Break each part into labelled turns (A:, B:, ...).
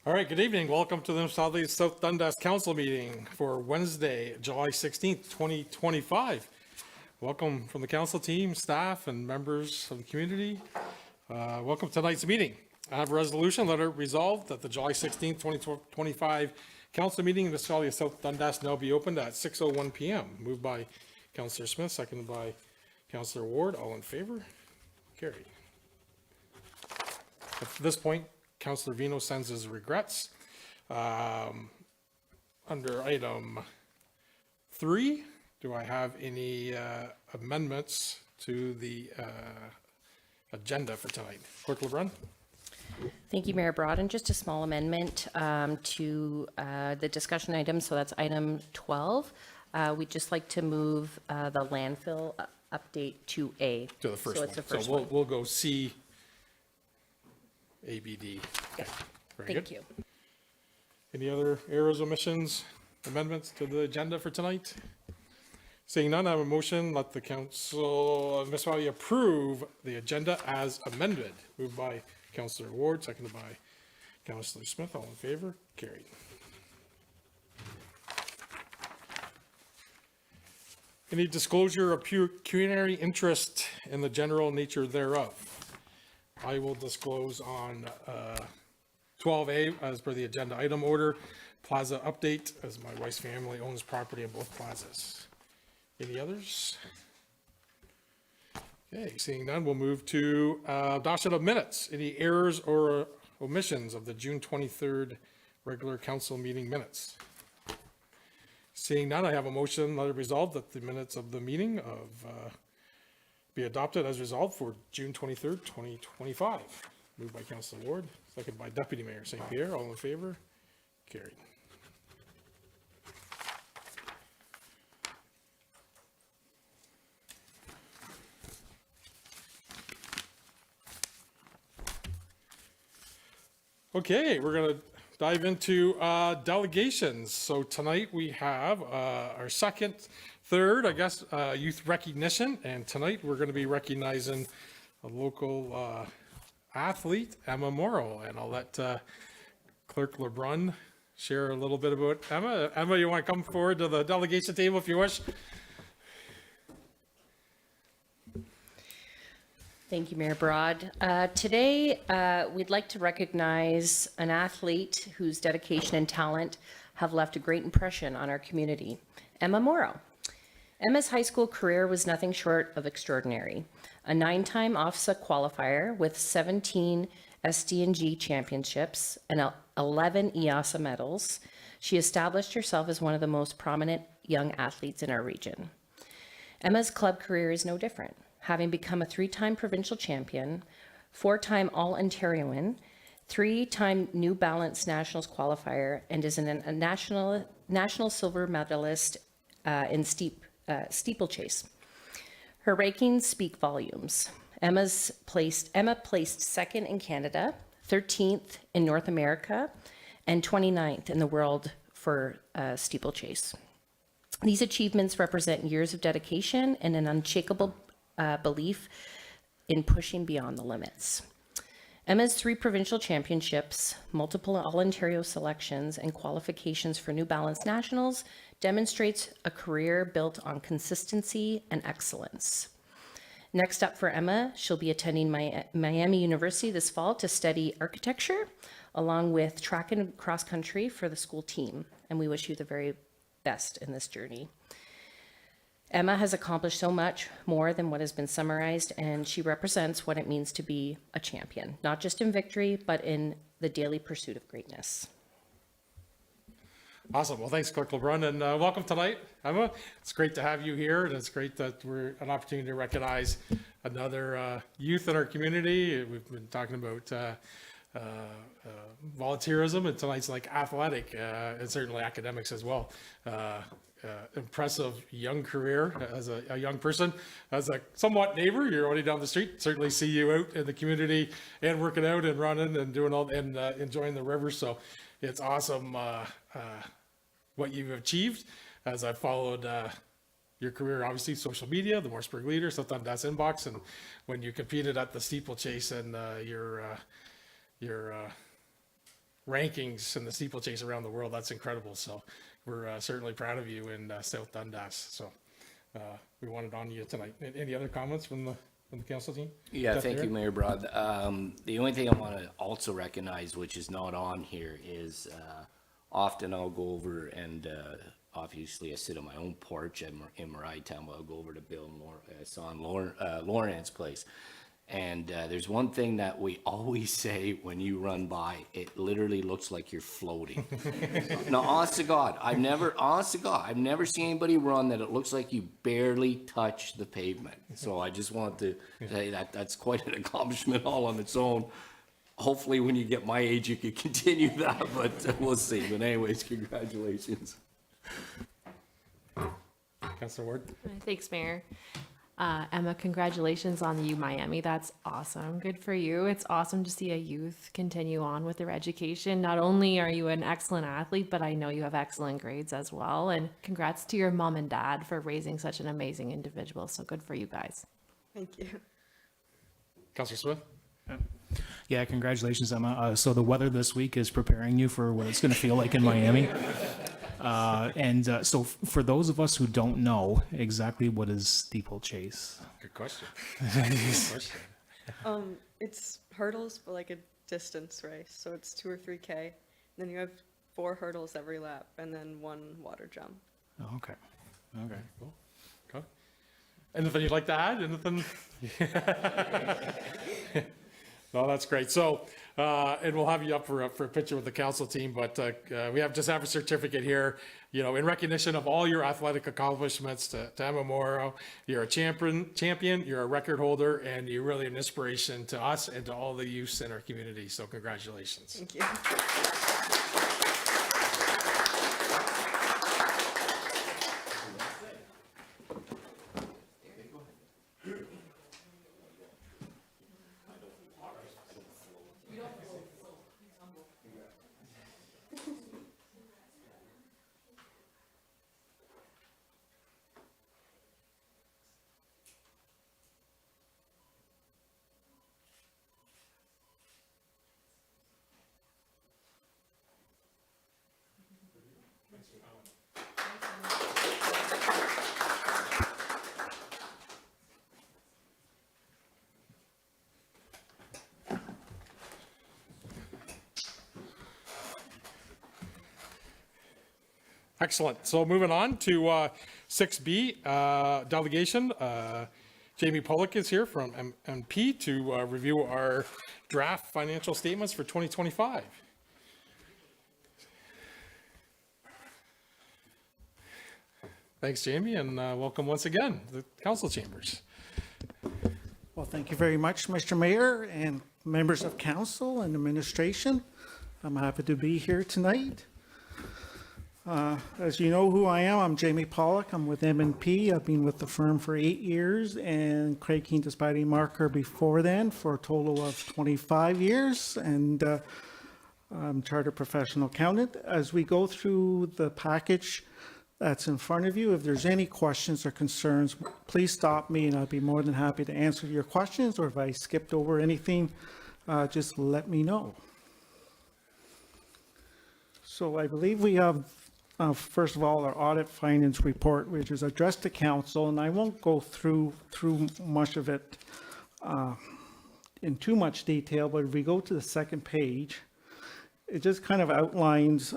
A: All right, good evening. Welcome to the South Dundas Council meeting for Wednesday, July 16th, 2025. Welcome from the council team, staff, and members of the community. Welcome to tonight's meeting. I have a resolution, let it resolved that the July 16th, 2025 council meeting in the Municipality of South Dundas now be opened at 6:01 p.m. Moved by Councillor Smith, seconded by Councillor Ward. All in favor? Carried. At this point, Councillor Vino sends his regrets. Under item 3, do I have any amendments to the agenda for tonight? Clerk LeBrun?
B: Thank you, Mayor Broad. And just a small amendment to the discussion item. So that's item 12. We'd just like to move the landfill update to A.
A: To the first
B: so
A: one.
B: It's the first
A: so
B: one.
A: We'll go C, A, B, D.
B: Okay.
A: Very
B: Thank
A: good.
B: you.
A: Any other errors, omissions, amendments to the agenda for tonight? Seeing none, I have a motion. Let the council of municipality approve the agenda as amended. Moved by Councillor Ward, seconded by Councillor Smith. All in favor? Carried. Any disclosure of pecuniary interest in the general nature thereof? I will disclose on 12A as per the agenda item order. Plaza update, as my wife's family owns property in both plazas. Any others? Okay, seeing none, we'll move to adoption of minutes. Any errors or omissions of the June 23rd regular council meeting minutes? Seeing none, I have a motion, let it resolved that the minutes of the meeting be adopted as resolved for June 23rd, 2025. Moved by Councillor Ward, seconded by Deputy Mayor St. Pierre. All in favor? Carried. Okay, we're going to dive into delegations. So tonight we have our third, I guess, youth recognition. And tonight we're going to be recognizing a local athlete, Emma Morrow. And I'll let Clerk LeBrun share a little bit about Emma. Emma, you want to come forward to the delegation table if you wish?
B: Thank you, Mayor Broad. Today, we'd like to recognize an athlete whose dedication and talent have left a great impression on our community, Emma Morrow. Emma's high school career was nothing short of extraordinary. A 9-time OFSA qualifier with 17 SD&G championships and 11 EASA medals, she established herself as one of the most prominent young athletes in our region. Emma's club career is no different, having become a 3-time provincial champion, 4-time All-Ontarian, 3-time New Balance Nationals qualifier, and is a national silver medalist in steeplechase. Her rankings speak volumes. Emma placed second in Canada, 13th in North America, and 29th in the world for steeplechase. These achievements represent years of dedication and an unshakable belief in pushing beyond the limits. Emma's 3 provincial championships, multiple All-Ontario selections, and qualifications for New Balance Nationals demonstrates a career built on consistency and excellence. Next up for Emma, she'll be attending Miami University this fall to study architecture, along with track and cross country for the school team. And we wish you the very best in this journey. Emma has accomplished so much more than what has been summarized, and she represents what it means to be a champion, not just in victory, but in the daily pursuit of greatness.
A: Awesome. Well, thanks, Clerk LeBrun, and welcome tonight, Emma. It's great to have you here, and it's great that we're an opportunity to recognize another youth in our community. We've been talking about volunteerism, and tonight's like athletic and certainly academics as well. Impressive young career as a young person. As a somewhat neighbor, you're only down the street. Certainly see you out in the community and working out and running and doing all and enjoying the river. So it's awesome what you've achieved. As I followed your career, obviously social media, the Morrisburg Leader, South Dundas Inbox, and when you competed at the steeplechase and your rankings in the steeplechase around the world. That's incredible. So we're certainly proud of you in South Dundas. So we wanted on you tonight. Any other comments from the council team?
C: Yeah,
A: Jeff,
C: thank
A: there?
C: you, Mayor Broad. The only thing I want to also recognize, which is not on here, is often I'll go over and obviously I sit on my own porch in Mariah Town, but I'll go over to Bill and it's on Lawrence Place. And there's one thing that we always say when you run by, it literally looks like you're floating. No, honest to God, I've never seen anybody run that it looks like you barely touch the pavement. So I just wanted to say that's quite an accomplishment all on its own. Hopefully when you get my age, you can continue that, but we'll see. But anyways, congratulations.
A: Councilor Ward?
D: Thanks, Mayor. Emma, congratulations on the U Miami. That's awesome. Good for you. It's awesome to see a youth continue on with their education. Not only are you an excellent athlete, but I know you have excellent grades as well. And congrats to your mom and dad for raising such an amazing individual. So good for you guys.
E: Thank you.
A: Councilor Smith?
F: Yeah, congratulations, Emma. So the weather this week is preparing you for what it's going to feel like in Miami. So for those of us who don't know exactly what is steeplechase.
A: Good question. Good question.
E: It's hurdles, but like a distance race. So it's 2 or 3K. Then you have 4 hurdles every lap, and then 1 water jump.
F: Oh, okay. Okay.
A: Cool. Okay. Anything you'd like to add? Anything? No, that's great. So, and we'll have you up for a picture with the council team, but we have a certificate here, in recognition of all your athletic accomplishments to Emma Morrow. You're a champion, you're a record holder, and you're really an inspiration to us and to all the youths in our community. So congratulations.
E: Thank you.
A: Excellent. So moving on to 6B, delegation. Jamie Pollock is here from MP to review our draft financial statements for 2025. Thanks, Jamie, and welcome once again to the council chambers.
G: Well, thank you very much, Mr. Mayor and members of council and administration. I'm happy to be here tonight. As you know who I am, I'm Jamie Pollock. I'm with M&P. I've been with the firm for 8 years, and Craig Keen Spidey Marker before then for a total of 25 years. And I'm chartered professional accountant. As we go through the package that's in front of you, if there's any questions or concerns, please stop me and I'll be more than happy to answer your questions, or if I skipped over anything, just let me know. So I believe we have, first of all, our audit finance report, which is addressed to council, and I won't go through much of it in too much detail, but if we go to the second page, it just kind of outlines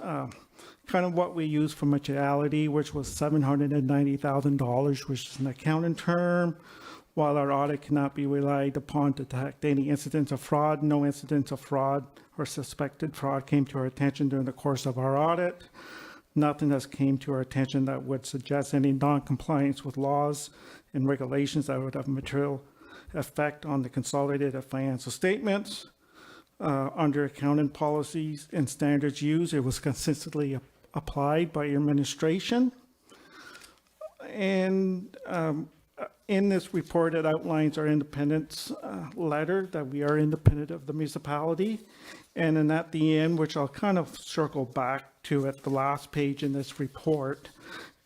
G: kind of what we use for materiality, which was $790,000, which is an accounting term. While our audit cannot be relied upon to detect any incidents of fraud, no incidents of fraud or suspected fraud came to our attention during the course of our audit. Nothing has came to our attention that would suggest any non-compliance with laws and regulations that would have material effect on the consolidated financial statements. Under accounting policies and standards used, it was consistently applied by your administration. And in this report, it outlines our independence letter, that we are independent of the municipality. And then at the end, which I'll kind of circle back to at the last page in this report,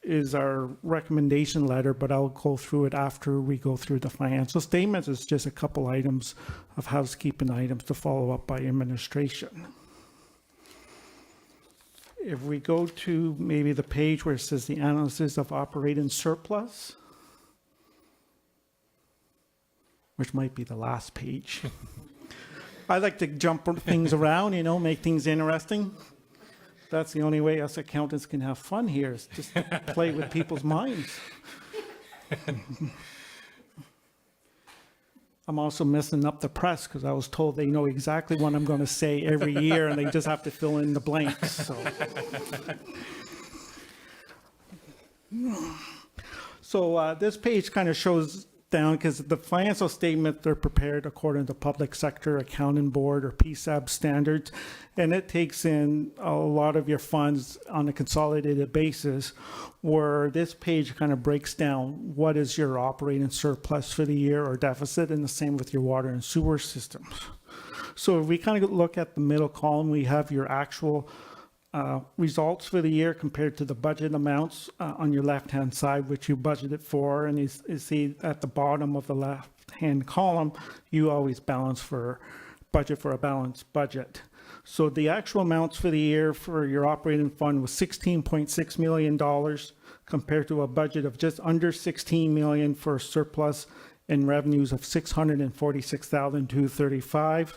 G: is our recommendation letter, but I'll go through it after we go through the financial statements. It's just a couple items of housekeeping items to follow up by administration. If we go to maybe the page where it says the analysis of operating surplus, which might be the last page. I like to jump things around, you know, make things interesting. That's the only way us accountants can have fun here, is just play with people's minds. I'm also messing up the press because I was told they know exactly what I'm going to say every year and they just have to fill in the blanks, so. So this page kind of shows down, because the financial statement, they're prepared according to Public Sector Accounting Board or PSAB standards, and it takes in a lot of your funds on a consolidated basis, where this page kind of breaks down what is your operating surplus for the year or deficit, and the same with your water and sewer systems. So if we kind of look at the middle column, we have your actual results for the year compared to the budget amounts on your left-hand side, which you budgeted for. And you see at the bottom of the left-hand column, you always budget for a balanced budget. So the actual amounts for the year for your operating fund was $16.6 million compared to a budget of just under $16 million for a surplus in revenues of $646,235.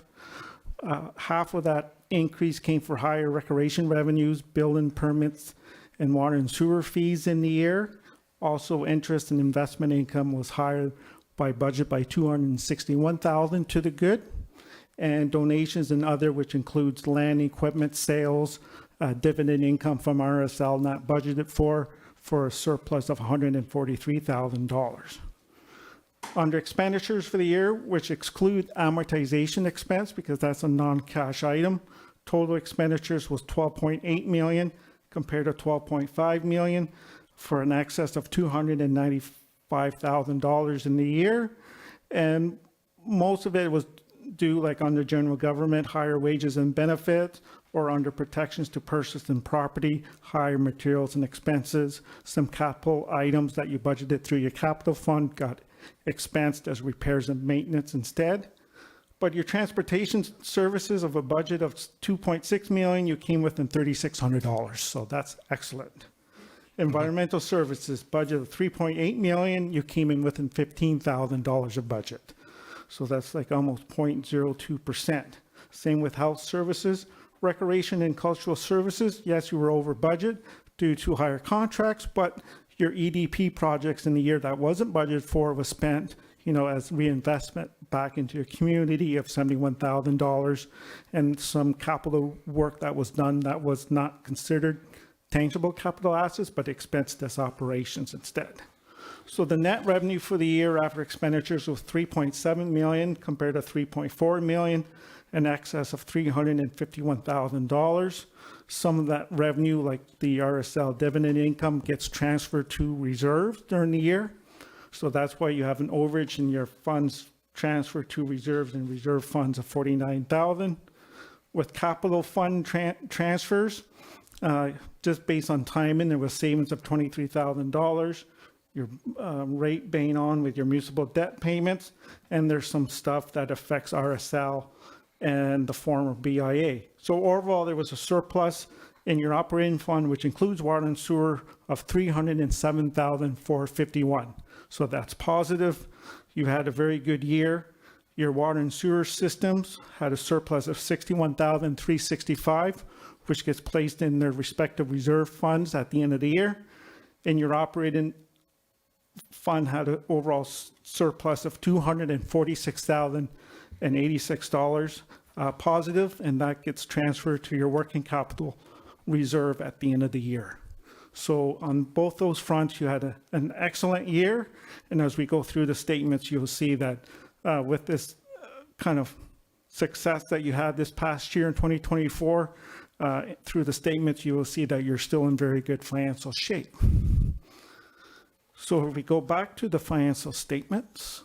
G: Half of that increase came for higher recreation revenues, building permits, and water and sewer fees in the year. Also, interest and investment income was higher by budget by $261,000 to the good. And donations and other, which includes land, equipment sales, dividend income from RSL not budgeted for a surplus of $143,000. Under expenditures for the year, which exclude amortization expense because that's a non-cash item, total expenditures was $12.8 million compared to $12.5 million, for an excess of $295,000 in the year. And most of it was due, like under general government, higher wages and benefits, or under protections to purchase and property, higher materials and expenses. Some capital items that you budgeted through your capital fund got expensed as repairs and maintenance instead. But your transportation services of a budget of $2.6 million, you came within $3,600, so that's excellent. Environmental services budget of $3.8 million, you came in within $15,000 of budget. So that's like almost 0.02%. Same with health services. Recreation and cultural services, yes, you were over budget due to higher contracts, but your EDP projects in the year that wasn't budgeted for was spent, you know, as reinvestment back into your community of $71,000, and some capital work that was done that was not considered tangible capital assets, but expensed as operations instead. So the net revenue for the year after expenditures was $3.7 million compared to $3.4 million, in excess of $351,000. Some of that revenue, like the RSL dividend income, gets transferred to reserves during the year. So that's why you have an overage in your funds transferred to reserves and reserve funds of $49,000. With capital fund transfers, just based on timing, there was savings of $23,000. Your rate being on with your municipal debt payments, and there's some stuff that affects RSL and the former BIA. So overall, there was a surplus in your operating fund, which includes water and sewer, of $307,451. So that's positive. You had a very good year. Your water and sewer systems had a surplus of $61,365, which gets placed in their respective reserve funds at the end of the year. And your operating fund had an overall surplus of $246,086 positive, and that gets transferred to your working capital reserve at the end of the year. So on both those fronts, you had an excellent year. And as we go through the statements, you'll see that with this kind of success that you had this past year in 2024, through the statements, you will see that you're still in very good financial shape. So if we go back to the financial statements.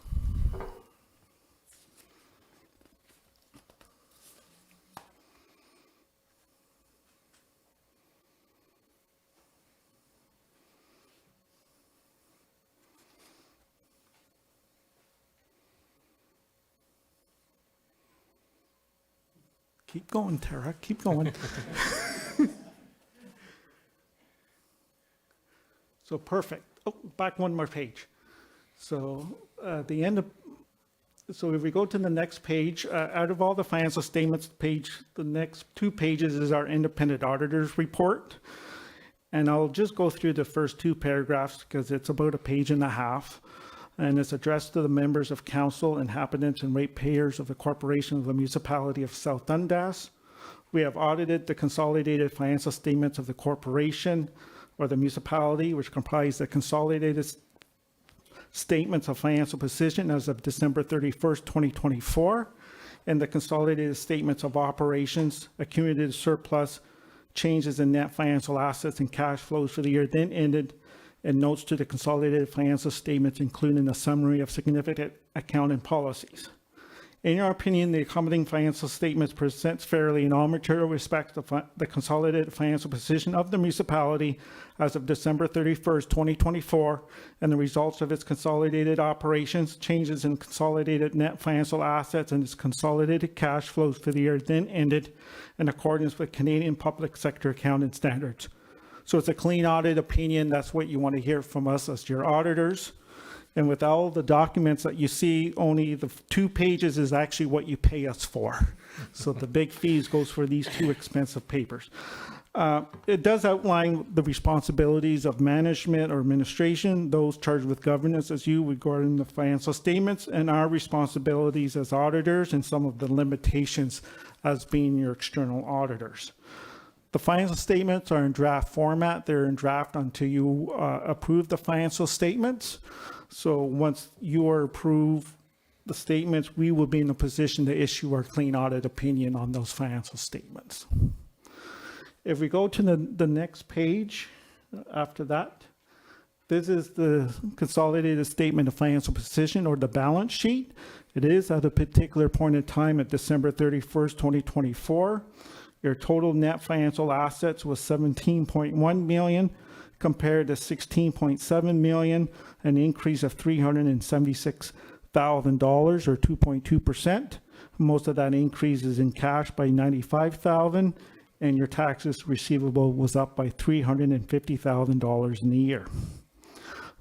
G: Keep going, Tara, keep going. So perfect. Oh, back one more page. So the end of, so if we go to the next page, out of all the financial statements page, the next 2 pages is our independent auditor's report. And I'll just go through the first 2 paragraphs because it's about a page and a half. And it's addressed to the members of council, inhabitants, and ratepayers of the corporation of the municipality of South Dundas. We have audited the consolidated financial statements of the corporation or the municipality, which comprise the consolidated statements of financial position as of December 31st, 2024, and the consolidated statements of operations, accumulated surplus, changes in net financial assets and cash flows for the year then ended, and notes to the consolidated financial statements, including a summary of significant accounting policies. In our opinion, the accompanying financial statements presents fairly in all material respects the consolidated financial position of the municipality as of December 31st, 2024, and the results of its consolidated operations, changes in consolidated net financial assets, and its consolidated cash flows for the year then ended in accordance with Canadian public sector accounting standards. So it's a clean audit opinion. That's what you want to hear from us as your auditors. And with all the documents that you see, only the 2 pages is actually what you pay us for. So the big fees goes for these 2 expensive papers. It does outline the responsibilities of management or administration, those charged with governance as you regarding the financial statements, and our responsibilities as auditors and some of the limitations as being your external auditors. The financial statements are in draft format. They're in draft until you approve the financial statements. So once you are approved the statements, we will be in a position to issue our clean audit opinion on those financial statements. If we go to the next page after that, this is the consolidated statement of financial position or the balance sheet. It is at a particular point in time at December 31st, 2024. Your total net financial assets was $17.1 million compared to $16.7 million, an increase of $376,000 or 2.2%. Most of that increase is in cash by $95,000, and your taxes receivable was up by $350,000 in the year.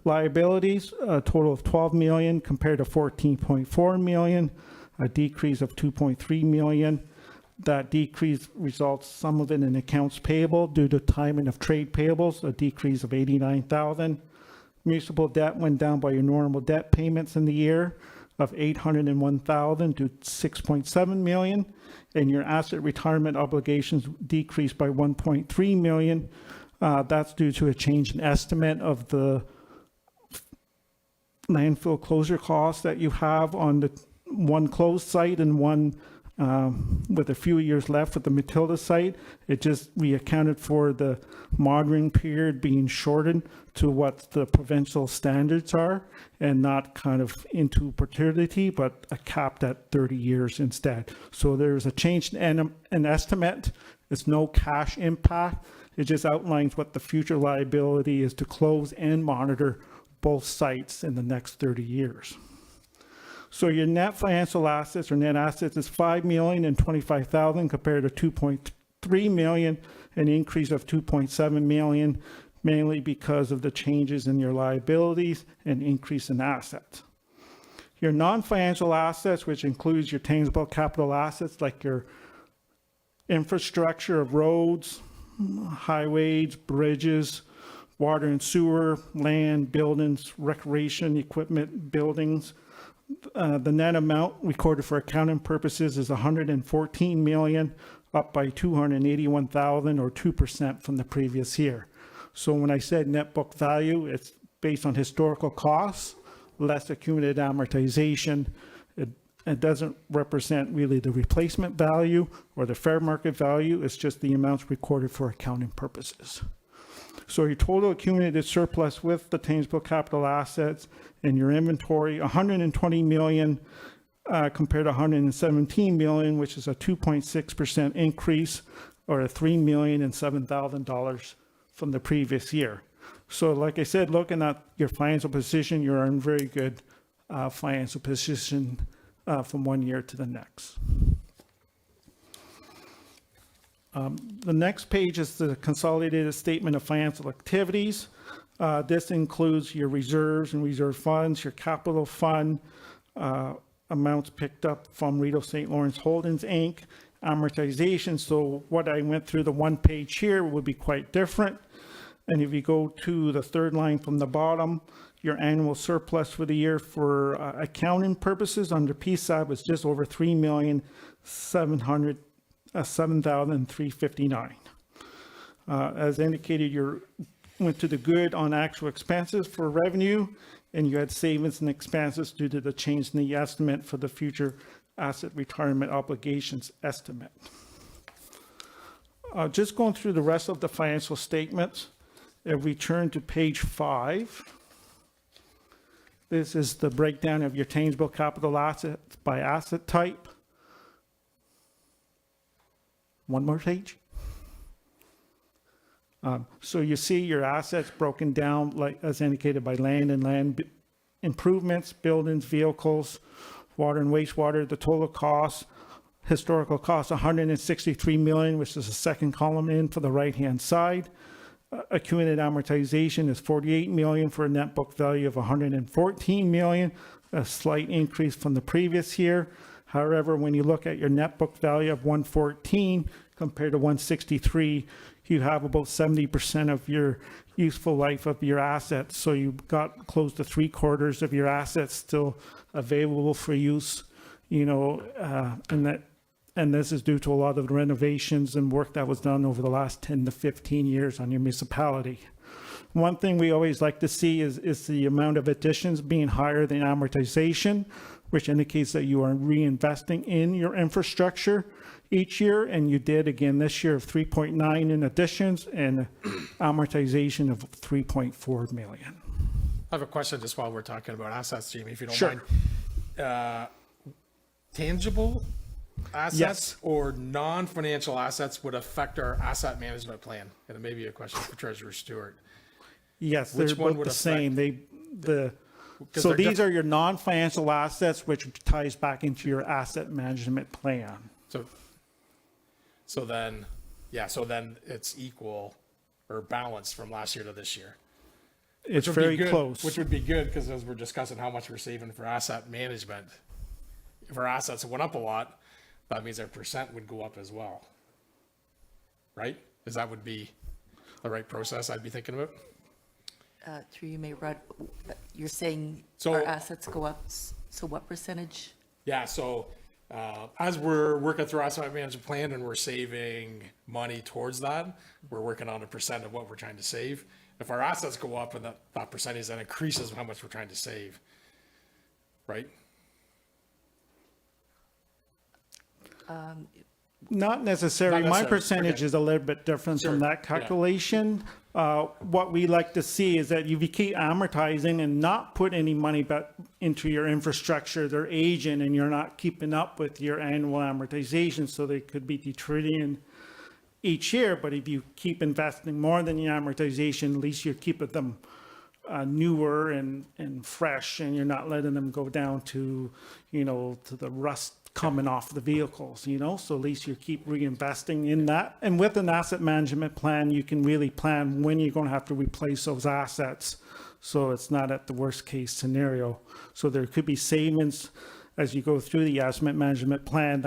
G: Liabilities, a total of $12 million compared to $14.4 million, a decrease of $2.3 million. That decrease results, some of it in accounts payable due to timing of trade payables, a decrease of $89,000. Municipal debt went down by your normal debt payments in the year of $801,000 to $6.7 million. And your asset retirement obligations decreased by $1.3 million. That's due to a change in estimate of the landfill closure costs that you have on the one closed site and one with a few years left with the Matilda site. We accounted for the monitoring period being shortened to what the provincial standards are and not kind of into perpetuity, but capped at 30 years instead. So there's a change in an estimate. It's no cash impact. It just outlines what the future liability is to close and monitor both sites in the next 30 years. So your net financial assets or net assets is $5,025,000 compared to $2.3 million, an increase of $2.7 million, mainly because of the changes in your liabilities and increase in assets. Your non-financial assets, which includes your tangible capital assets like your infrastructure of roads, highways, bridges, water and sewer, land, buildings, recreation equipment, buildings. The net amount recorded for accounting purposes is $114 million, up by $281,000 or 2% from the previous year. So when I said net book value, it's based on historical costs, less accumulated amortization. It doesn't represent really the replacement value or the fair market value. It's just the amounts recorded for accounting purposes. So your total accumulated surplus with the tangible capital assets and your inventory, $120 million compared to $117 million, which is a 2.6% increase or a $3,007,000 from the previous year. So like I said, looking at your financial position, you're in very good financial position from one year to the next. The next page is the consolidated statement of financial activities. This includes your reserves and reserve funds, your capital fund, amounts picked up from Rideau St. Lawrence Holdings, Inc., amortization. So what I went through the one page here would be quite different. And if you go to the third line from the bottom, your annual surplus for the year for accounting purposes under PSAB was just over $3,707,359. As indicated, you went to the good on actual expenses for revenue, and you had savings and expenses due to the change in the estimate for the future asset retirement obligations estimate. Just going through the rest of the financial statements, if we turn to page 5, this is the breakdown of your tangible capital assets by asset type. One more page. So you see your assets broken down like as indicated by land and land improvements, buildings, vehicles, water and wastewater. The total cost, historical cost, 163 million, which is the second column in for the right-hand side. Accumulated amortization is 48 million for a net book value of 114 million, a slight increase from the previous year. However, when you look at your net book value of 114 compared to 163, you have about 70% of your useful life of your assets. So you've got close to 3/4 of your assets still available for use, and this is due to a lot of the renovations and work that was done over the last 10 to 15 years on your municipality. One thing we always like to see is the amount of additions being higher than amortization, which indicates that you are reinvesting in your infrastructure each year, and you did again this year of 3.9 in additions and amortization of 3.4 million.
A: I have a question just while we're talking about assets, Jamie, if you don't
G: Sure.
A: mind. Tangible assets
G: Yes.
A: or non-financial assets would affect our asset management plan? And it may be a question for Treasurer Stewart.
G: Yes,
A: Which
G: they're
A: one
G: both
A: would
G: the same. So
A: they're
G: these are your non-financial assets, which ties back into your asset management plan.
A: So then it's equal or balanced from last year to this year.
G: It's
A: Which would
G: very
A: be good-
G: close.
A: Which would be good, because as we're discussing how much we're saving for asset management, if our assets went up a lot, that means our percent would go up as well. Right? Because that would be the right process I'd be thinking about.
H: Through you, Mayor Brad, you're saying
A: So-
H: our assets go up, so what percentage?
A: Yeah, so as we're working through our asset management plan and we're saving money towards that, we're working on a percent of what we're trying to save. If our assets go up and that percentage then increases how much we're trying to save, right?
G: Not necessarily.
A: Not
G: My
A: necessarily.
G: percentage
A: Okay.
G: is a little bit different
A: Sure.
G: from that
A: Yeah.
G: calculation. What we like to see is that if you keep amortizing and not put any money back into your infrastructure, they're aging and you're not keeping up with your annual amortization, so they could be deteriorating each year. But if you keep investing more than your amortization, at least you're keeping them newer and fresh, and you're not letting them go down to the rust coming off the vehicles, so at least you keep reinvesting in that. And with an asset management plan, you can really plan when you're going to have to replace those assets, so it's not at the worst case scenario. So there could be savings as you go through the asset management plan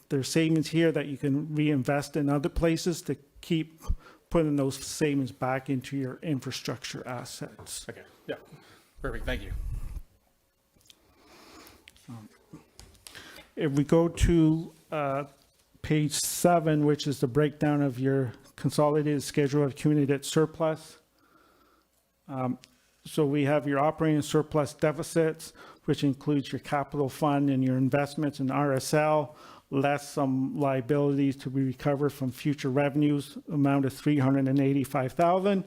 G: there's savings here that you can reinvest in other places to keep putting those savings back into your infrastructure assets.
A: Okay, yeah, perfect, thank you.
G: If we go to page 7, which is the breakdown of your consolidated schedule of accumulated surplus. So we have your operating surplus deficits, which includes your capital fund and your investments in RSL, less some liabilities to be recovered from future revenues, amount of 385,000.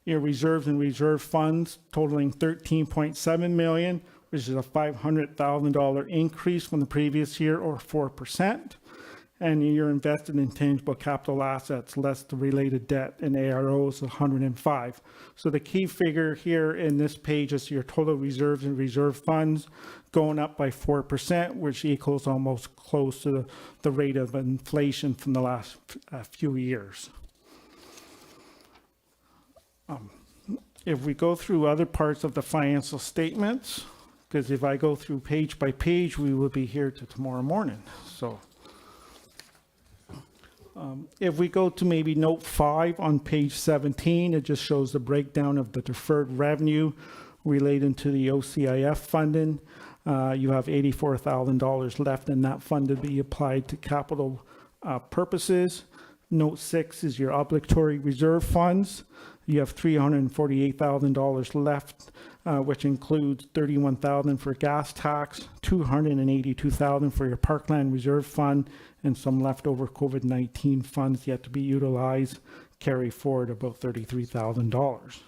G: Your reserves and reserve funds totaling 13.7 million, which is a $500,000 increase from the previous year, or 4%. And you're invested in tangible capital assets less the related debt and AROs of 105. So the key figure here in this page is your total reserves and reserve funds going up by 4%, which equals almost close to the rate of inflation from the last few years. If we go through other parts of the financial statements, because if I go through page by page, we will be here till tomorrow morning, so. If we go to maybe note 5 on page 17, it just shows the breakdown of the deferred revenue relating to the OCIF funding. You have $84,000 left in that fund to be applied to capital purposes. Note 6 is your obligatory reserve funds. You have $348,000 left, which includes $31,000 for gas tax, $282,000 for your parkland reserve fund, and some leftover COVID-19 funds yet to be utilized, carry forward about $33,000.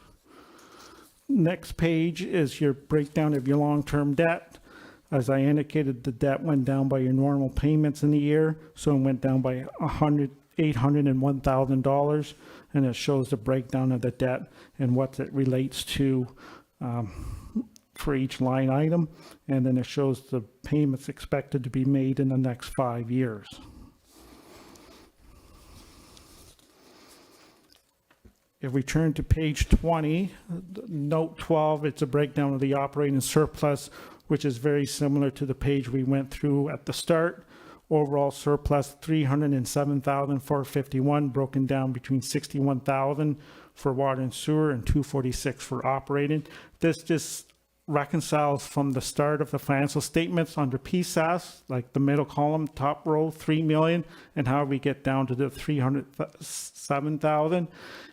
G: Next page is your breakdown of your long-term debt. As I indicated, the debt went down by your normal payments in the year, so it went down by $801,000, and it shows the breakdown of the debt and what it relates to for each line item, and then it shows the payments expected to be made in the next 5 years. If we turn to page 20, note 12, it's a breakdown of the operating surplus, which is very similar to the page we went through at the start. Overall surplus, $307,451, broken down between $61,000 for water and sewer and $246 for operating. This just reconciles from the start of the financial statements under PSAS, like the middle column, top row, 3 million, and how we get down to the 307,000.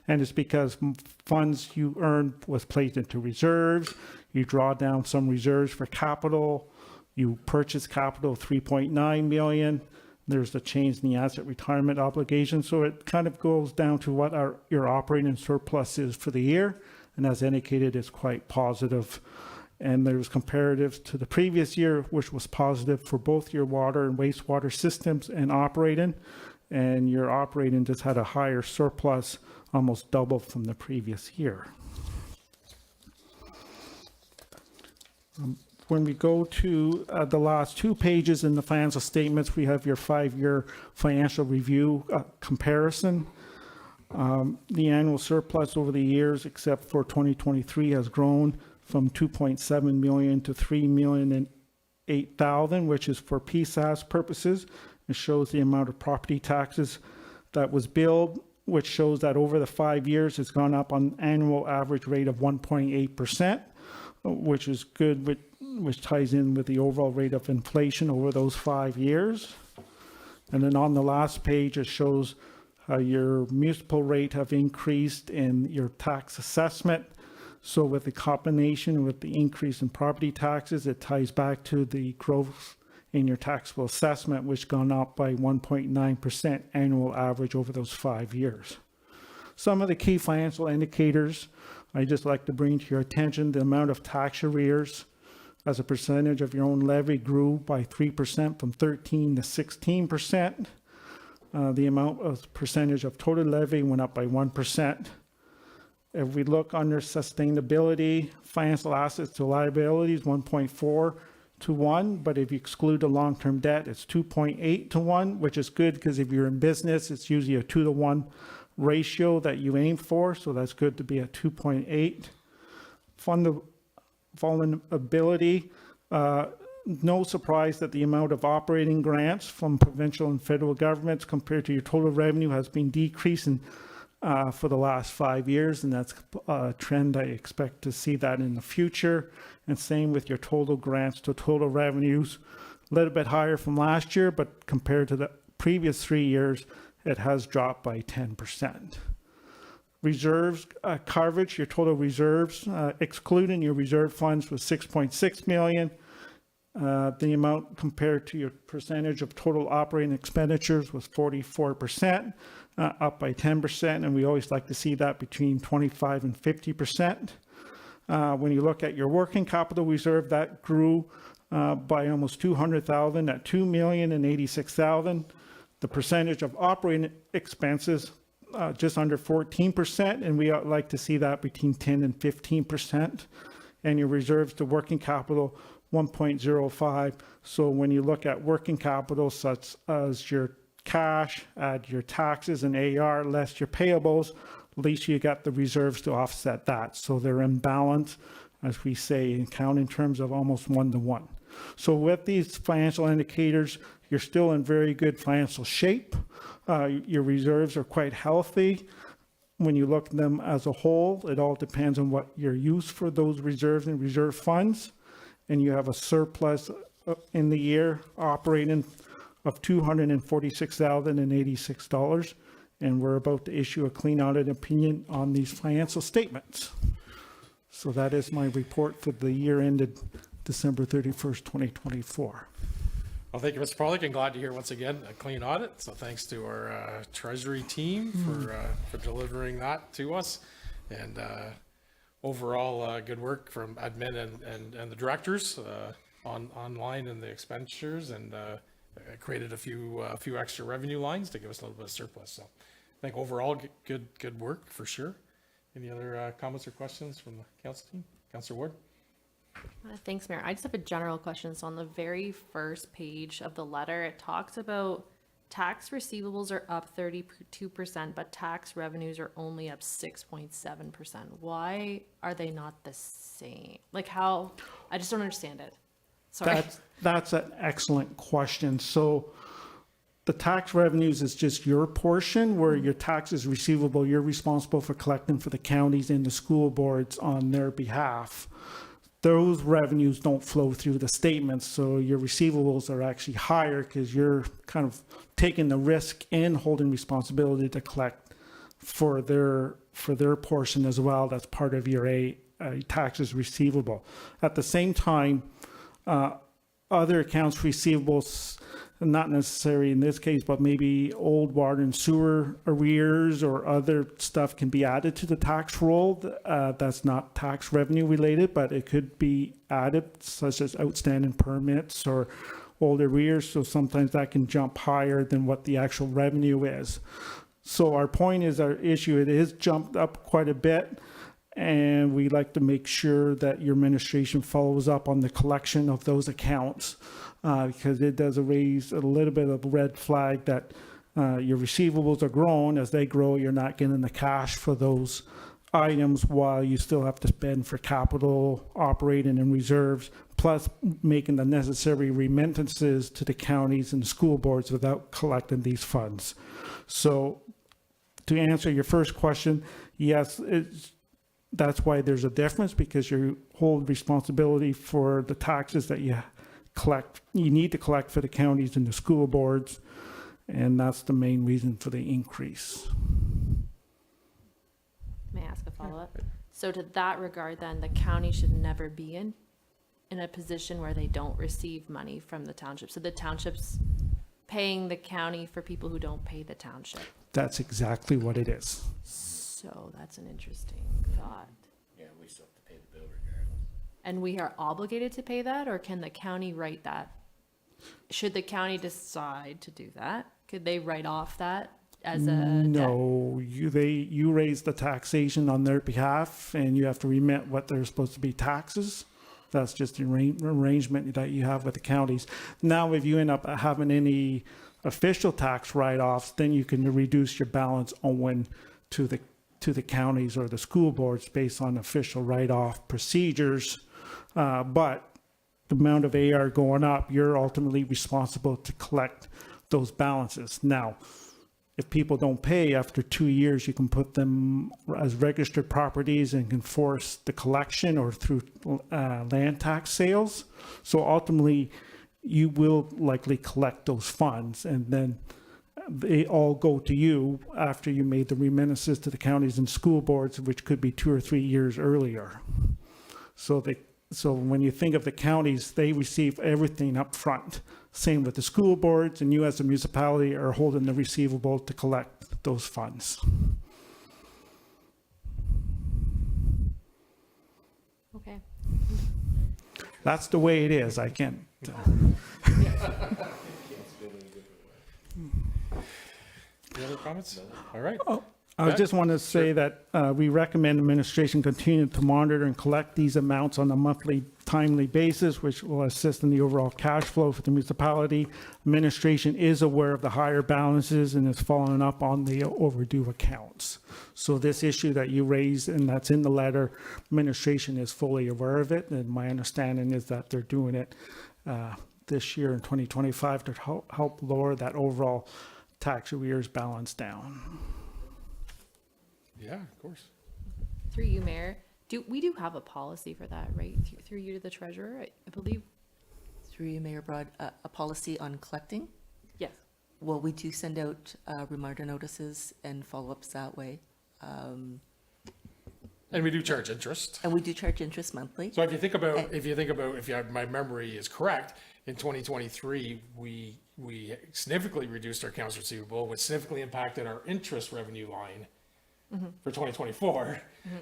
G: And it's because funds you earned was placed into reserves. You draw down some reserves for capital. You purchase capital of 3.9 million. There's the change in the asset retirement obligation. So it kind of goes down to what your operating surplus is for the year. And as indicated, it's quite positive. And there's comparatives to the previous year, which was positive for both your water and wastewater systems and operating. And your operating just had a higher surplus, almost double from the previous year. When we go to the last 2 pages in the financial statements, we have your 5-year financial review comparison. The annual surplus over the years, except for 2023, has grown from 2.7 million to 3,008,000, which is for PSAS purposes. It shows the amount of property taxes that was billed, which shows that over the 5 years, it's gone up on annual average rate of 1.8%, which is good, which ties in with the overall rate of inflation over those 5 years. And then on the last page, it shows how your municipal rate have increased in your tax assessment. So with the combination with the increase in property taxes, it ties back to the growth in your taxable assessment, which gone up by 1.9% annual average over those 5 years. Some of the key financial indicators I just like to bring to your attention: the amount of tax arrears as a percentage of your own levy grew by 3% from 13 to 16%. The amount of percentage of total levy went up by 1%. If we look under sustainability, financial assets to liabilities, 1.4 to 1, but if you exclude the long-term debt, it's 2.8 to 1, which is good because if you're in business, it's usually a 2 to 1 ratio that you aim for, so that's good to be at 2.8. Vulnerability, no surprise that the amount of operating grants from provincial and federal governments compared to your total revenue has been decreasing for the last 5 years, and that's a trend I expect to see that in the future. And same with your total grants to total revenues, a little bit higher from last year, but compared to the previous 3 years, it has dropped by 10%. Reserves coverage, your total reserves, excluding your reserve funds, was 6.6 million. The amount compared to your percentage of total operating expenditures was 44%, up by 10%, and we always like to see that between 25 and 50%. When you look at your working capital reserve, that grew by almost 200,000 at 2,086,000. The percentage of operating expenses, just under 14%, and we like to see that between 10 and 15%. And your reserves to working capital, 1.05. So when you look at working capital, such as your cash, add your taxes and AR, less your payables, at least you got the reserves to offset that. So they're in balance, as we say, and count in terms of almost 1-to-1. So with these financial indicators, you're still in very good financial shape. Your reserves are quite healthy. When you look at them as a whole, it all depends on what your use for those reserves and reserve funds. And you have a surplus in the year operating of $246,086. And we're about to issue a clean audit opinion on these financial statements. So that is my report for the year ended December 31st, 2024.
A: Well, thank you, Mr. Pollock, and glad to hear once again a clean audit. So thanks to our treasury team for delivering that to us. And overall, good work from admin and the directors online and the expenditures, and created a few extra revenue lines to give us a little bit of surplus. So I think overall, good work for sure. Any other comments or questions from the council team? Councillor Ward?
D: Thanks, Mayor. I just have a general question. So on the very first page of the letter, it talks about tax receivables are up 32%, but tax revenues are only up 6.7%. Why are they not the same? Like how? I just don't understand it. Sorry.
G: That's an excellent question. So the tax revenues is just your portion, where your taxes receivable, you're responsible for collecting for the counties and the school boards on their behalf. Those revenues don't flow through the statements, so your receivables are actually higher because you're kind of taking the risk and holding responsibility to collect for their portion as well. That's part of your taxes receivable. At the same time, other accounts receivables, not necessarily in this case, but maybe old water and sewer arrears or other stuff can be added to the tax roll. That's not tax revenue related, but it could be added, such as outstanding permits or old arrears. So sometimes that can jump higher than what the actual revenue is. So our point is, our issue, it is jumped up quite a bit. And we like to make sure that your administration follows up on the collection of those accounts, because it does raise a little bit of a red flag that your receivables are growing. As they grow, you're not getting the cash for those items while you still have to spend for capital, operating, and reserves, plus making the necessary remittances to the counties and school boards without collecting these funds. So to answer your first question, yes, that's why there's a difference, because you hold responsibility for the taxes that you collect, you need to collect for the counties and the school boards, and that's the main reason for the increase.
D: May I ask a follow-up? So to that regard, then, the county should never be in a position where they don't receive money from the township. So the township's paying the county for people who don't pay the township.
G: That's exactly what it is.
D: So that's an interesting thought.
C: Yeah, we still have to pay the bill regardless.
D: And we are obligated to pay that, or can the county write that? Should the county decide to do that? Could they write off that as a debt?
G: No, you raise the taxation on their behalf, and you have to remit what they're supposed to be taxes. That's just the arrangement that you have with the counties. Now, if you end up having any official tax write-offs, then you can reduce your balance owing to the counties or the school boards based on official write-off procedures. But the amount of AR going up, you're ultimately responsible to collect those balances. Now, if people don't pay after 2 years, you can put them as registered properties and can force the collection or through land tax sales. So ultimately, you will likely collect those funds, and then they all go to you after you made the remittances to the counties and school boards, which could be 2 or 3 years earlier. So when you think of the counties, they receive everything up front. Same with the school boards, and you as a municipality are holding the receivable to collect those funds.
D: Okay.
G: That's the way it is. I can't.
A: Any other comments? All right.
G: I just want to say that we recommend administration continue to monitor and collect these amounts on a monthly timely basis, which will assist in the overall cash flow for the municipality. Administration is aware of the higher balances and is following up on the overdue accounts. So this issue that you raised and that's in the letter, administration is fully aware of it, and my understanding is that they're doing it this year in 2025 to help lower that overall tax arrears balance down.
A: Yeah, of course.
D: Through you, Mayor, we do have a policy for that, right? Through you to the treasurer, I believe.
H: Through you, Mayor Broad, a policy on collecting.
D: Yes.
H: Well, we do send out reminder notices and follow-ups that way.
A: And we do charge interest.
H: And we do charge interest monthly.
A: So if you think about, my memory is correct, in 2023, we significantly reduced our accounts receivable, which significantly impacted our interest revenue line for 2024.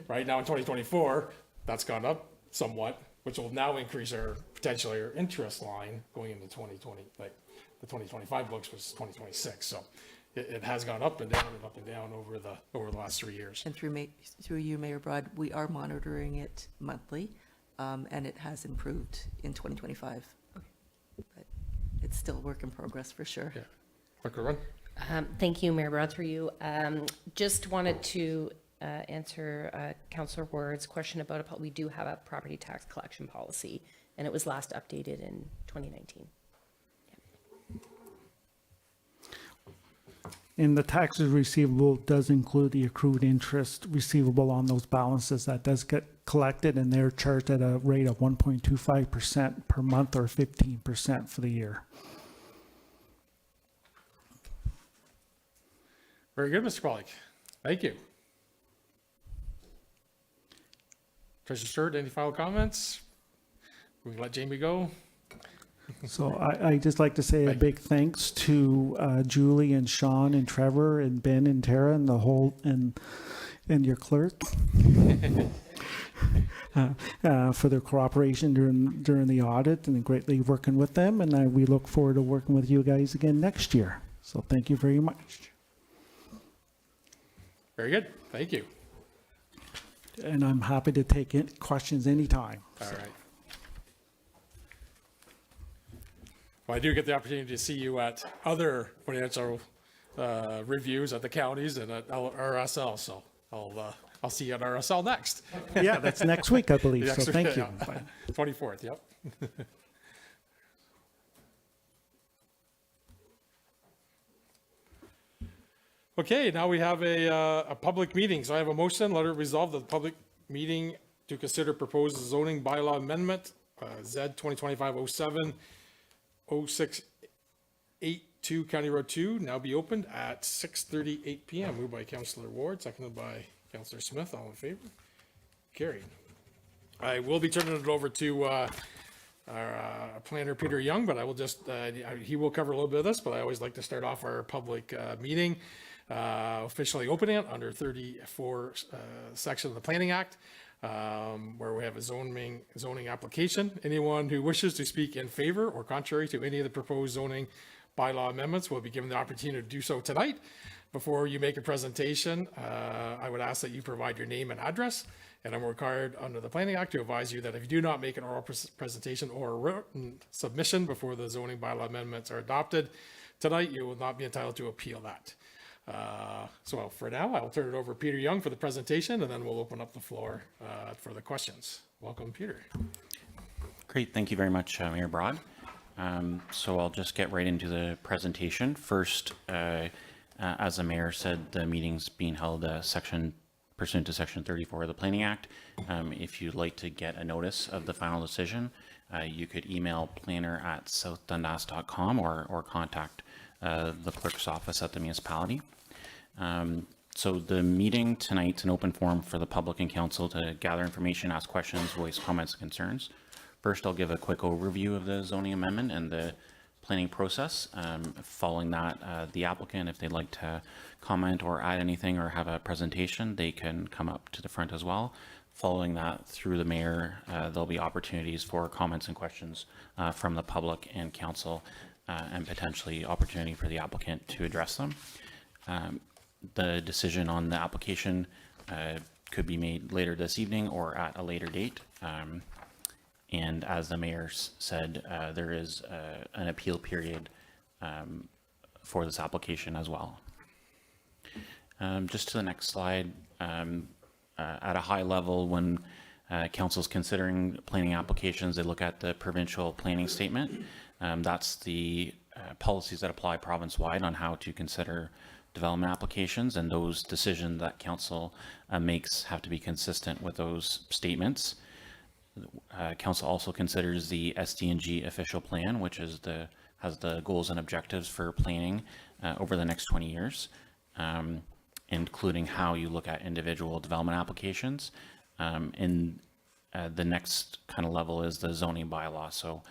A: Right now in 2024, that's gone up somewhat, which will now increase potentially our interest line going into 2020, like the 2025 books was 2026. So it has gone up and down over the last 3 years.
H: And through you, Mayor Broad, we are monitoring it monthly, and it has improved in 2025. But it's still a work in progress for sure.
A: Yeah. Dr. Run?
B: Thank you, Mayor Broad, through you. Just wanted to answer Councillor Ward's question about we do have a property tax collection policy, and it was last updated in 2019.
G: And the taxes receivable does include the accrued interest receivable on those balances that does get collected, and they're charged at a rate of 1.25% per month or 15% for the year.
A: Very good, Mr. Pollack. Thank you. Treasurer Stewart, any final comments? We can let Jamie go.
G: So I just like to say a big thanks to Julie and Sean and Trevor and Ben and Tara and the whole and your clerk for their cooperation during the audit, and greatly working with them. And we look forward to working with you guys again next year. So thank you very much.
A: Very good. Thank you.
G: And I'm happy to take questions anytime.
A: All right. Well, I do get the opportunity to see you at other financial reviews at the counties and at RSL, so I'll see you at RSL next.
G: Yeah, that's next week, I believe. So thank you.
A: 24th, yep. Okay, now we have a public meeting. So I have a motion, let it resolve the public meeting to consider proposed zoning bylaw amendment, Z 2025-07, 0682 County Road 2, now be opened at 6:38 PM. Moved by Councillor Ward, seconded by Councillor Smith. All in favor? Carried. I will be turning it over to our planner, Peter Young, but I will just, he will cover a little bit of this, but I always like to start off our public meeting, officially opening it under 34 section of the Planning Act, where we have a zoning application. Anyone who wishes to speak in favor or contrary to any of the proposed zoning bylaw amendments will be given the opportunity to do so tonight. Before you make a presentation, I would ask that you provide your name and address, and I'm required under the Planning Act to advise you that if you do not make an oral presentation or a written submission before the zoning bylaw amendments are adopted tonight, you will not be entitled to appeal that. So for now, I will turn it over to Peter Young for the presentation, and then we'll open up the floor for the questions. Welcome, Peter.
I: Great, thank you very much, Mayor Broad. So I'll just get right into the presentation. First, as the mayor said, the meeting's being held pursuant to section 34 of the Planning Act. If you'd like to get a notice of the final decision, you could email planner@southdundas.com or contact the clerk's office at the municipality. So the meeting tonight's an open forum for the public and council to gather information, ask questions, voice comments and concerns. First, I'll give a quick overview of the zoning amendment and the planning process. Following that, the applicant, if they'd like to comment or add anything or have a presentation, they can come up to the front as well. Following that, through the mayor, there'll be opportunities for comments and questions from the public and council, and potentially opportunity for the applicant to address them. The decision on the application could be made later this evening or at a later date. And as the mayor said, there is an appeal period for this application as well. Just to the next slide, at a high level, when council's considering planning applications, they look at the provincial planning statement. That's the policies that apply province-wide on how to consider development applications, and those decisions that council makes have to be consistent with those statements. Council also considers the SD&G official plan, which is has the goals and objectives for planning over the next 20 years, including how you look at individual development applications. And the next kind of level is the zoning bylaw. So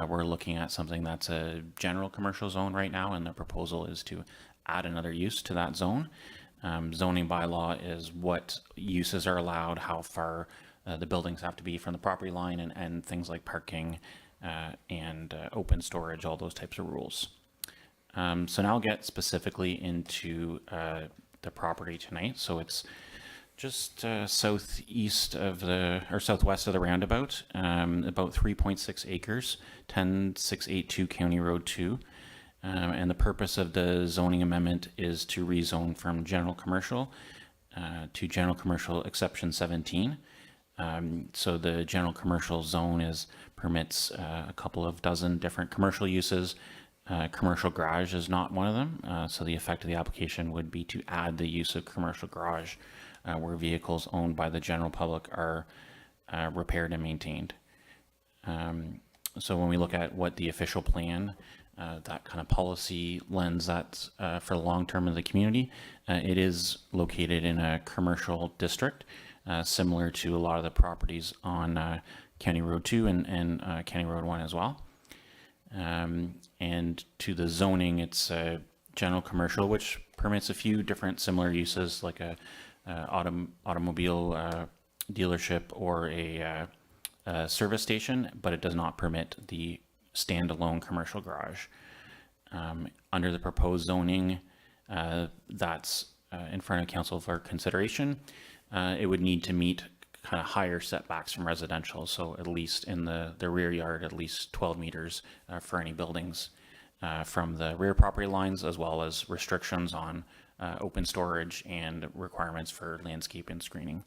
I: we're looking at something that's a general commercial zone right now, and the proposal is to add another use to that zone. Zoning bylaw is what uses are allowed, how far the buildings have to be from the property line, and things like parking and open storage, all those types of rules. So now I'll get specifically into the property tonight. So it's just southwest of the roundabout, about 3.6 acres, 10682 County Road 2. And the purpose of the zoning amendment is to rezone from general commercial to general commercial exception 17. So the general commercial zone permits a couple of dozen different commercial uses. Commercial garage is not one of them. So the effect of the application would be to add the use of commercial garage where vehicles owned by the general public are repaired and maintained. So when we look at what the official plan, that kind of policy lens that's for the long term of the community, it is located in a commercial district, similar to a lot of the properties on County Road 2 and County Road 1 as well. And to the zoning, it's general commercial, which permits a few different similar uses, like a automobile dealership or a service station, but it does not permit the standalone commercial garage. Under the proposed zoning that's in front of council for consideration, it would need to meet kind of higher setbacks from residential. So at least in the rear yard, at least 12 meters for any buildings from the rear property lines, as well as restrictions on open storage and requirements for landscape and screening.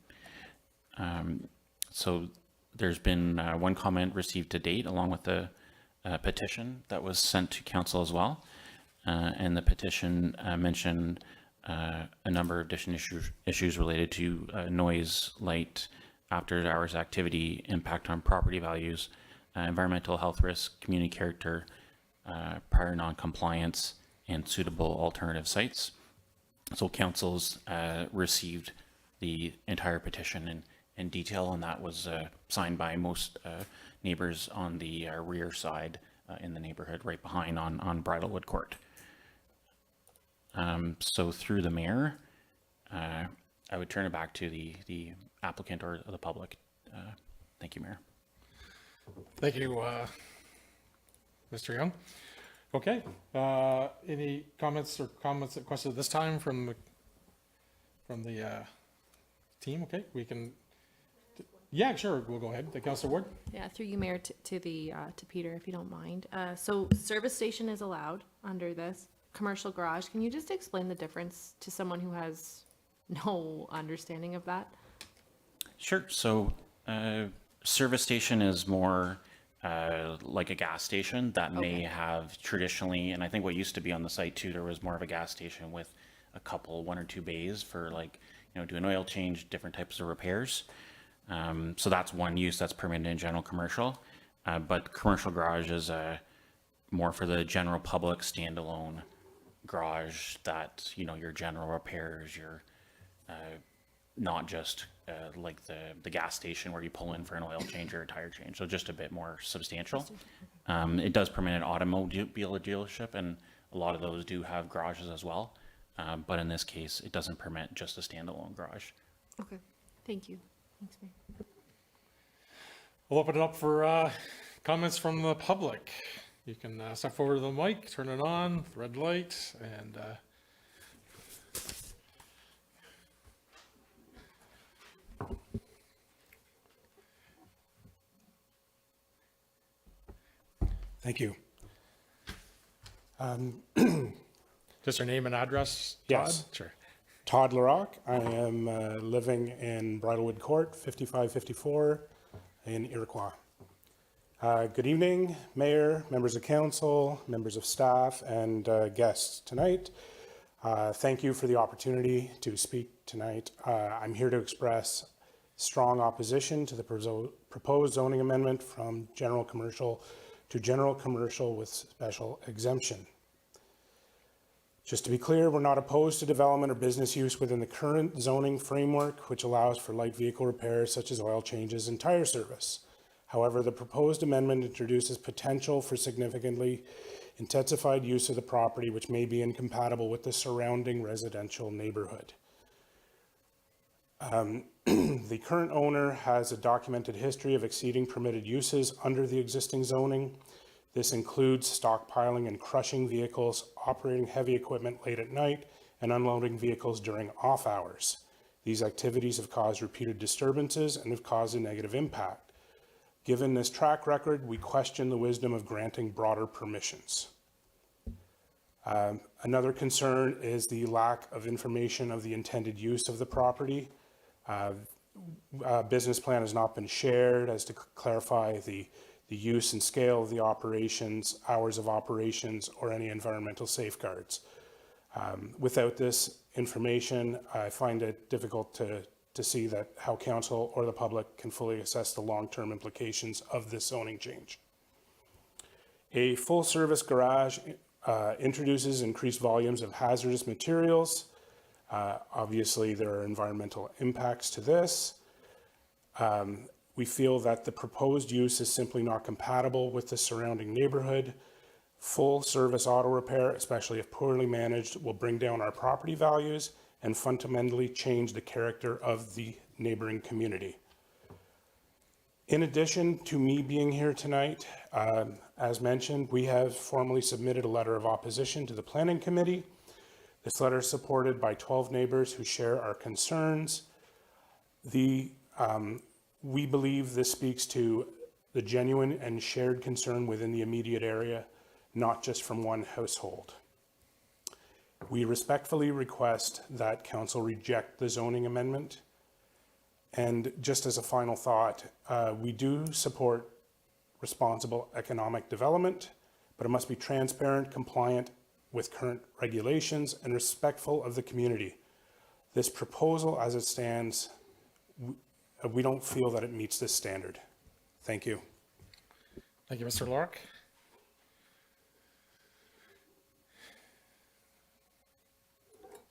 I: So there's been one comment received to date, along with the petition that was sent to council as well. And the petition mentioned a number of different issues related to noise, light, after hours activity, impact on property values, environmental health risk, community character, prior non-compliance, and suitable alternative sites. So council's received the entire petition in detail, and that was signed by most neighbors on the rear side in the neighborhood right behind on Bridlewood Court. So through the mayor, I would turn it back to the applicant or the public. Thank you, Mayor.
A: Thank you, Mr. Young. Okay, any comments or questions at this time from the team? Okay, we can, yeah, sure, we'll go ahead. Councilor Ward?
D: Yeah, through you, Mayor, to Peter, if you don't mind. So service station is allowed under this commercial garage. Can you just explain the difference to someone who has no understanding of that?
I: Sure. So service station is more like a gas station that may have traditionally, and I think what used to be on the site too, there was more of a gas station with a couple, one or two bays for, like, you know, doing oil change, different types of repairs. So that's one use that's permitted in general commercial, but commercial garage is more for the general public standalone garage that, you know, your general repairs, your not just like the gas station where you pull in for an oil change or a tire change. So just a bit more substantial. It does permit an automobile dealership, and a lot of those do have garages as well. But in this case, it doesn't permit just a standalone garage.
D: Okay, thank you. Thanks, Mayor.
A: We'll open it up for comments from the public. You can step forward to the mic, turn it on, red light, and
J: Thank you.
A: Just your name and address, Todd?
J: Yes.
A: Sure.
J: Todd LaRock. I am living in Bridlewood Court, 5554 in Iroquois. Good evening, Mayor, members of council, members of staff, and guests tonight. Thank you for the opportunity to speak tonight. I'm here to express strong opposition to the proposed zoning amendment from general commercial to general commercial with special exemption. Just to be clear, we're not opposed to development or business use within the current zoning framework, which allows for light vehicle repairs such as oil changes and tire service. However, the proposed amendment introduces potential for significantly intensified use of the property, which may be incompatible with the surrounding residential neighborhood. The current owner has a documented history of exceeding permitted uses under the existing zoning. This includes stockpiling and crushing vehicles, operating heavy equipment late at night, and unloading vehicles during off hours. These activities have caused repeated disturbances and have caused a negative impact. Given this track record, we question the wisdom of granting broader permissions. Another concern is the lack of information of the intended use of the property. Business plan has not been shared as to clarify the use and scale of the operations, hours of operations, or any environmental safeguards. Without this information, I find it difficult to see that how council or the public can fully assess the long-term implications of this zoning change. A full-service garage introduces increased volumes of hazardous materials. Obviously, there are environmental impacts to this. We feel that the proposed use is simply not compatible with the surrounding neighborhood. Full service auto repair, especially if poorly managed, will bring down our property values and fundamentally change the character of the neighboring community. In addition to me being here tonight, as mentioned, we have formally submitted a letter of opposition to the Planning Committee. This letter is supported by 12 neighbors who share our concerns. We believe this speaks to the genuine and shared concern within the immediate area, not just from one household. We respectfully request that council reject the zoning amendment. And just as a final thought, we do support responsible economic development, but it must be transparent, compliant with current regulations, and respectful of the community. This proposal as it stands, we don't feel that it meets this standard. Thank you.
A: Thank you, Mr. Lark.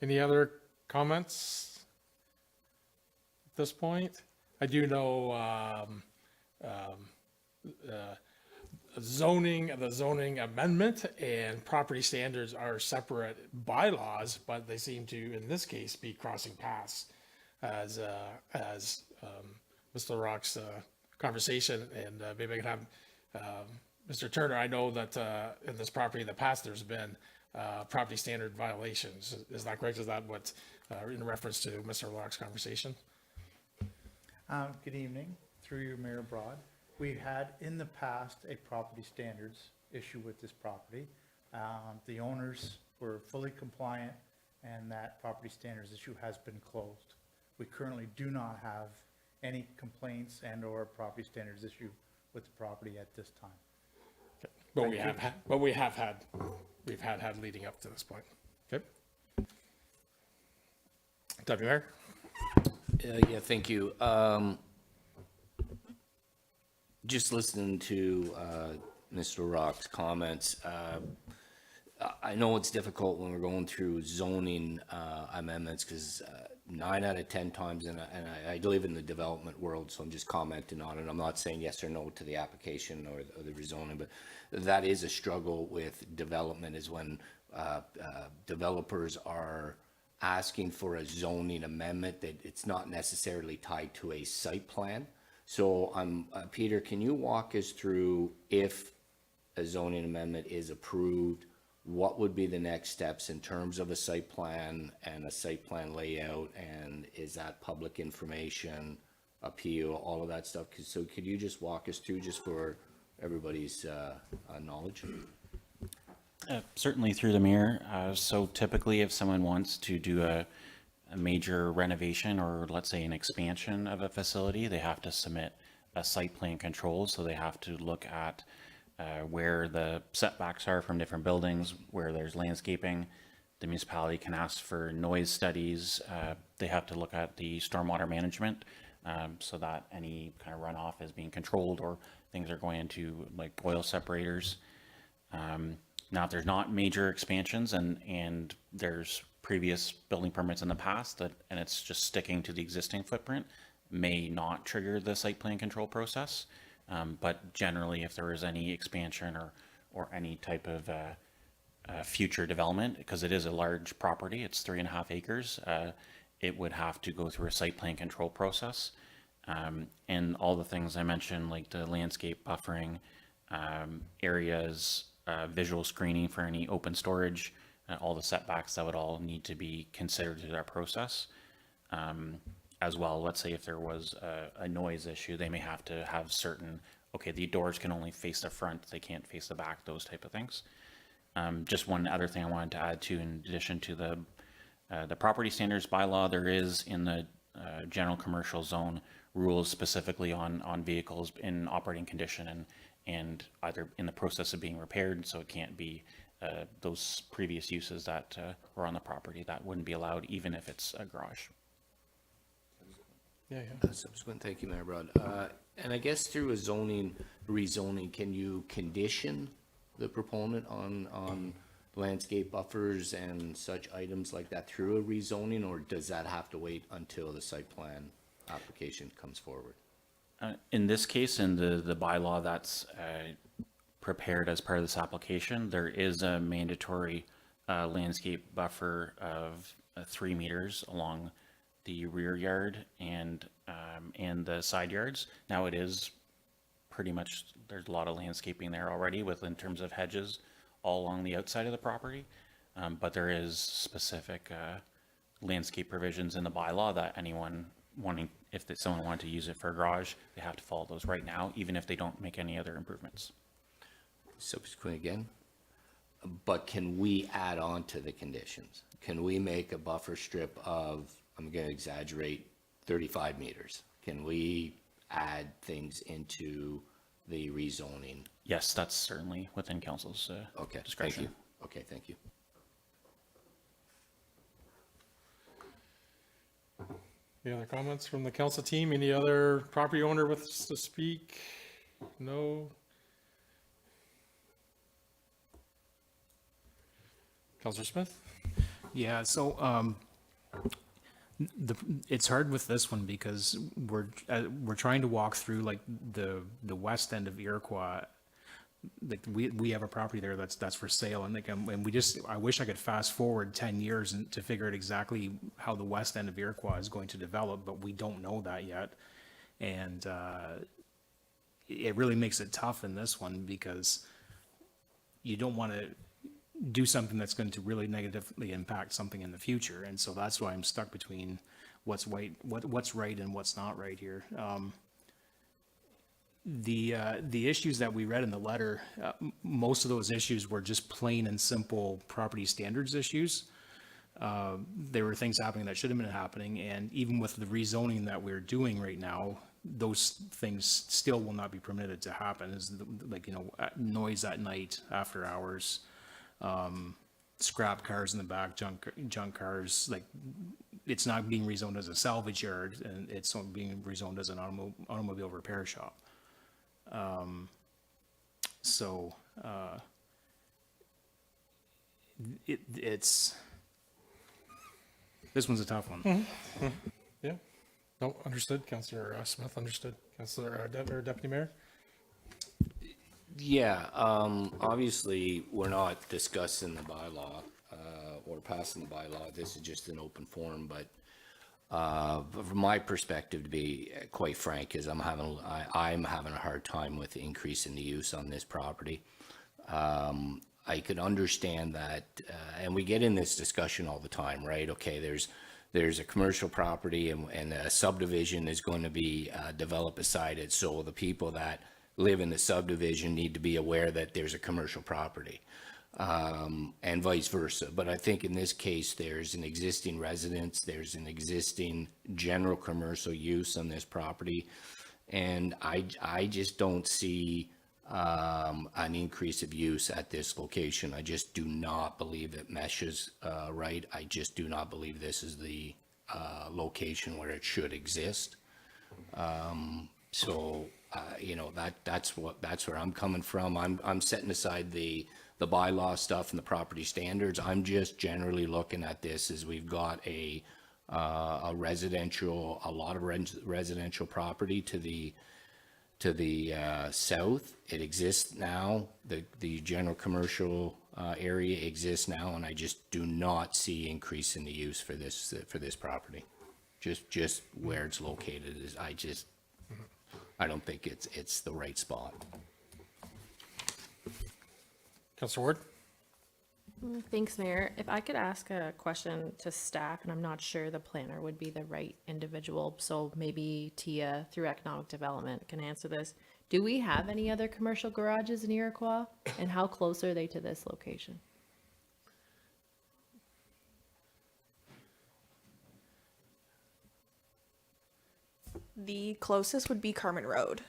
A: Any other comments at this point? I do know the zoning amendment and property standards are separate bylaws, but they seem to, in this case, be crossing paths as Mr. Rock's conversation, and maybe I can have Mr. Turner. I know that in this property in the past, there's been property standard violations. Is that correct? Is that what, in reference to Mr. Rock's conversation?
K: Good evening, through you, Mayor Broad. We had in the past a property standards issue with this property. The owners were fully compliant, and that property standards issue has been closed. We currently do not have any complaints and or property standards issue with the property at this time.
A: Okay. But we've had leading up to this point. Okay. Deputy Mayor.
C: Yeah, thank you. Just listening to Mr. Rock's comments, I know it's difficult when we're going through zoning amendments because 9 out of 10 times, and I live in the development world, so I'm just commenting on it. I'm not saying yes or no to the application or the rezoning, but that is a struggle with development, is when developers are asking for a zoning amendment that it's not necessarily tied to a site plan. So Peter, can you walk us through, if a zoning amendment is approved, what would be the next steps in terms of a site plan and a site plan layout, and is that public information, appeal, all of that stuff? So could you just walk us through, just for everybody's knowledge?
I: Certainly through the mayor. So typically if someone wants to do a major renovation or let's say an expansion of a facility, they have to submit a site plan control. So they have to look at where the setbacks are from different buildings, where there's landscaping. The municipality can ask for noise studies. They have to look at the stormwater management so that any kind of runoff is being controlled or things are going into like boil separators. Now, if there's not major expansions and there's previous building permits in the past and it's just sticking to the existing footprint, may not trigger the site plan control process. But generally, if there is any expansion or any type of future development, because it is a large property, it's 3.5 acres, it would have to go through a site plan control process. And all the things I mentioned, like the landscape buffering, areas, visual screening for any open storage, all the setbacks, that would all need to be considered through that process. As well, let's say if there was a noise issue, they may have to have certain, okay, the doors can only face the front, they can't face the back, those type of things. Just one other thing I wanted to add to, in addition to the property standards bylaw, there is in the general commercial zone rules specifically on vehicles in operating condition and either in the process of being repaired, so it can't be those previous uses that were on the property that wouldn't be allowed, even if it's a garage.
A: Yeah.
C: Subsequent, thank you, Mayor Broad. And I guess through a rezoning, can you condition the proponent on landscape buffers and such items like that through a rezoning, or does that have to wait until the site plan application comes forward?
I: In this case, in the bylaw that's prepared as part of this application, there is a mandatory landscape buffer of 3 meters along the rear yard and the side yards. Now it is pretty much, there's a lot of landscaping there already in terms of hedges all along the outside of the property. But there is specific landscape provisions in the bylaw that anyone wanting, if someone wanted to use it for a garage, they have to follow those right now, even if they don't make any other improvements.
C: Subsequent again, but can we add on to the conditions? Can we make a buffer strip of, I'm going to exaggerate, 35 meters? Can we add things into the rezoning?
I: Yes, that's certainly within council's
C: Okay,
I: discretion.
C: thank you. Okay, thank you.
A: Any other comments from the council team? Any other property owner with us to speak? No? Councilor Smith?
F: Yeah, so it's hard with this one because we're trying to walk through like the west end of Iroquois. Like we have a property there that's for sale, and like and I wish I could fast forward 10 years and to figure out exactly how the west end of Iroquois is going to develop, but we don't know that yet, and it really makes it tough in this one because you don't want to do something that's going to really negatively impact something in the future, and so that's why I'm stuck between what's right and what's not right here. The issues that we read in the letter, most of those issues were just plain and simple property standards issues. There were things happening that should have been happening, and even with the rezoning that we're doing right now, those things still will not be permitted to happen. Is like, noise at night, after hours, scrap cars in the back, junk cars. Like, it's not being rezoned as a salvage yard, and it's being rezoned as an automobile repair shop. It's this one's a tough one.
A: Yeah. No, understood. Councilor Smith, understood. Councilor Deputy Mayor?
C: Yeah, obviously, we're not discussing the bylaw or passing the bylaw. This is just an open forum, but from my perspective, to be quite frank, is I'm having a hard time with the increase in the use on this property. I could understand that, and we get in this discussion all the time, right? Okay, there's a commercial property and a subdivision is going to be developed beside it, so the people that live in the subdivision need to be aware that there's a commercial property, and vice versa. But I think in this case, there's an existing residence, there's an existing general commercial use on this property. And I just don't see an increase of use at this location. I just do not believe it meshes right. I just do not believe this is the location where it should exist. So, you know, that's where I'm coming from. I'm setting aside the bylaw stuff and the property standards. I'm just generally looking at this as we've got a lot of residential property to the south. It exists now. The general commercial area exists now, and I just do not see increase in the use for this property. Just where it's located is, I don't think it's the right spot.
A: Councillor Ward?
D: Thanks, Mayor. If I could ask a question to staff, and I'm not sure the planner would be the right individual, so maybe Tia, through economic development, can answer this. Do we have any other commercial garages in Iroquois, and how close are they to this location?
L: The closest would be Carmen Road,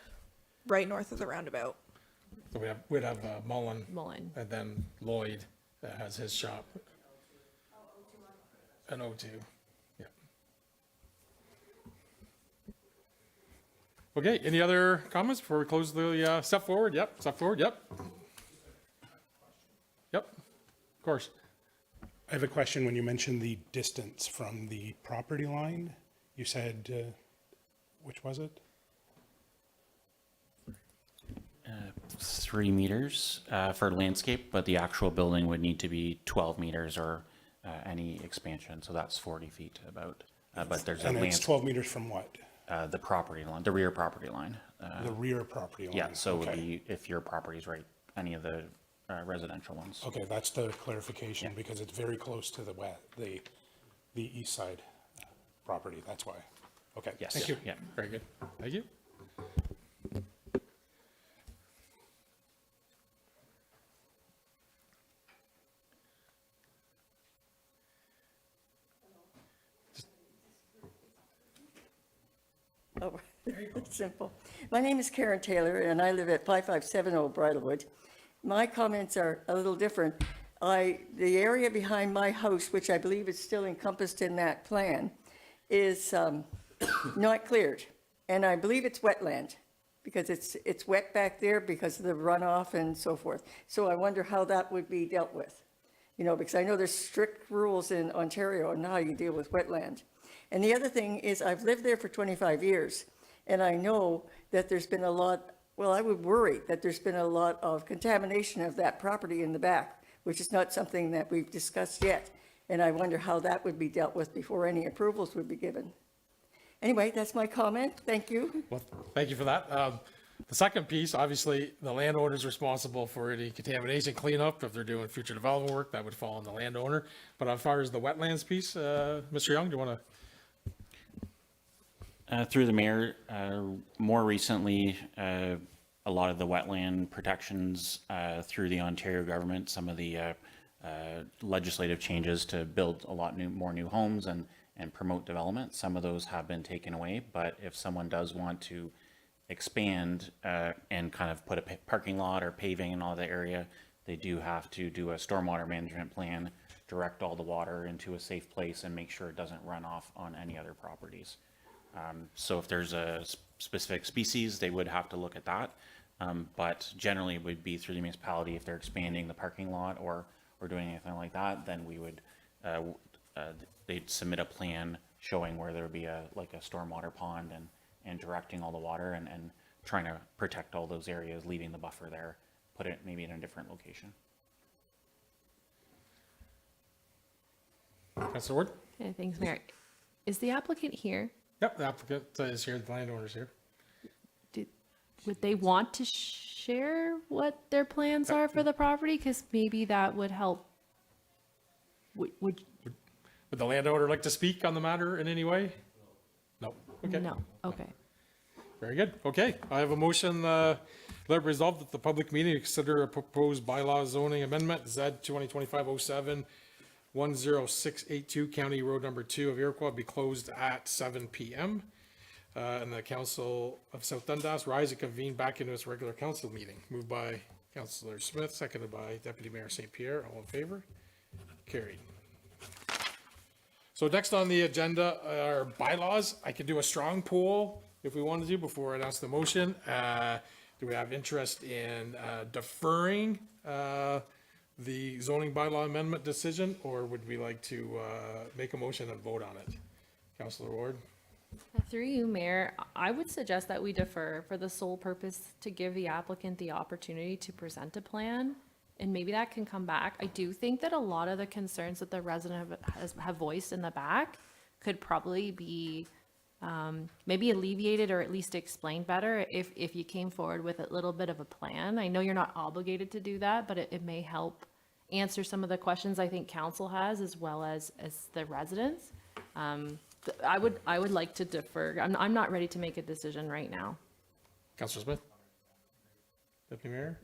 L: right north of the roundabout.
A: So we'd have Mullen.
D: Mullen.
A: And then Lloyd that has his shop. And O2, yeah. Okay, any other comments before we close the, step forward? Yep, step forward, yep. Yep, of course.
J: I have a question. When you mentioned the distance from the property line, you said, which was it?
I: 3 meters for landscape, but the actual building would need to be 12 meters or any expansion, so that's 40 feet about. But there's
J: And
I: a
J: it's 12 meters from what?
I: the property line, the rear property line.
J: The rear property line?
I: Yeah, so it would
J: Okay.
I: be if your property's right, any of the residential ones.
J: Okay, that's the clarification, because it's very close to the east side property, that's why. Okay,
I: Yes.
J: thank you.
I: Yeah.
A: Very good, thank you.
M: Oh, simple. My name is Karen Taylor, and I live at 5570 Bridlewood. My comments are a little different. The area behind my house, which I believe is still encompassed in that plan, is not cleared. And I believe it's wetland, because it's wet back there because of the runoff and so forth. So I wonder how that would be dealt with. You know, because I know there's strict rules in Ontario on how you deal with wetland. And the other thing is, I've lived there for 25 years, and I know that there's been a lot, well, I would worry that there's been a lot of contamination of that property in the back, which is not something that we've discussed yet. And I wonder how that would be dealt with before any approvals would be given. Anyway, that's my comment. Thank you.
A: Well, thank you for that. The second piece, obviously, the landowner's responsible for any contamination cleanup. If they're doing future development work, that would fall on the landowner. But as far as the wetlands piece, Mr. Young, do you want to?
I: Through the mayor, more recently, a lot of the wetland protections through the Ontario government, some of the legislative changes to build a lot more new homes and promote development, some of those have been taken away. But if someone does want to expand and kind of put a parking lot or paving in all the area, they do have to do a stormwater management plan, direct all the water into a safe place and make sure it doesn't run off on any other properties. So if there's a specific species, they would have to look at that. But generally it would be through the municipality. If they're expanding the parking lot or doing anything like that, then we would, they'd submit a plan showing where there would be like a stormwater pond and directing all the water and trying to protect all those areas, leaving the buffer there, put it maybe in a different location.
A: Councilor Ward?
D: Okay, thanks, Mayor. Is the applicant here?
A: Yep, the applicant is here, the landowner's here.
D: Would they want to share what their plans are for the property? Because maybe that would help. Would
A: Would the landowner like to speak on the matter in any way? No, okay.
D: No, okay.
A: Very good. Okay, I have a motion, Let it resolved that the public meeting to consider a proposed bylaw zoning amendment, Z 2025-07, 10682 County Road Number 2 of Iroquois be closed at 7 p.m. And the Council of South Dundas rise and convene back into its regular council meeting. Moved by Councillor Smith, seconded by Deputy Mayor St. Pierre. All in favor? Carried. So next on the agenda are bylaws. I could do a strong poll if we wanted to before I announce the motion. Do we have interest in deferring the zoning bylaw amendment decision, or would we like to make a motion and vote on it? Councillor Ward?
D: Through you, Mayor, I would suggest that we defer for the sole purpose to give the applicant the opportunity to present a plan, and maybe that can come back. I do think that a lot of the concerns that the resident have voiced in the back could probably be maybe alleviated or at least explained better if you came forward with a little bit of a plan. I know you're not obligated to do that, but it may help answer some of the questions I think council has, as well as the residents. I would like to defer. I'm not ready to make a decision right now.
A: Councillor Smith? Deputy Mayor?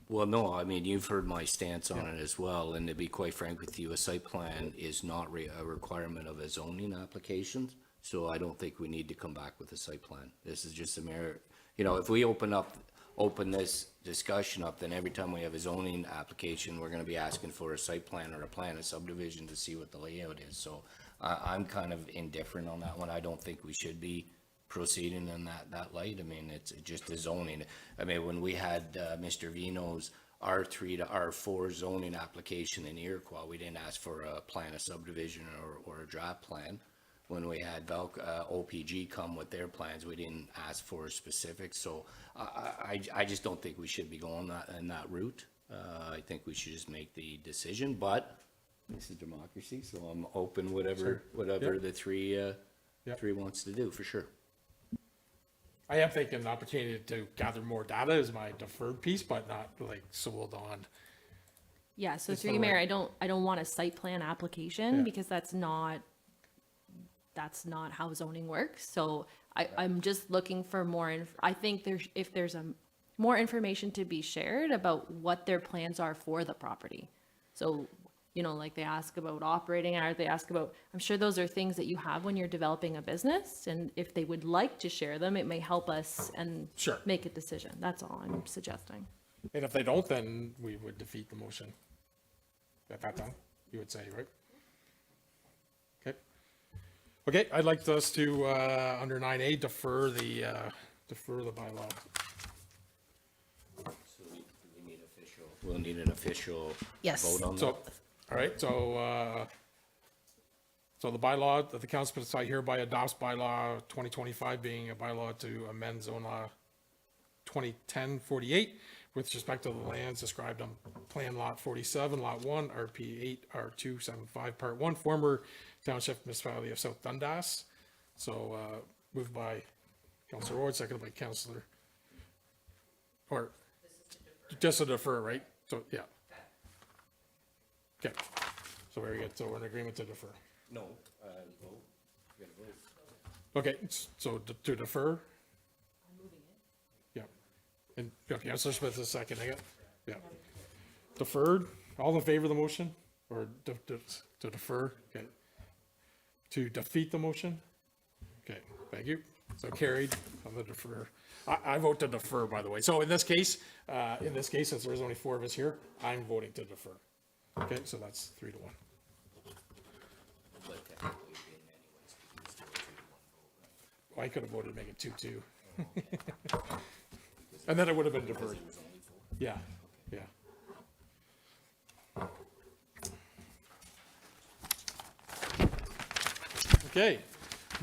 C: Well, no, I mean, you've heard my stance on it as well, and to be quite frank with you, a site plan is not a requirement of a zoning application, so I don't think we need to come back with a site plan. This is just a mere, you know, if we open this discussion up, then every time we have a zoning application, we're gonna be asking for a site plan or a plan of subdivision to see what the layout is, so I'm kind of indifferent on that one. I don't think we should be proceeding in that light. I mean, it's just a zoning. I mean, when we had Mr. Vino's R3 to R4 zoning application in Iroquois, we didn't ask for a plan of subdivision or a draft plan. When we had OPG come with their plans, we didn't ask for specifics. So I just don't think we should be going in that route. I think we should just make the decision, but this is democracy, so I'm open whatever the three wants to do, for sure.
A: I am thinking an opportunity to gather more data is my deferred piece, but not like sold on.
D: Yeah, so
A: It's
D: through
A: not
D: you, Mayor,
A: right.
D: I don't want a site plan application
A: Yeah.
D: because that's not how zoning works. So I'm just looking for more, I think if there's more information to be shared about what their plans are for the property. So, you know, like they ask about operating hours, they ask about, I'm sure those are things that you have when you're developing a business. And if they would like to share them, it may help us and
A: Sure.
D: make a decision. That's all I'm suggesting.
A: And if they don't, then we would defeat the motion. At that time, you would say, right? Okay. Okay, I'd like us to, under 9A, defer the bylaw.
C: So we'll need an official
B: Yes.
C: vote on that.
A: So, all right, so the bylaw that the council puts out hereby adopts bylaw 2025 being a bylaw to amend zone law 2010-48 with respect to the lands described on plan lot 47, lot 1, RP 8, R275, part 1, former township municipality of South Dundas. So, moved by Councillor Ward, seconded by Councillor, or just to defer, right? So, yeah. Okay, so very good, so we're in agreement to defer.
C: No, vote, you gotta vote.
A: Okay, so to defer? I'm moving it. Yeah, and, okay, Councillor Smith is seconding it, yeah. Deferred, all in favor of the motion, or to defer, okay. To defeat the motion? Okay, thank you, so carried on the defer. I vote to defer, by the way, so in this case, since there's only 4 of us here, I'm voting to defer. Okay, so that's 3-1.
C: But technically, we didn't anyways, because it's still a 2-1 vote, right?
A: Well, I could have voted to make it 2-2. And then it would have been deferred. Yeah, yeah. Okay,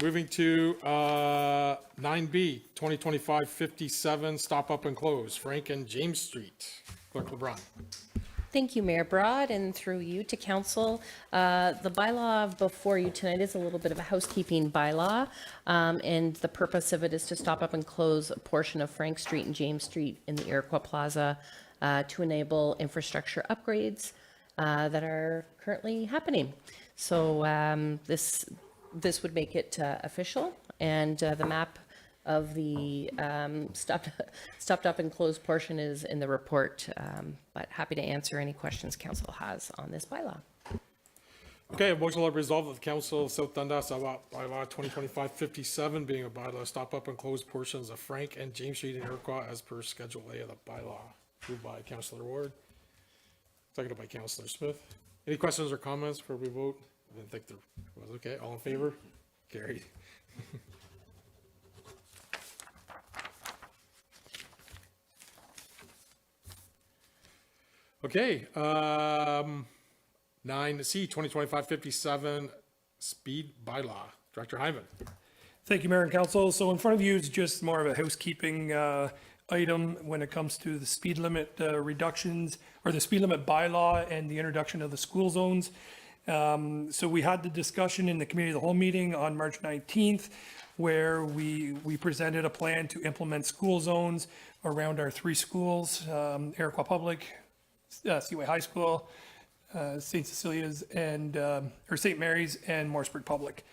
A: moving to 9B, 2025-57, stop up and close, Frank and James Street. Clerk LeBrun.
B: Thank you, Mayor Broad, and through you to council. The bylaw before you tonight is a little bit of a housekeeping bylaw, and the purpose of it is to stop up and close a portion of Frank Street and James Street in the Iroquois Plaza to enable infrastructure upgrades that are currently happening. So this would make it official, and the map of the stopped up and closed portion is in the report, but happy to answer any questions council has on this bylaw.
A: Okay, a motion will resolve that the Council of South Dundas adopt bylaw 2025-57, being a bylaw stop up and close portions of Frank and James Street in Iroquois as per Schedule A of the bylaw. Moved by Councillor Ward, seconded by Councillor Smith. Any questions or comments before we vote? I didn't think there was. Okay, all in favor? Carried. Okay, 9C, 2025-57, speed bylaw. Director Hyman.
N: Thank you, Mayor and Council. So in front of you is just more of a housekeeping item when it comes to the speed limit reductions, or the speed limit bylaw and the introduction of the school zones. So we had the discussion in the committee of the whole meeting on March 19th, where we presented a plan to implement school zones around our three schools, Iroquois Public, Seaway High School, St. Cecilia's and, or St. Mary's and Morrisburg Public.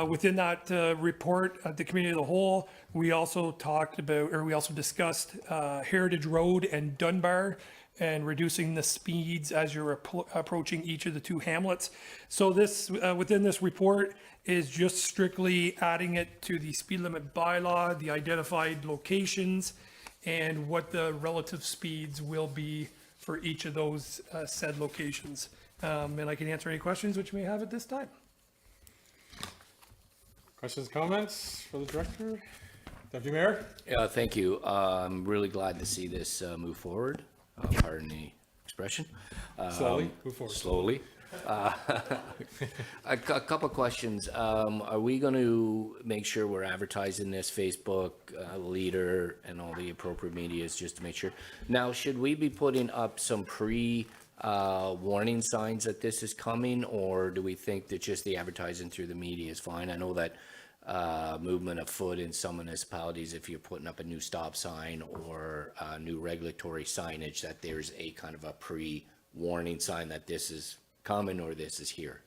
N: Within that report at the committee of the whole, we also talked about, or we also discussed Heritage Road and Dunbar and reducing the speeds as you're approaching each of the two hamlets. So this, within this report is just strictly adding it to the speed limit bylaw, the identified locations, and what the relative speeds will be for each of those said locations. And I can answer any questions which you may have at this time.
A: Questions, comments for the director? Deputy Mayor?
C: Yeah, thank you. I'm really glad to see this move forward. Pardon the expression.
A: Slowly, move forward.
C: Slowly. A couple questions. Are we going to make sure we're advertising this Facebook, Leader, and all the appropriate medias just to make sure? Now, should we be putting up some warning signs that this is coming, or do we think that just the advertising through the media is fine? I know that movement of foot in some municipalities, if you're putting up a new stop sign or new regulatory signage, that there's a kind of a pre-warning sign that this is coming or this is here.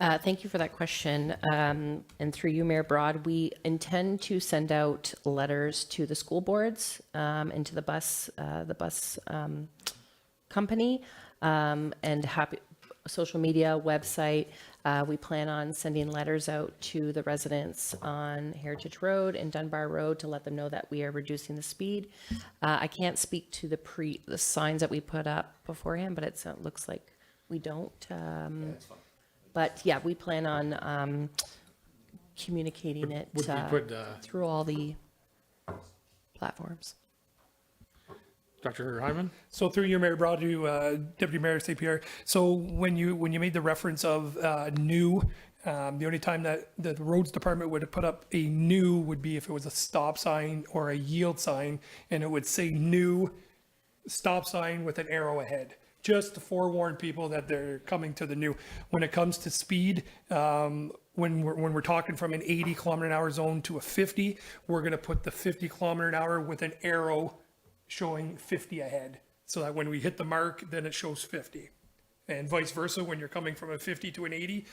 B: Thank you for that question. And through you, Mayor Broad, we intend to send out letters to the school boards and to the bus company and social media website. We plan on sending letters out to the residents on Heritage Road and Dunbar Road to let them know that we are reducing the speed. I can't speak to the signs that we put up beforehand, but it looks like we don't. But yeah, we plan on communicating it
A: Would we put,
B: through all the platforms.
A: Dr. Hyman?
N: So through your Mayor Broad to Deputy Mayor St. Pierre. So when you made the reference of new, the only time that the roads department would have put up a new would be if it was a stop sign or a yield sign, and it would say new stop sign with an arrow ahead, just to forewarn people that they're coming to the new. When it comes to speed, when we're talking from an 80 kilometer an hour zone to a 50, we're going to put the 50 kilometer an hour with an arrow showing 50 ahead, so that when we hit the mark, then it shows 50. And vice versa, when you're coming from a 50 to an 80,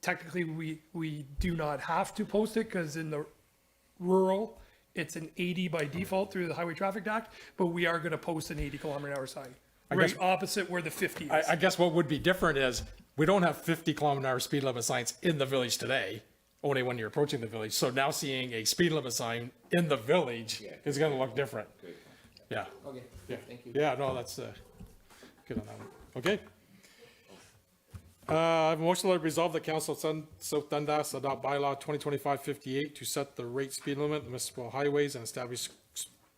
N: technically we do not have to post it, because in the rural, it's an 80 by default through the Highway Traffic Act, but we are gonna post an 80 kilometer an hour sign, right opposite where the 50 is.
A: I guess what would be different is we don't have 50 kilometer an hour speed limit signs in the village today, only when you're approaching the village. So now seeing a speed limit sign in the village is gonna look different. Yeah.
C: Okay,
A: Yeah.
C: thank you.
A: Yeah, no, that's good on that one. Okay. I have a motion to resolve the Council of South Dundas adopt bylaw 2025-58 to set the rate speed limit on municipal highways and establish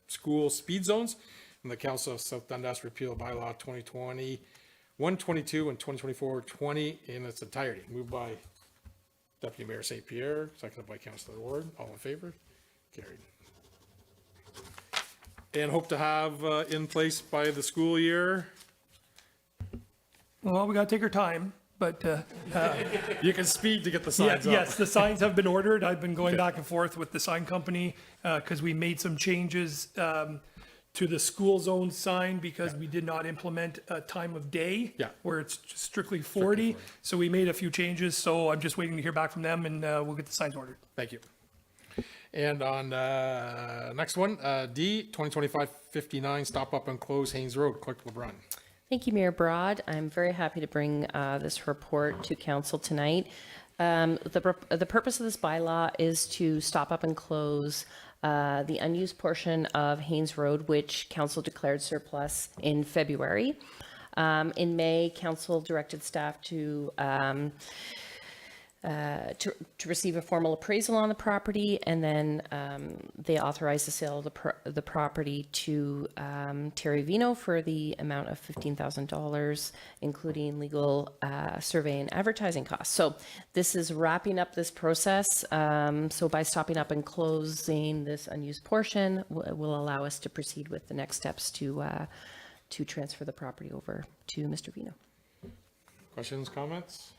A: school speed zones. And the Council of South Dundas repeal bylaw 2020-122 and 2024-20 in its entirety. Moved by Deputy Mayor St. Pierre, seconded by Councillor Ward. All in favor? Carried. And hope to have in place by the school year.
N: Well, we gotta take our time, but
A: You can speed to get the signs up.
N: yes, the signs have been ordered. I've been going back and forth with the sign company because we made some changes to the school zone sign because we did not implement a time of day.
A: Yeah.
N: Where it's strictly 40. So we made a few changes. So I'm just waiting to hear back from them, and we'll get the signs ordered.
A: Thank you. And on next one, D, 2025-59, stop up and close Haynes Road. Clerk LeBrun.
B: Thank you, Mayor Broad. I'm very happy to bring this report to council tonight. The purpose of this bylaw is to stop up and close the unused portion of Haynes Road, which council declared surplus in February. In May, council directed staff to receive a formal appraisal on the property, and then they authorized the sale of the property to Terry Vino for the amount of $15,000, including legal, survey, and advertising costs. So this is wrapping up this process. So by stopping up and closing this unused portion, will allow us to proceed with the next steps to transfer the property over to Mr. Vino.
A: Questions, comments?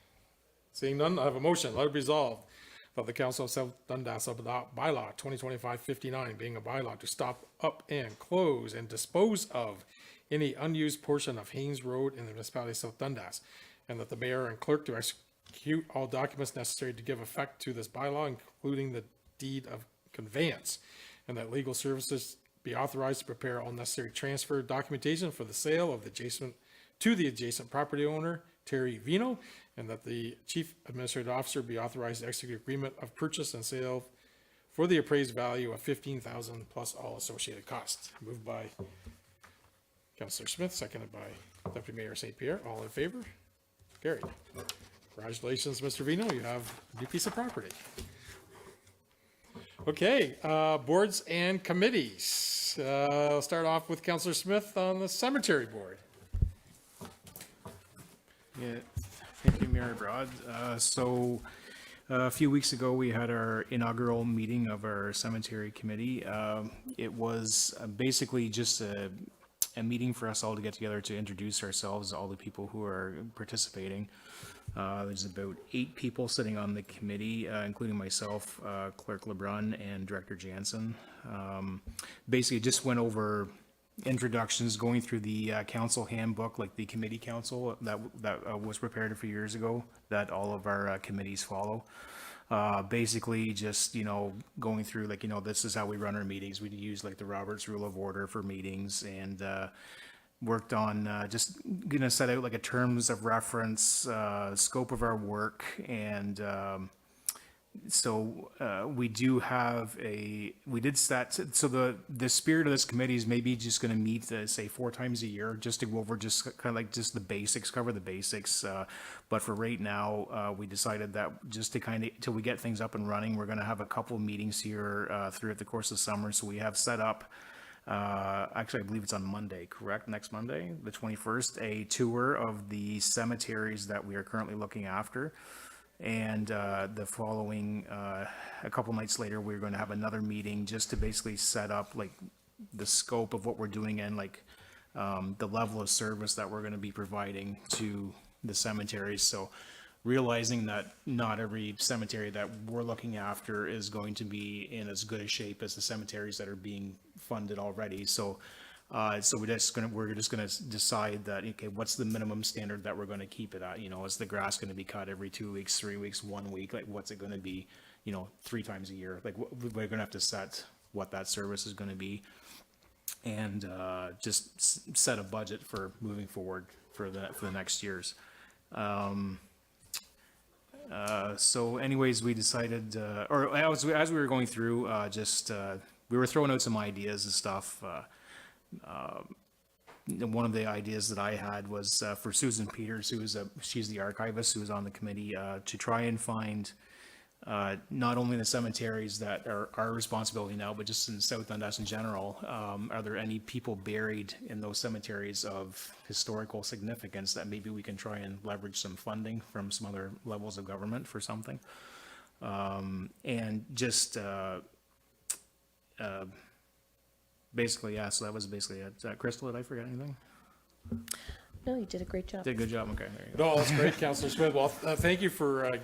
A: Seeing none, I have a motion. Let it be resolved that the Council of South Dundas adopt bylaw 2025-59, being a bylaw to stop up and close and dispose of any unused portion of Haynes Road in the municipality of South Dundas, and that the mayor and clerk to execute all documents necessary to give effect to this bylaw, including the deed of conveyance, and that legal services be authorized to prepare all necessary transfer documentation for the sale of the adjacent property owner, Terry Vino, and that the chief administrative officer be authorized to execute agreement of purchase and sale for the appraised value of $15,000 plus all associated costs. Moved by Councillor Smith, seconded by Deputy Mayor St. Pierre. All in favor? Carried. Congratulations, Mr. Vino. You have a new piece of property. Okay, boards and committees. I'll start off with Councillor Smith on the cemetery board.
F: Yeah, thank you, Mayor Broad. So a few weeks ago, we had our inaugural meeting of our cemetery committee. It was basically just a meeting for us all to get together to introduce ourselves, all the people who are participating. There's about 8 people sitting on the committee, including myself, Clerk LeBrun, and Director Jansen. Basically, just went over introductions, going through the council handbook, like the committee council that was prepared a few years ago, that all of our committees follow. Basically just, going through, like, this is how we run our meetings. We use like the Roberts Rule of Order for meetings, and worked on just gonna set out like a terms of reference, scope of our work, and so we do have we did set, so the spirit of this committee is maybe just going to meet, say 4 times a year, just to go over just kind of like just the basics, cover the basics. But for right now, we decided that just to kind of, till we get things up and running, we're going to have a couple meetings here throughout the course of summer. So we have set up, actually, I believe it's on Monday, correct? Next Monday, the 21st, a tour of the cemeteries that we are currently looking after. And the following, a couple nights later, we're going to have another meeting just to basically set up like the scope of what we're doing, and like the level of service that we're going to be providing to the cemeteries. So realizing that not every cemetery that we're looking after is going to be in as good a shape as the cemeteries that are being funded already. So we're just gonna decide that, okay, what's the minimum standard that we're gonna keep it at? Is the grass gonna be cut every 2 weeks, 3 weeks, 1 week? Like, what's it gonna be, 3 times a year? Like, we're gonna have to set what that service is gonna be, and just set a budget for moving forward for the next years. So anyways, we decided, or as we were going through, we were throwing out some ideas and stuff. One of the ideas that I had was for Susan Peters, she's the archivist who was on the committee, to try and find not only the cemeteries that are our responsibility now, but just in South Dundas in general. Are there any people buried in those cemeteries of historical significance that maybe we can try and leverage some funding from some other levels of government for something? And just basically, yeah, so that was basically it. Crystal, did I forget anything?
B: No, you did a great job.
F: Did a good job, okay. There you go.
A: No, that's great, Councillor Smith. Well, thank you for,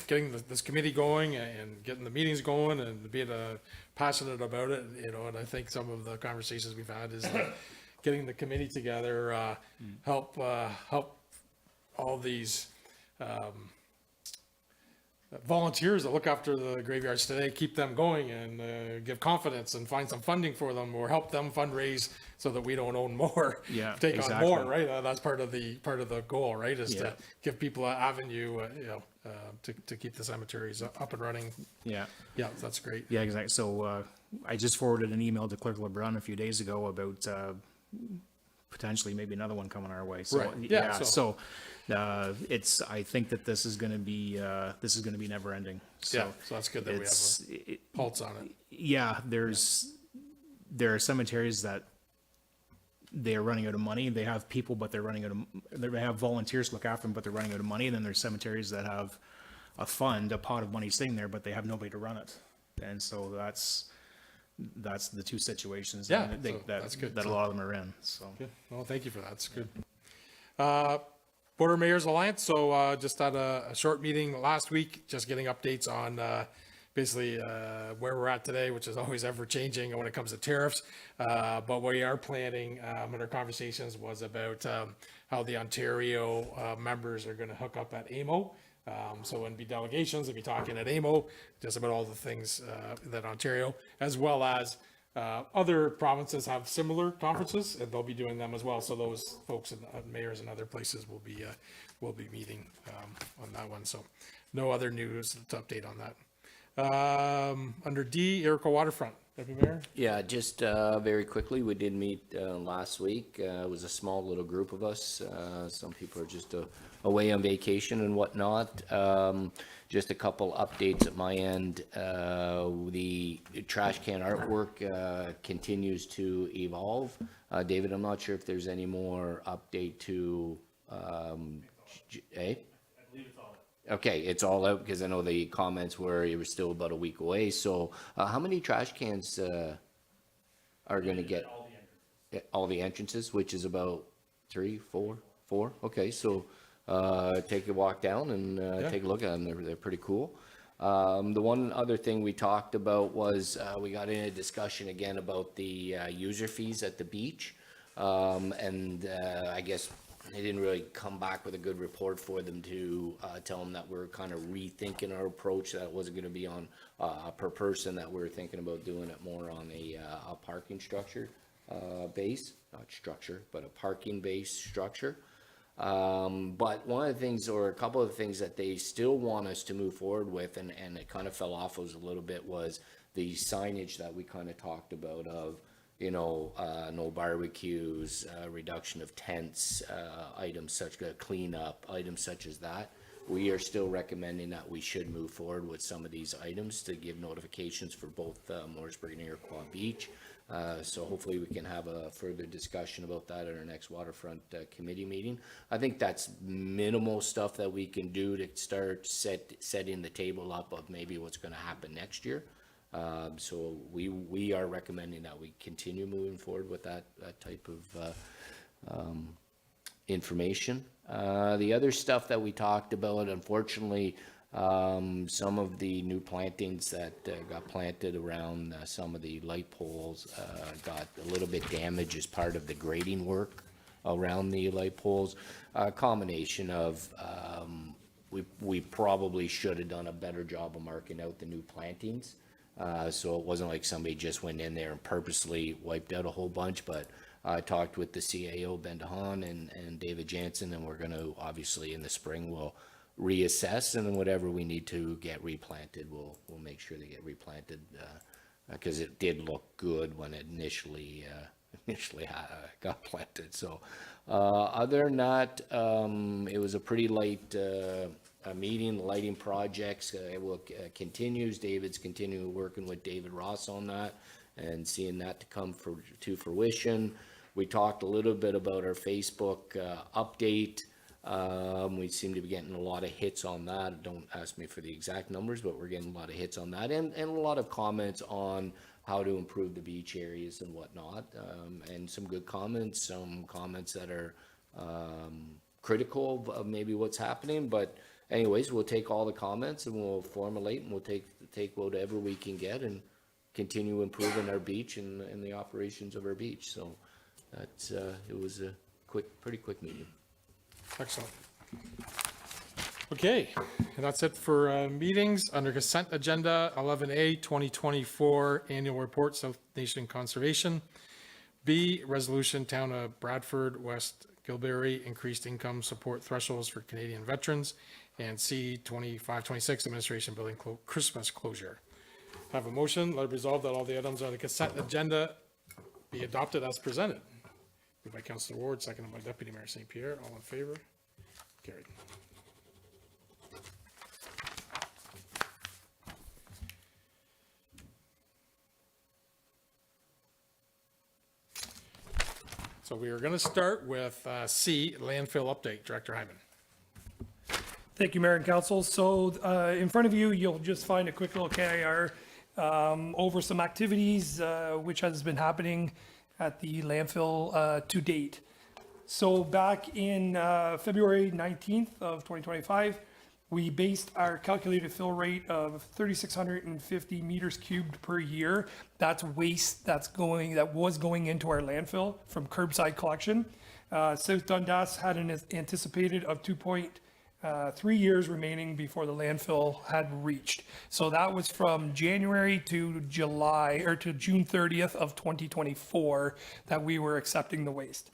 A: getting this committee going and getting the meetings going and being passionate about it, and I think some of the conversations we've had is that getting the committee together, help all these volunteers that look after the graveyards today, keep them going and give confidence and find some funding for them or help them fundraise so that we don't own more.
F: Yeah,
A: Take on
F: exactly.
A: more, right? That's part of the goal, right? Is
F: Yeah.
A: to give people an avenue, to keep the cemeteries up and running.
F: Yeah.
A: Yeah, that's great.
F: Yeah, exactly. So I just forwarded an email to Clerk LeBrun a few days ago about potentially maybe another one coming our way. So
A: Right. Yeah,
F: so it's, I think that this is going to be never ending. So
A: Yeah, so that's good that we have a pulse on it.
F: yeah, there are cemeteries that they are running out of money. They have people, but they're running out of, they have volunteers to look after them, but they're running out of money. And then there's cemeteries that have a fund, a pot of money sitting there, but they have nobody to run it. And so that's the two situations
A: Yeah,
F: that,
A: so that's good.
F: that a lot of them are in, so.
A: Good. Well, thank you for that. It's good. Border Mayors Alliance. So just had a short meeting last week, just getting updates on basically where we're at today, which is always ever changing when it comes to tariffs. But we are planning, and our conversations was about how the Ontario members are going to hook up at AMO. So when be delegations, they'll be talking at AMO, just about all the things that Ontario, as well as other provinces have similar conferences, and they'll be doing them as well. So those folks and mayors and other places will be meeting on that one. So no other news to update on that. Under D, Iroquois Waterfront. Deputy Mayor?
C: Yeah, just very quickly, we did meet last week. It was a small little group of us. Some people are just away on vacation and whatnot. Just a couple updates at my end. The trash can artwork continues to evolve. David, I'm not sure if there's any more update to, Okay, it's all out because I know the comments were it was still about a week away. So how many trash cans are going to get? All the entrances, which is about 3, 4. Okay, so take a walk down and take a look at them. They're pretty cool. The one other thing we talked about was we got in a discussion again about the user fees at the beach. And I guess they didn't really come back with a good report for them to tell them that we're kind of rethinking our approach, that it wasn't going to be on per person, that we're thinking about doing it more on a parking structure base, not structure, but a parking base structure. But one of the things, or a couple of the things that they still want us to move forward with, and it kind of fell off us a little bit, was the signage that we kind of talked about of, no barbecues, reduction of tents, items such as cleanup, items such as that. We are still recommending that we should move forward with some of these items to give notifications for both Morrisburg and Iroquois Beach. So hopefully we can have a further discussion about that at our next waterfront committee meeting. I think that's minimal stuff that we can do to start setting the table up of maybe what's going to happen next year. So we are recommending that we continue moving forward with that type of information. The other stuff that we talked about, unfortunately, some of the new plantings that got planted around some of the light poles got a little bit damaged as part of the grading work around the light poles. A combination of we probably should have done a better job of marking out the new plantings. So it wasn't like somebody just went in there and purposely wiped out a whole bunch, but I talked with the CAO, Ben DeHaan, and David Jansen, and we're going to, obviously, in the spring, we'll reassess, and then whatever we need to get replanted, we'll make sure they get replanted, because it did look good when it initially got planted. So other than that, it was a pretty light meeting. The lighting projects continues. David's continuing working with David Ross on that and seeing that to come to fruition. We talked a little bit about our Facebook update. We seem to be getting a lot of hits on that. Don't ask me for the exact numbers, but we're getting a lot of hits on that, and a lot of comments on how to improve the beach areas and whatnot, and some good comments, some comments that are critical of maybe what's happening. But anyways, we'll take all the comments and we'll formulate, and we'll take whatever we can get and continue improving our beach and the operations of our beach. So that's it was a pretty quick meeting.
A: Excellent. Okay, that's it for meetings. Under consent agenda, 11A, 2024 Annual Report, South Nation Conservation. B, Resolution Town of Bradford, West Gilberry, Increased Income Support Thresholds for Canadian Veterans. And C, 2526 Administration Building Christmas Closure. Have a motion, let it resolve that all the items on the consent agenda be adopted as presented. Moved by Councillor Ward, seconded by Deputy Mayor St. Pierre. All in favor? Carried. So we are going to start with C, landfill update. Director Hyman.
N: Thank you, Mayor and Council. So in front of you, you'll just find a quick little KIR over some activities which has been happening at the landfill to date. So back in February 19th of 2025, we based our calculated fill rate of 3,650 meters cubed per year. That's waste that was going into our landfill from curbside collection. South Dundas had an anticipated of 2.3 years remaining before the landfill had reached. So that was from January to July, or to June 30th of 2024 that we were accepting the waste.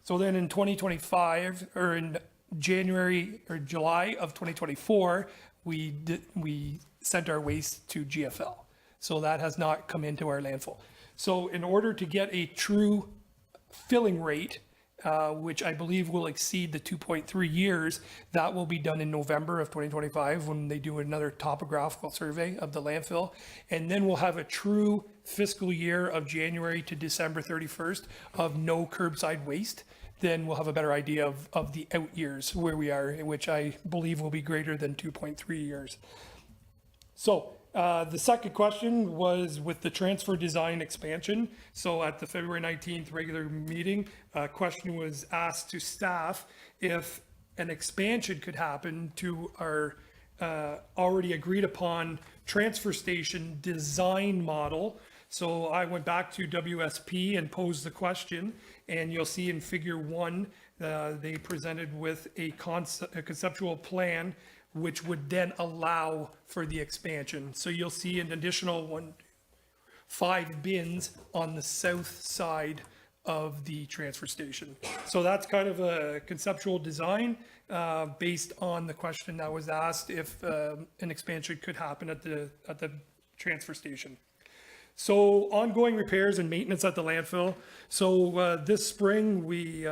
N: So then in 2025, or in January or July of 2024, we sent our waste to GFL. So that has not come into our landfill. So in order to get a true filling rate, which I believe will exceed the 2.3 years, that will be done in November of 2025 when they do another topographical survey of the landfill. And then we'll have a true fiscal year of January to December 31st of no curbside waste. Then we'll have a better idea of the out years where we are, which I believe will be greater than 2.3 years. So the second question was with the transfer design expansion. So at the February 19th regular meeting, a question was asked to staff if an expansion could happen to our already agreed upon transfer station design model. So I went back to WSP and posed the question, and you'll see in figure 1, they presented with a conceptual plan which would then allow for the expansion. So you'll see an additional 5 bins on the south side of the transfer station. So that's kind of a conceptual design based on the question that was asked if an expansion could happen at the transfer station. So ongoing repairs and maintenance at the landfill. So this spring we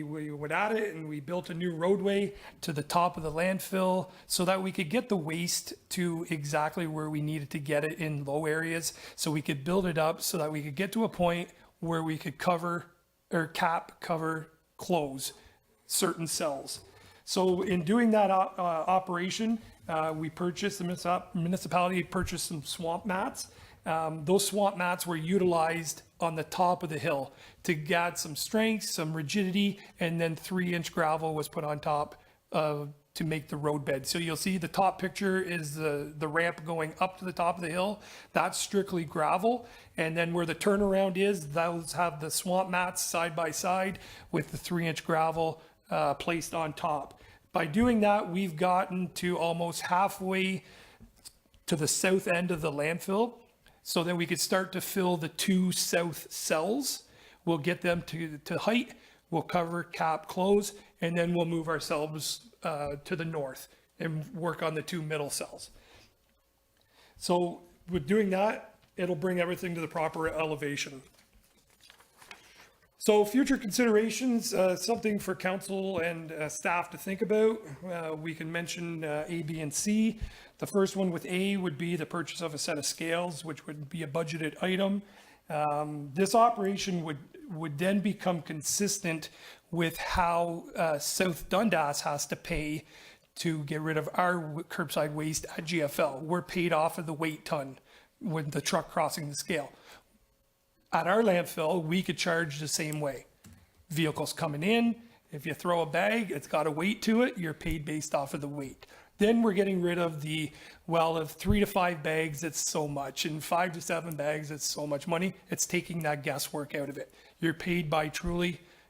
N: went at it and we built a new roadway to the top of the landfill so that we could get the waste to exactly where we needed to get it in low areas. So we could build it up so that we could get to a point where we could cover or cap, cover, close certain cells. So in doing that operation, we purchased, the municipality purchased some swamp mats. Those swamp mats were utilized on the top of the hill to add some strength, some rigidity, and then 3-inch gravel was put on top to make the roadbed. So you'll see the top picture is the ramp going up to the top of the hill. That's strictly gravel. And then where the turnaround is, those have the swamp mats side by side with the 3-inch gravel placed on top. By doing that, we've gotten to almost halfway to the south end of the landfill. So then we could start to fill the 2 south cells. We'll get them to height, we'll cover, cap, close, and then we'll move ourselves to the north and work on the 2 middle cells. So with doing that, it'll bring everything to the proper elevation. So future considerations, something for council and staff to think about. We can mention A, B, and C. The first one with A would be the purchase of a set of scales, which would be a budgeted item. This operation would then become consistent with how South Dundas has to pay to get rid of our curbside waste at GFL. We're paid off of the weight ton with the truck crossing the scale. At our landfill, we could charge the same way. Vehicles coming in, if you throw a bag, it's got a weight to it, you're paid based off of the weight. Then we're getting rid of of 3 to 5 bags, it's so much, and 5 to 7 bags, it's so much money. It's taking that guesswork out of it. You're paid by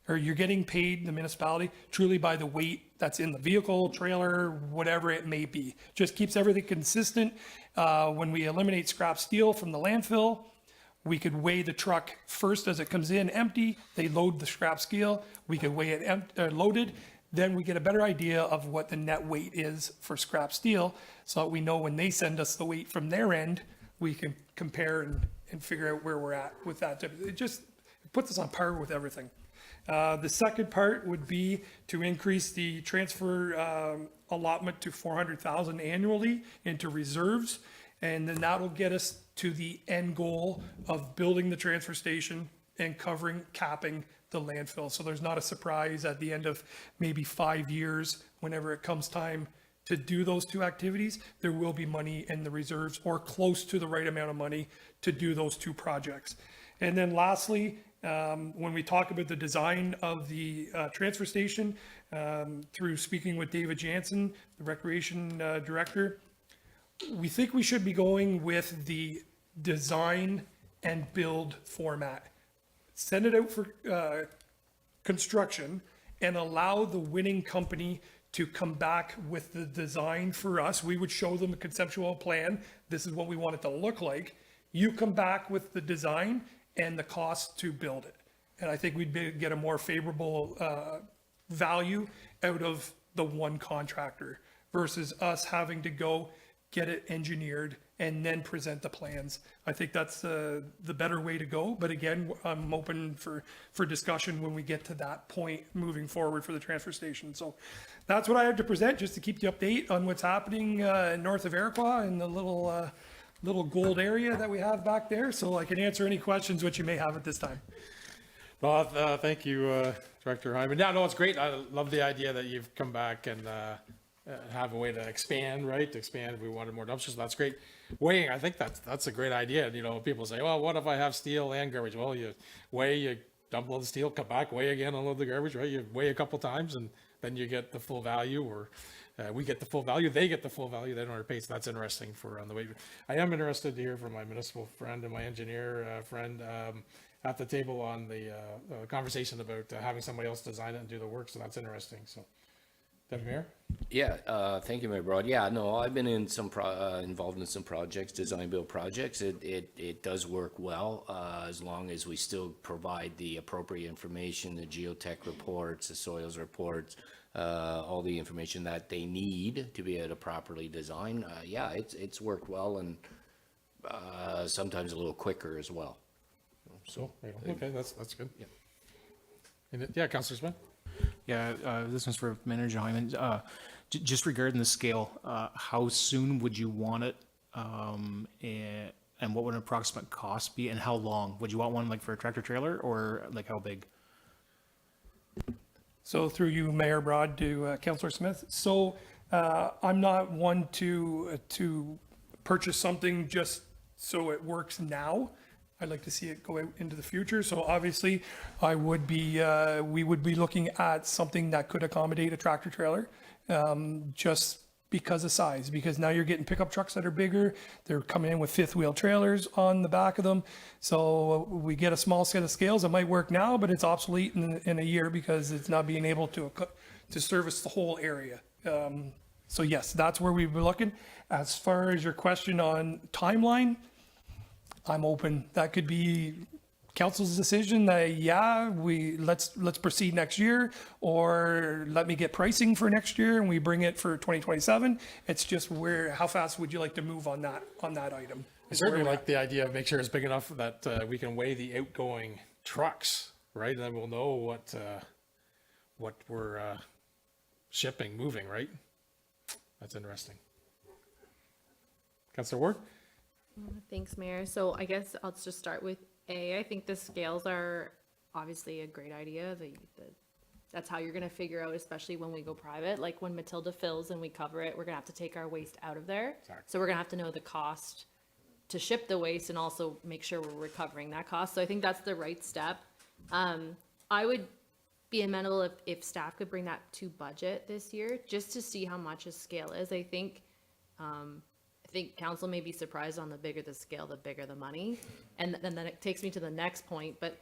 N: you're getting paid, the municipality, truly by the weight that's in the vehicle, trailer, whatever it may be. Just keeps everything consistent. When we eliminate scrap steel from the landfill, we could weigh the truck first as it comes in empty. They load the scrap steel. We could weigh it loaded. Then we get a better idea of what the net weight is for scrap steel, so that we know when they send us the weight from their end, we can compare and figure out where we're at with that. It just puts us on par with everything. The second part would be to increase the transfer allotment to 400,000 annually into reserves. And then that'll get us to the end goal of building the transfer station and capping the landfill. So there's not a surprise at the end of maybe 5 years, whenever it comes time to do those two activities, there will be money in the reserves or close to the right amount of money to do those two projects. And then lastly, when we talk about the design of the transfer station, through speaking with David Jansen, the recreation director, we think we should be going with the design and build format. Send it out for construction and allow the winning company to come back with the design for us. We would show them a conceptual plan. This is what we want it to look like. You come back with the design and the cost to build it. And I think we'd get a more favorable value out of the one contractor versus us having to go get it engineered and then present the plans. I think that's the better way to go. But again, I'm open for discussion when we get to that point moving forward for the transfer station. So that's what I have to present, just to keep you update on what's happening north of Iroquois and the little gold area that we have back there. So I can answer any questions which you may have at this time.
A: Well, thank you, Director Hyman. Yeah, no, it's great. I love the idea that you've come back and have a way to expand, right? To expand if we wanted more dumpsters. That's great. Weighing, I think that's a great idea. You know, people say, well, what if I have steel and garbage? Well, you weigh, you dump load the steel, come back, weigh again, unload the garbage, right? You weigh a couple times and then you get the full value, or we get the full value, they get the full value, they don't have to pay. So that's interesting for on the way. I am interested to hear from my municipal friend and my engineer friend at the table on the conversation about having somebody else design it and do the work. So that's interesting. So, Deputy Mayor?
C: Yeah, thank you, Mayor Broad. Yeah, no, I've been in some involved in some projects, design build projects. It does work well as long as we still provide the appropriate information, the geotech reports, the soils reports, all the information that they need to be able to properly design. Yeah, it's worked well, and sometimes a little quicker as well.
A: So, okay, that's good. Yeah. Yeah, Councillor Smith?
F: Yeah, this one's for Manager Hyman. Just regarding the scale, how soon would you want it? And what would an approximate cost be, and how long? Would you want one like for a tractor trailer, or like how big?
N: So through you, Mayor Broad, to Councillor Smith. So I'm not one to purchase something just so it works now. I'd like to see it go out into the future. So obviously, we would be looking at something that could accommodate a tractor trailer, just because of size. Because now you're getting pickup trucks that are bigger. They're coming in with fifth wheel trailers on the back of them. So we get a small set of scales. It might work now, but it's obsolete in a year because it's not being able to service the whole area. So yes, that's where we've been looking. As far as your question on timeline, I'm open. That could be council's decision that, yeah, let's proceed next year, or let me get pricing for next year and we bring it for 2027. It's just how fast would you like to move on that item?
A: I certainly like the idea of make sure it's big enough that we can weigh the outgoing trucks, right? And then we'll know what we're shipping, moving, right? That's interesting. Councillor Ward?
D: Thanks, Mayor. So I guess I'll just start with I think the scales are obviously a great idea. That's how you're going to figure out, especially when we go private. Like when Matilda fills and we cover it, we're going to have to take our waste out of there. Exactly. So we're going to have to know the cost to ship the waste and also make sure we're recovering that cost. So I think that's the right step. I would be amenable if staff could bring that to budget this year, just to see how much a scale is. I think council may be surprised on the bigger the scale, the bigger the money. And then it takes me to the next point. But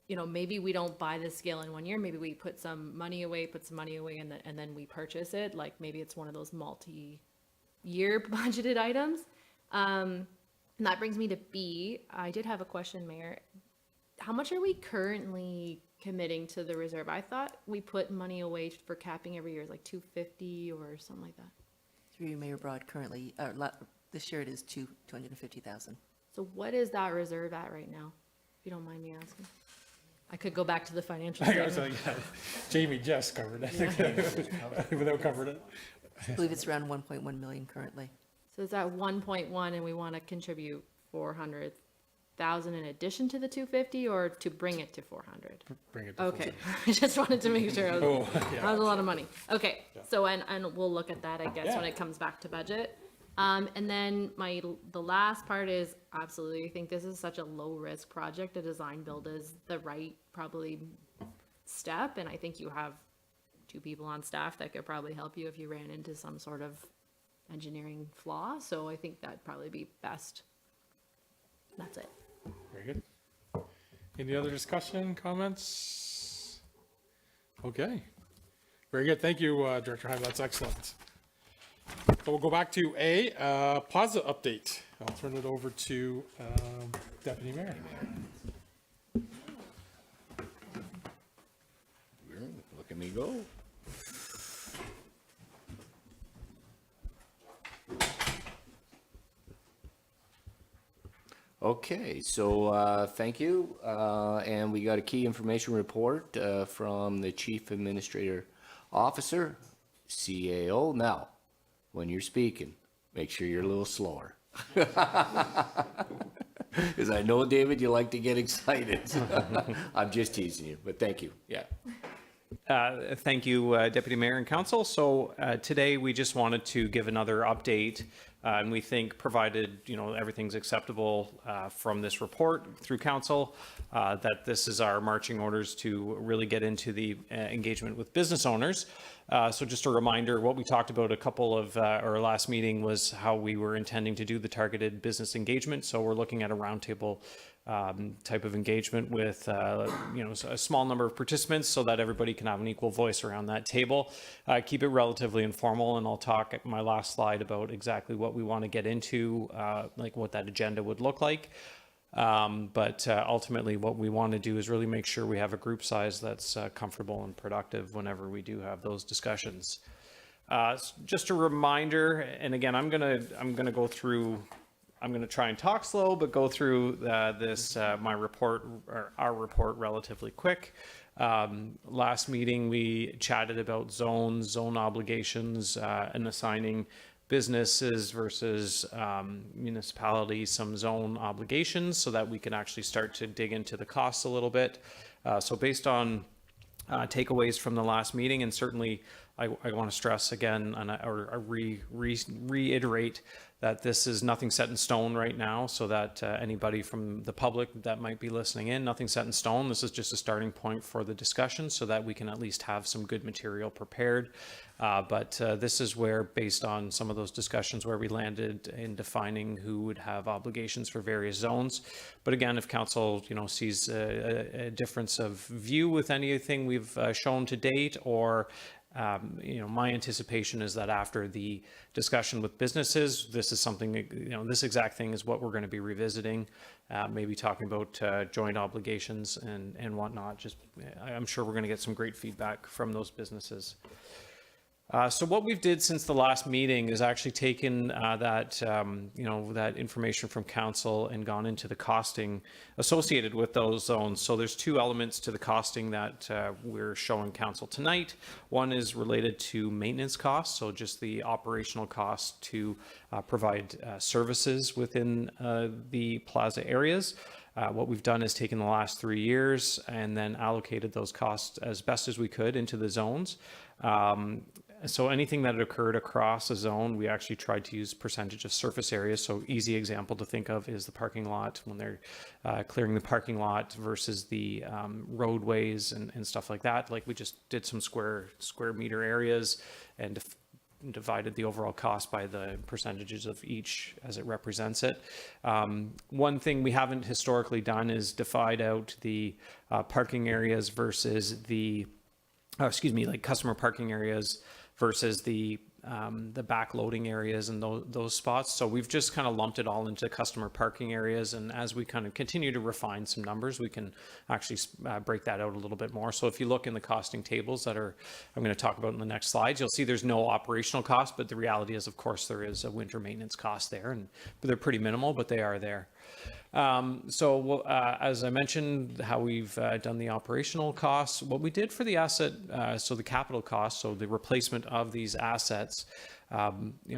D: you know, maybe we don't buy the scale in 1 year, maybe we put some money away, and then we purchase it, like maybe it's one of those multi-year budgeted items. And that brings me to B. I did have a question, Mayor. How much are we currently committing to the reserve? I thought we put money away for capping every year, like 250 or something like that.
H: Through you, Mayor Broad, currently, this year it is 250,000.
D: So what is that reserve at right now? If you don't mind me asking. I could go back to the financial
A: I was
D: statement.
A: like, Jamie just covered it. Without covered it.
H: I believe it's around 1.1 million currently.
D: So it's at 1.1 and we want to contribute 400,000 in addition to the 250 or to bring it to 400?
A: Bring it to
D: Okay, I just wanted to make sure.
A: Oh,
D: That
A: yeah.
D: was a lot of money. Okay, so, and we'll look at that, I guess, when
A: Yeah.
D: it comes back to budget. And then the last part is absolutely, I think this is such a low risk project. A design build is the right probably step. And I think you have 2 people on staff that could probably help you if you ran into some sort of engineering flaw. So I think that'd probably be best. That's it.
A: Very good. Any other discussion, comments? Okay. Very good. Thank you, Director Hyde. That's excellent. So we'll go back to A, plaza update. I'll turn it over to Deputy Mayor.
C: Look at me go. Okay, so thank you. And we got a key information report from the Chief Administrator Officer, CAO. Now, when you're speaking, make sure you're a little slower. Because I know, David, you like to get excited. I'm just teasing you, but thank you. Yeah.
F: Thank you, Deputy Mayor and Council. So today we just wanted to give another update, and we think, provided everything's acceptable from this report through Council, that this is our marching orders to really get into the engagement with business owners. So just a reminder, what we talked about a couple of our last meeting was how we were intending to do the targeted business engagement. So we're looking at a roundtable type of engagement with a small number of participants so that everybody can have an equal voice around that table. Keep it relatively informal, and I'll talk at my last slide about exactly what we want to get into, like what that agenda would look like. But ultimately what we want to do is really make sure we have a group size that's comfortable and productive whenever we do have those discussions. Just a reminder, and again, I'm gonna go through. I'm going to try and talk slow, but go through my report, or our report, relatively quick. Last meeting, we chatted about zone obligations, and assigning businesses versus municipalities some zone obligations so that we can actually start to dig into the costs a little bit. So based on takeaways from the last meeting, and certainly I want to stress again or reiterate that this is nothing set in stone right now, so that anybody from the public that might be listening in, nothing set in stone. This is just a starting point for the discussion so that we can at least have some good material prepared. But this is where, based on some of those discussions, where we landed in defining who would have obligations for various zones. But again, if council sees a difference of view with anything we've shown to date, or my anticipation is that after the discussion with businesses, this is something, this exact thing is what we're going to be revisiting, maybe talking about joint obligations and whatnot. I'm sure we're going to get some great feedback from those businesses. So what we've did since the last meeting is actually taken that information from council and gone into the costing associated with those zones. So there's 2 elements to the costing that we're showing council tonight. One is related to maintenance costs, so just the operational cost to provide services within the plaza areas. What we've done is taken the last 3 years and then allocated those costs as best as we could into the zones. So anything that had occurred across a zone, we actually tried to use percentage of surface area. So easy example to think of is the parking lot, when they're clearing the parking lot versus the roadways and stuff like that. Like we just did some square meter areas and
O: divided the overall cost by the percentages of each as it represents it. One thing we haven't historically done is divide out the parking areas versus the, like customer parking areas versus the backloading areas and those spots. So we've just kind of lumped it all into customer parking areas. And as we kind of continue to refine some numbers, we can actually break that out a little bit more. So if you look in the costing tables that I'm going to talk about in the next slides, you'll see there's no operational cost, but the reality is, of course, there is a winter maintenance cost there, but they're pretty minimal, but they are there. As I mentioned, how we've done the operational costs, what we did for the asset, so the capital costs, so the replacement of these assets,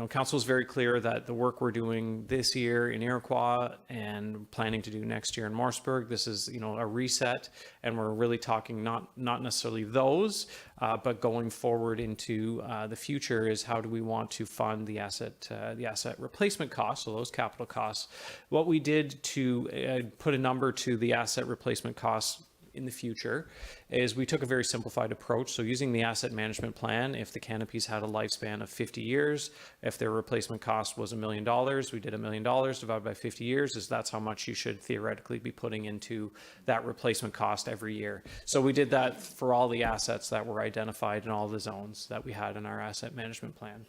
O: council is very clear that the work we're doing this year in Iroquois and planning to do next year in Morrisburg, this is, a reset, and we're really talking not necessarily those, but going forward into the future is how do we want to fund the asset replacement costs, so those capital costs. What we did to put a number to the asset replacement costs in the future is we took a very simplified approach. So using the asset management plan, if the canopies had a lifespan of 50 years, if their replacement cost was $1 million, we did $1 million divided by 50 years, that's how much you should theoretically be putting into that replacement cost every year. So we did that for all the assets that were identified in all the zones that we had in our asset management plan.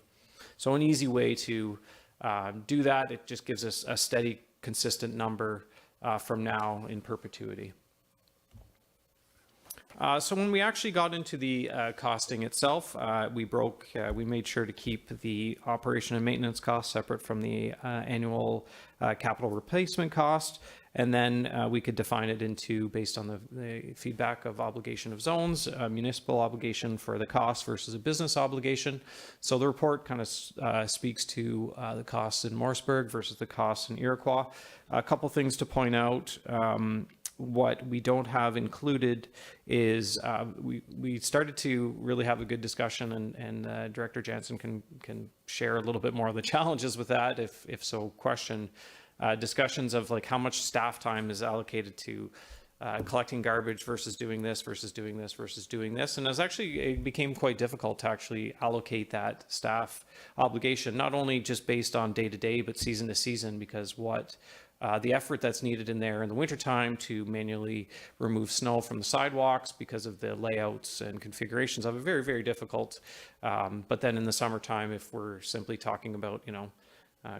O: So an easy way to do that, it just gives us a steady, consistent number from now in perpetuity. So when we actually got into the costing itself, we made sure to keep the operation and maintenance costs separate from the annual capital replacement cost. And then we could define it into, based on the feedback of obligation of zones, a municipal obligation for the cost versus a business obligation. So the report kind of speaks to the costs in Morrisburg versus the costs in Iroquois. A couple things to point out. What we don't have included is we started to really have a good discussion, and Director Jansen can share a little bit more of the challenges with that, if so questioned. Discussions of like how much staff time is allocated to collecting garbage versus doing this versus doing this versus doing this. And it became quite difficult to actually allocate that staff obligation, not only just based on day to day, but season to season, because the effort that's needed in there in the wintertime to manually remove snow from the sidewalks because of the layouts and configurations of it, very, very difficult. But then in the summertime, if we're simply talking about,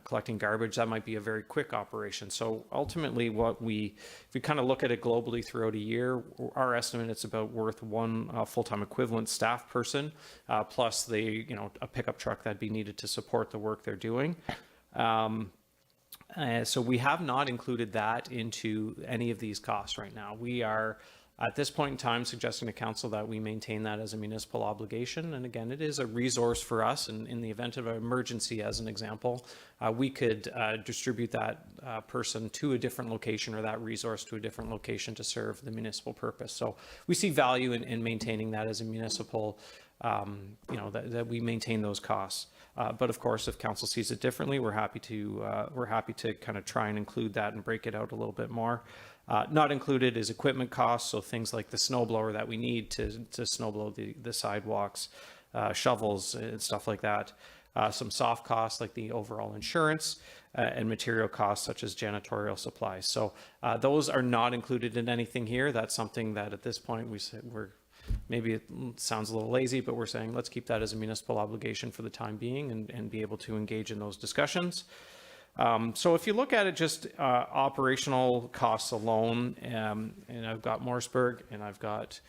O: collecting garbage, that might be a very quick operation. So ultimately if we kind of look at it globally throughout a year, our estimate, it's about worth one full-time equivalent staff person, plus a pickup truck that'd be needed to support the work they're doing. So we have not included that into any of these costs right now. We are, at this point in time, suggesting to council that we maintain that as a municipal obligation. And again, it is a resource for us. And in the event of an emergency, as an example, we could distribute that person to a different location, or that resource to a different location to serve the municipal purpose. So we see value in maintaining that as a municipal, that we maintain those costs. But of course, if council sees it differently, we're happy to kind of try and include that and break it out a little bit more. Not included is equipment costs, so things like the snow blower that we need to snow blow the sidewalks, shovels and stuff like that. Some soft costs like the overall insurance, and material costs such as janitorial supplies. So those are not included in anything here. That's something that at this point maybe it sounds a little lazy, but we're saying let's keep that as a municipal obligation for the time being and be able to engage in those discussions. So if you look at it just operational costs alone, and I've got Morrisburg and I've got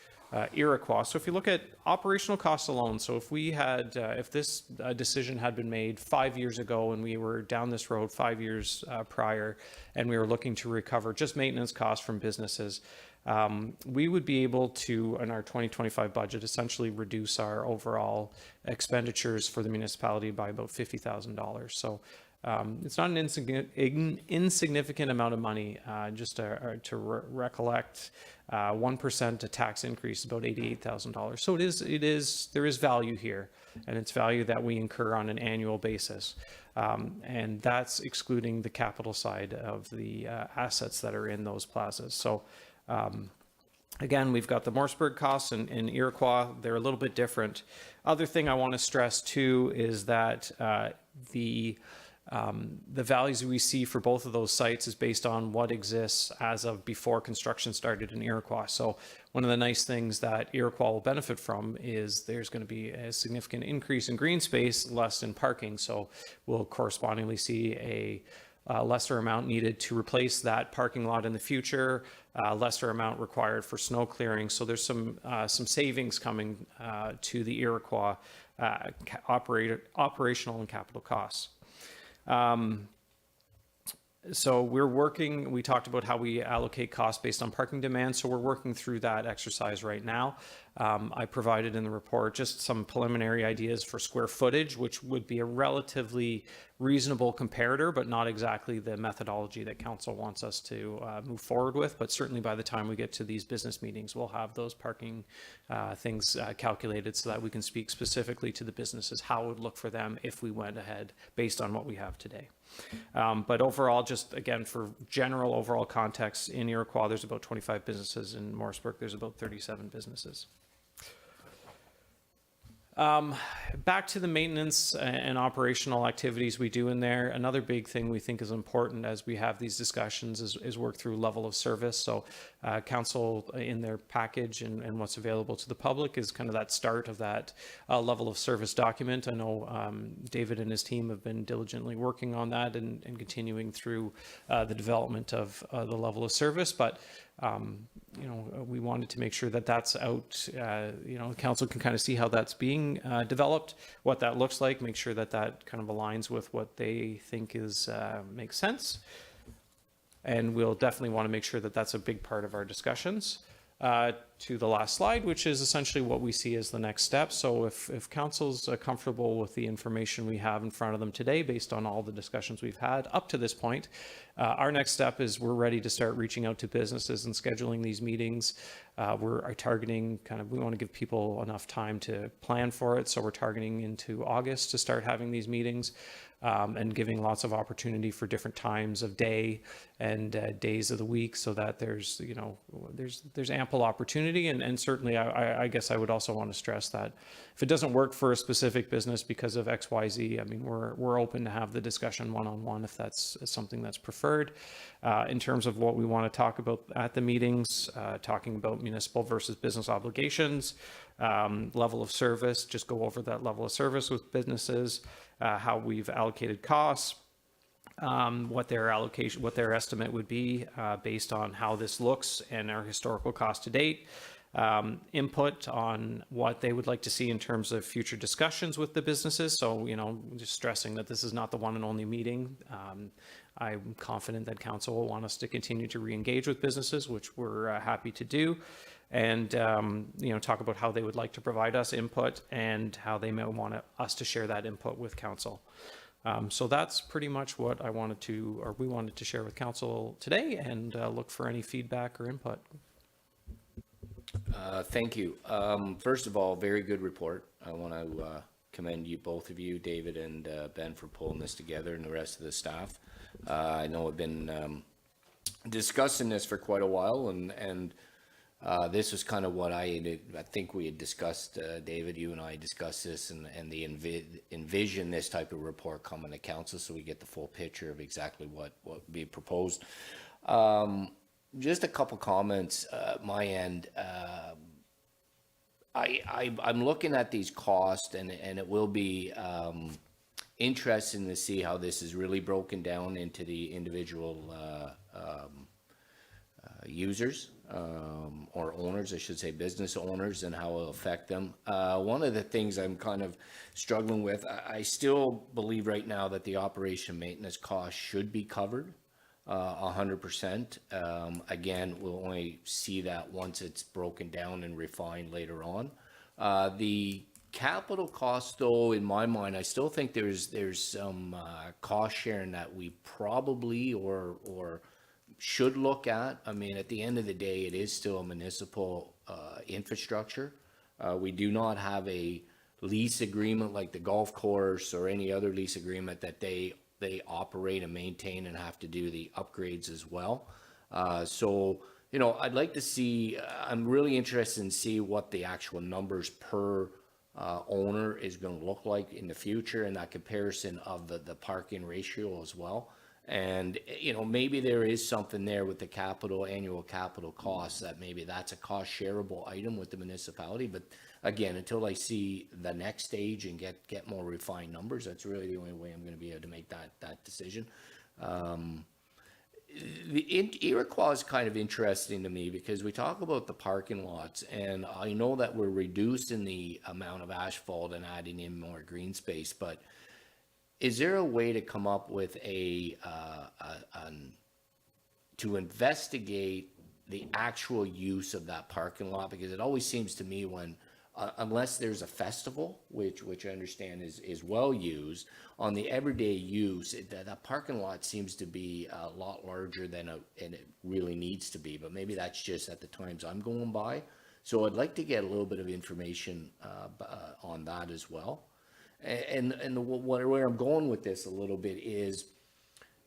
O: Iroquois. So if you look at operational costs alone, so if we had, if this decision had been made 5 years ago and we were down this road 5 years prior, and we were looking to recover just maintenance costs from businesses, we would be able to, in our 2025 budget, essentially reduce our overall expenditures for the municipality by about $50,000. So it's not an insignificant amount of money. Just to recollect, 1% a tax increase, about $88,000. So there is value here, and it's value that we incur on an annual basis. And that's excluding the capital side of the assets that are in those plazas. So Again, we've got the Morseburg costs and Iroquois. They're a little bit different. Other thing I want to stress too is that the values we see for both of those sites is based on what exists as of before construction started in Iroquois. So one of the nice things that Iroquois will benefit from is there's going to be a significant increase in green space, less in parking. So we'll correspondingly see a lesser amount needed to replace that parking lot in the future, lesser amount required for snow clearing. So there's some savings coming to the Iroquois operational and capital costs. So we talked about how we allocate costs based on parking demand. So we're working through that exercise right now. I provided in the report just some preliminary ideas for square footage, which would be a relatively reasonable comparator, but not exactly the methodology that council wants us to move forward with. But certainly by the time we get to these business meetings, we'll have those parking things calculated so that we can speak specifically to the businesses, how it would look for them if we went ahead based on what we have today. But overall, just again, for general overall context, in Iroquois, there's about 25 businesses. In Morseburg, there's about 37 businesses. Back to the maintenance and operational activities we do in there. Another big thing we think is important as we have these discussions is work through level of service. So council in their package and what's available to the public is kind of that start of that level of service document. I know David and his team have been diligently working on that and continuing through the development of the level of service, but we wanted to make sure that that's out, council can kind of see how that's being developed, what that looks like, make sure that that kind of aligns with what they think is makes sense. And we'll definitely want to make sure that that's a big part of our discussions. To the last slide, which is essentially what we see as the next step. So if council's comfortable with the information we have in front of them today, based on all the discussions we've had up to this point, our next step is we're ready to start reaching out to businesses and scheduling these meetings. We're targeting we want to give people enough time to plan for it. So we're targeting into August to start having these meetings. And giving lots of opportunity for different times of day and days of the week, so that there's ample opportunity. And certainly I guess I would also want to stress that if it doesn't work for a specific business because of XYZ, I mean, we're open to have the discussion one-on-one if that's something that's preferred. In terms of what we want to talk about at the meetings, talking about municipal versus business obligations, level of service, just go over that level of service with businesses, how we've allocated costs, what their estimate would be based on how this looks and our historical cost to date, input on what they would like to see in terms of future discussions with the businesses. So, just stressing that this is not the one and only meeting. I'm confident that council will want us to continue to re-engage with businesses, which we're happy to do. And, talk about how they would like to provide us input and how they may want us to share that input with council. So that's pretty much what we wanted to share with council today, and look for any feedback or input.
C: Thank you. First of all, very good report. I want to commend you, both of you, David and Ben, for pulling this together, and the rest of the staff. I know I've been discussing this for quite a while, and this was kind of what I think we had discussed, David, you and I discussed this, and the envision this type of report coming to council, so we get the full picture of exactly what would be proposed. Just a couple comments my end. I'm looking at these costs, and it will be interesting to see how this is really broken down into the individual users, or owners, I should say, business owners, and how it will affect them. One of the things I'm kind of struggling with, I still believe right now that the operation maintenance cost should be covered 100%. Again, we'll only see that once it's broken down and refined later on. The capital cost, though, in my mind, I still think there's some cost sharing that we probably or should look at. I mean, at the end of the day, it is still a municipal infrastructure. We do not have a lease agreement like the golf course or any other lease agreement that they operate and maintain and have to do the upgrades as well. So you know, I'd like to see, I'm really interested in see what the actual numbers per owner is gonna look like in the future, and that comparison of the parking ratio as well. And, you know, maybe there is something there with the annual capital costs, that maybe that's a cost shareable item with the municipality. But again, until I see the next stage and get more refined numbers, that's really the only way I'm gonna be able to make that decision. Iroquois is kind of interesting to me because we talk about the parking lots, and I know that we're reducing the amount of asphalt and adding in more green space, but is there a way to come up with to investigate the actual use of that parking lot? Because it always seems to me when, unless there's a festival, which I understand is well used, on the everyday use, that parking lot seems to be a lot larger than and it really needs to be. But maybe that's just at the times I'm going by. So I'd like to get a little bit of information on that as well. And where I'm going with this a little bit is,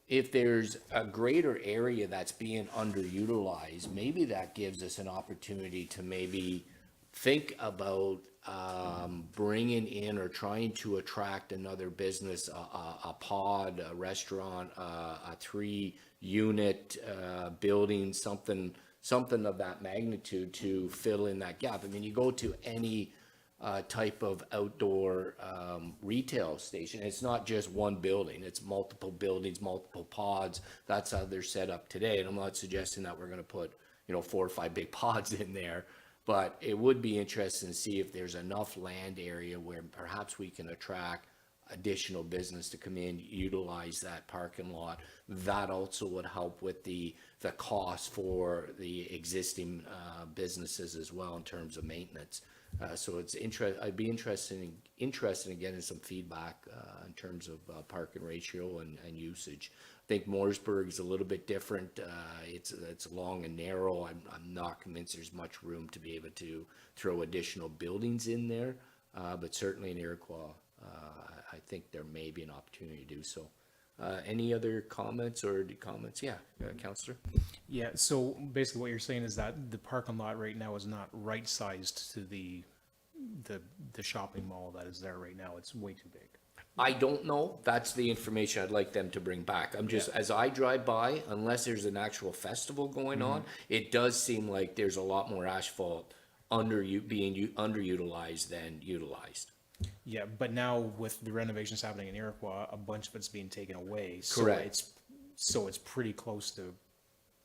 C: if there's a greater area that's being underutilized, maybe that gives us an opportunity to maybe think about bringing in or trying to attract another business, a pod, a restaurant, a 3-unit building, something of that magnitude to fill in that gap. I mean, you go to any type of outdoor retail station. It's not just one building, it's multiple buildings, multiple pods. That's how they're set up today. And I'm not suggesting that we're going to put, 4 or 5 big pods in there, but it would be interesting to see if there's enough land area where perhaps we can attract additional business to come in, utilize that parking lot. That also would help with the cost for the existing businesses as well in terms of maintenance. So I'd be interested in getting some feedback in terms of parking ratio and usage. I think Mooresburg is a little bit different. It's long and narrow. I'm not convinced there's much room to be able to throw additional buildings in there, but certainly in Iroquois, I think there may be an opportunity to do so. Any other comments or comments? Yeah, Councillor.
F: Yeah, so basically what you're saying is that the parking lot right now is not right-sized to the shopping mall that is there right now. It's way too big.
C: I don't know. That's the information I'd like them to bring back. I'm just, as I drive by, unless there's an actual festival going on, it does seem like there's a lot more asphalt being underutilized than utilized.
F: Yeah, but now with the renovations happening in Iroquois, a bunch of it's being taken away.
C: Correct.
F: So it's pretty close to.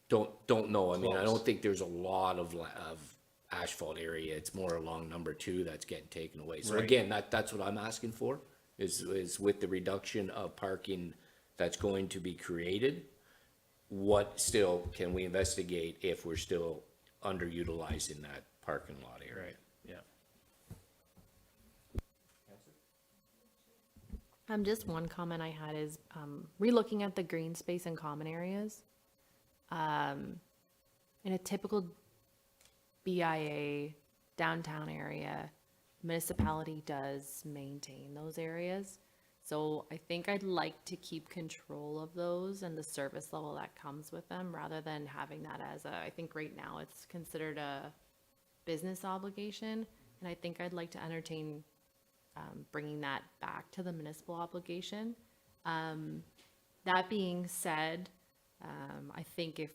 C: Don't know. I mean, I don't think there's a lot of asphalt area. It's more along number 2 that's getting taken away. So again, that's what I'm asking for, is with the reduction of parking that's going to be created, what still can we investigate if we're still underutilizing that parking lot area?
F: Right, yeah.
D: Just one comment I had is relooking at the green space and common areas. In a typical BIA downtown area, municipality does maintain those areas. So I think I'd like to keep control of those and the service level that comes with them, rather than having that as I think right now it's considered a business obligation. And I think I'd like to entertain bringing that back to the municipal obligation. That being said, I think if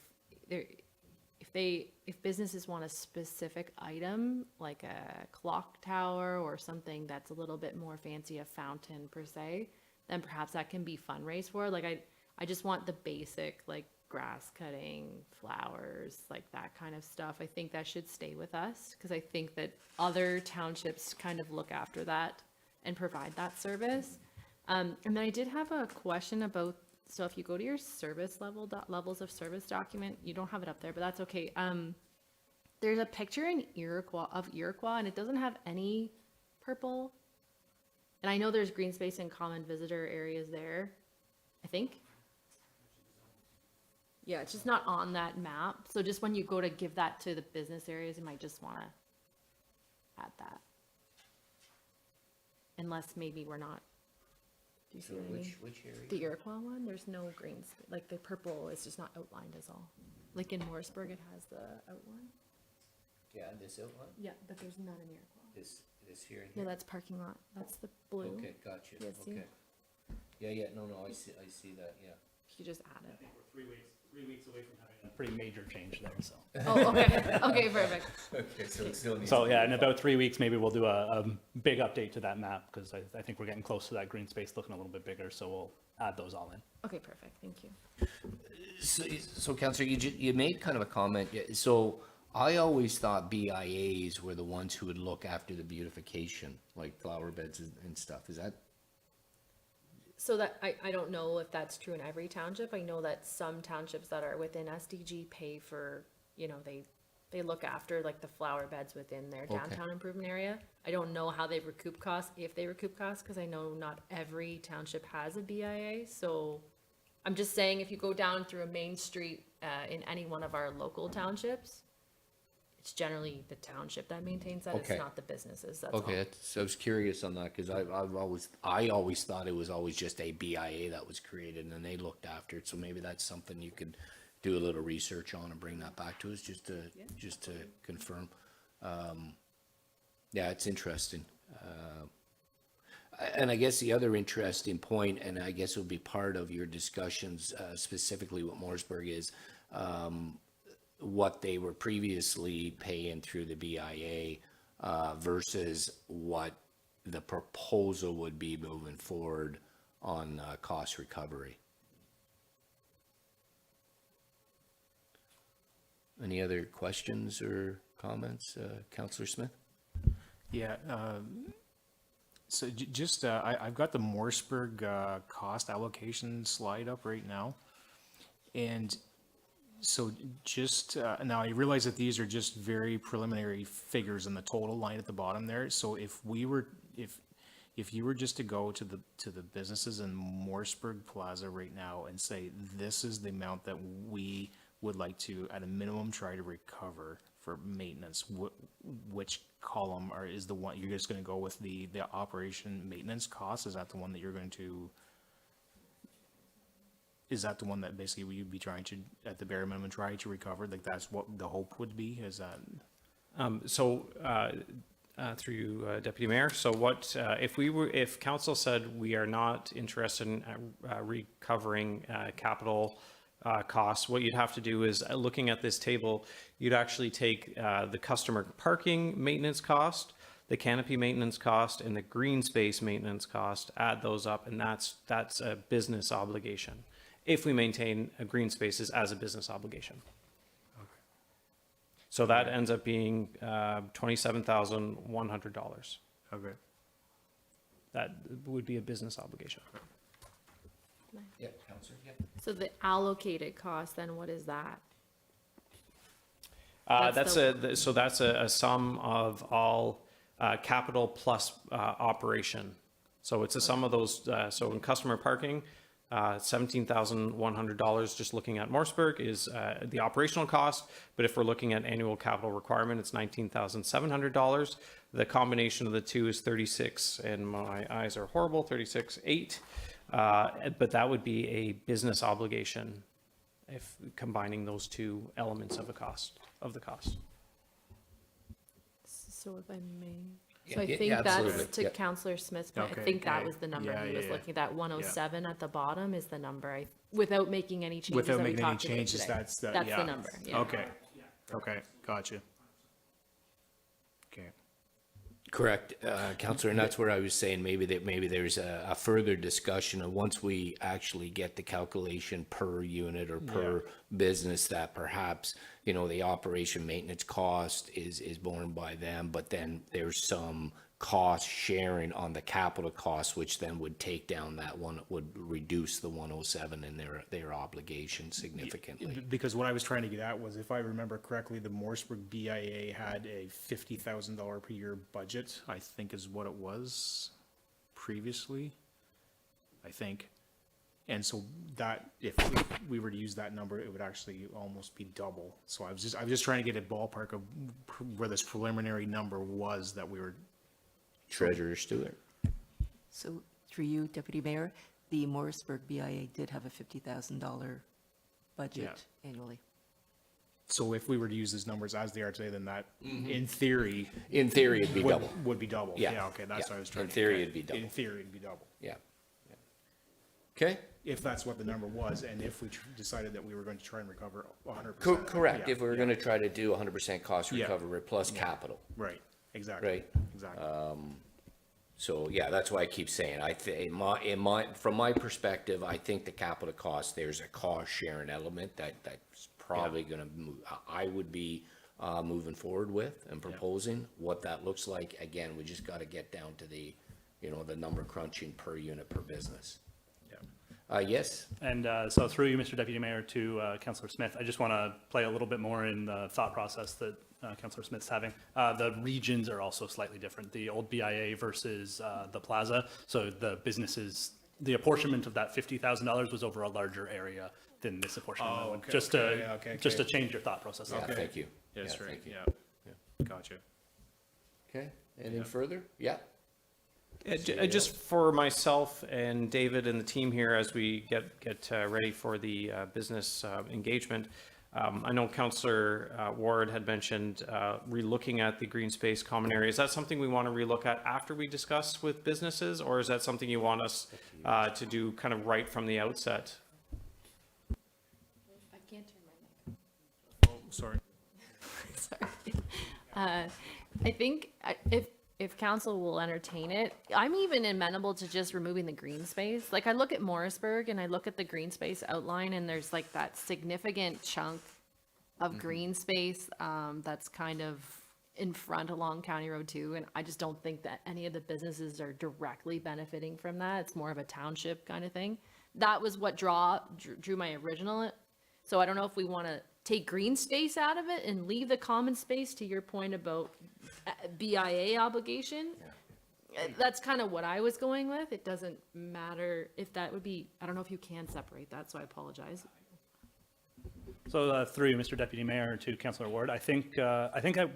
D: businesses want a specific item, like a clock tower or something that's a little bit more fancy, a fountain per se, then perhaps that can be fundraised for. Like I just want the basic, like grass cutting, flowers, like that kind of stuff. I think that should stay with us, because I think that other townships kind of look after that and provide that service. And then I did have a question about, so if you go to your service levels of service document, you don't have it up there, but that's okay. There's a picture in Iroquois, and it doesn't have any purple. And I know there's green space and common visitor areas there, I think. Yeah, it's just not on that map. So just when you go to give that to the business areas, you might just want to add that. Unless maybe we're not. Do you see what I mean?
C: Which area?
D: The Iroquois one, there's no green, like the purple is just not outlined as all. Like in Morrisburg, it has the outline.
C: Yeah, this outline,
D: Yeah, but there's none in Iroquois.
C: this here and
D: No,
C: here.
D: that's parking lot. That's the blue.
C: Okay, gotcha,
D: Yeah, see?
C: okay. Yeah, no, I see that, yeah.
D: You just add it.
F: We're 3 weeks away from having a pretty major change there, so.
D: Oh, okay. Okay, perfect.
C: Okay, so it still needs.
F: So,
C: to
F: yeah,
C: be-
F: in about 3 weeks, maybe we'll do a big update to that map, because I think we're getting close to that green space looking a little bit bigger, so we'll add those all in.
D: Okay, perfect. Thank you.
C: So Counselor, you made kind of a comment, so I always thought BIAs were the ones who would look after the beautification, like flower beds and stuff, is that?
D: So that, I don't know if that's true in every township. I know that some townships that are within SDG pay for, you know, they look after like the flower beds within their
C: Okay.
D: downtown improvement area. I don't know how they recoup costs, if they recoup costs, because I know not every township has a BIA. So I'm just saying, if you go down through a main street in any one of our local townships, it's generally the township that maintains that.
C: Okay.
D: It's not the businesses. That's all.
C: Okay, I was curious on that, because I always thought it was always just a BIA that was created, and then they looked after it, so maybe that's something you could do a little research on and bring that back to us, just to confirm. Yeah, it's interesting. And I guess the other interesting point, and I guess it would be part of your discussions, specifically what Morrisburg is, what they were previously paying through the BIA versus what the proposal would be moving forward on cost recovery. Any other questions or comments, Councillor Smith?
F: Yeah, so just, I've got the Morrisburg cost allocation slide up right now. And so just, now I realize that these are just very preliminary figures in the total line at the bottom there. So if we were, if you were just to go to the businesses in Morrisburg Plaza right now and say, this is the amount that we would like to, at a minimum, try to recover for maintenance, which column is the one, you're just gonna go with the operation maintenance cost? Is that the one that you're going to, is that the one that basically you'd be trying to, at the bare minimum, try to recover? Like, that's what the hope would be, is that?
O: Through you, Deputy Mayor, so what, if council said we are not interested in recovering capital costs, what you'd have to do is, looking at this table, you'd actually take the customer parking maintenance cost, the canopy maintenance cost, and the green space maintenance cost, add those up, and that's a business obligation, if we maintain green spaces as a business obligation. So that ends up being $27,100.
F: Okay.
O: That would be a business obligation.
C: Yeah, Councillor, yeah.
D: So the allocated cost, then what is that?
O: That's a sum of all capital plus operation. So it's a sum of those, so in customer parking, $17,100, just looking at Morrisburg, is the operational cost. But if we're looking at annual capital requirement, it's $19,700. The combination of the two is 36, and my eyes are horrible, 36,800. But that would be a business obligation if combining those two elements of the cost.
D: So if I may.
C: Yeah,
D: So I
C: yeah,
D: think
C: absolutely,
D: that's to
C: yeah.
D: Councillor Smith's point. I
F: Okay,
D: think that
F: okay.
D: was the number
F: Yeah,
D: he
F: yeah,
D: was
F: yeah.
D: looking at. 107 at the bottom is the number, without making any changes
F: Without
D: that we
F: making any
D: talked about
F: changes,
D: today.
F: that's the,
D: That's
F: yeah.
D: the number, yeah.
F: Okay, okay, gotcha. Okay.
C: Correct, Councillor, and that's where I was saying maybe there's a further discussion of, once we actually get the calculation per unit or per business, that perhaps, you know, the operation maintenance cost is borne by them, but then there's some cost sharing on the capital costs, which then would take down that one, would reduce the 107 in their obligation significantly.
F: Because what I was trying to get at was, if I remember correctly, the Morrisburg BIA had a $50,000 per year budget, I think is what it was previously, I think. And so that, if we were to use that number, it would actually almost be double. So I was just trying to get a ballpark of where this preliminary number was that we were.
C: Treasurer Stewart.
H: So through you, Deputy Mayor, the Morrisburg BIA did have a $50,000 budget annually.
F: So if we were to use these numbers as they are today, then that, in theory.
C: In theory, it'd be
F: would-
C: double.
F: Would be double.
C: Yeah.
F: Okay, that's
C: Yeah.
F: what I was trying
C: In
F: to.
C: theory,
F: okay.
C: it'd be double.
F: In theory, it'd be double.
C: Yeah. Okay?
F: If that's what the number was, and if we decided that we were going to try and recover 100%.
C: Correct,
F: Yeah,
C: if we were
F: yeah.
C: gonna try to do 100% cost
F: Yeah.
C: recovery plus capital.
F: Right, exactly.
C: Right.
F: Exactly.
C: So, yeah, that's why I keep saying, I think, from my perspective, I think the capital cost, there's a cost sharing element that's probably gonna move, I would be, moving forward with and proposing what that looks like. Again, we just gotta get down to the, the number crunching per unit per business. Yes?
P: And so through you, Mr. Deputy Mayor, to Councillor Smith, I just want to play a little bit more in the thought process that Councillor Smith's having. The regions are also slightly different, the old BIA versus the plaza. So the businesses, the apportionment of that $50,000 was over a larger area than this apportionment.
F: Oh, okay,
P: Just
F: okay,
P: to,
F: yeah, okay,
P: just to
F: okay.
P: change your thought process.
C: Yeah, thank you.
F: Yes,
C: Yeah,
F: right,
C: thank you.
F: yeah. Gotcha.
C: Okay, anything further? Yeah?
O: Just for myself and David and the team here as we get ready for the business engagement, I know Councillor Ward had mentioned relooking at the green space common area. Is that something we want to relook at after we discuss with businesses, or is that something you want us to do kind of right from the outset?
D: I can't turn my mic
F: Oh, sorry.
D: Sorry. I think if council will entertain it, I'm even amenable to just removing the green space. Like I look at Morrisburg and I look at the green space outline and there's like that significant chunk of green space that's kind of in front along County Road 2. And I just don't think that any of the businesses are directly benefiting from that. It's more of a township kind of thing. That was what drew my original. So I don't know if we want to take green space out of it and leave the common space, to your point about BIA obligation. That's kind of what I was going with. It doesn't matter if that would be, I don't know if you can separate that, so I apologize.
P: So through you, Mr. Deputy Mayor, to Councillor Ward, I think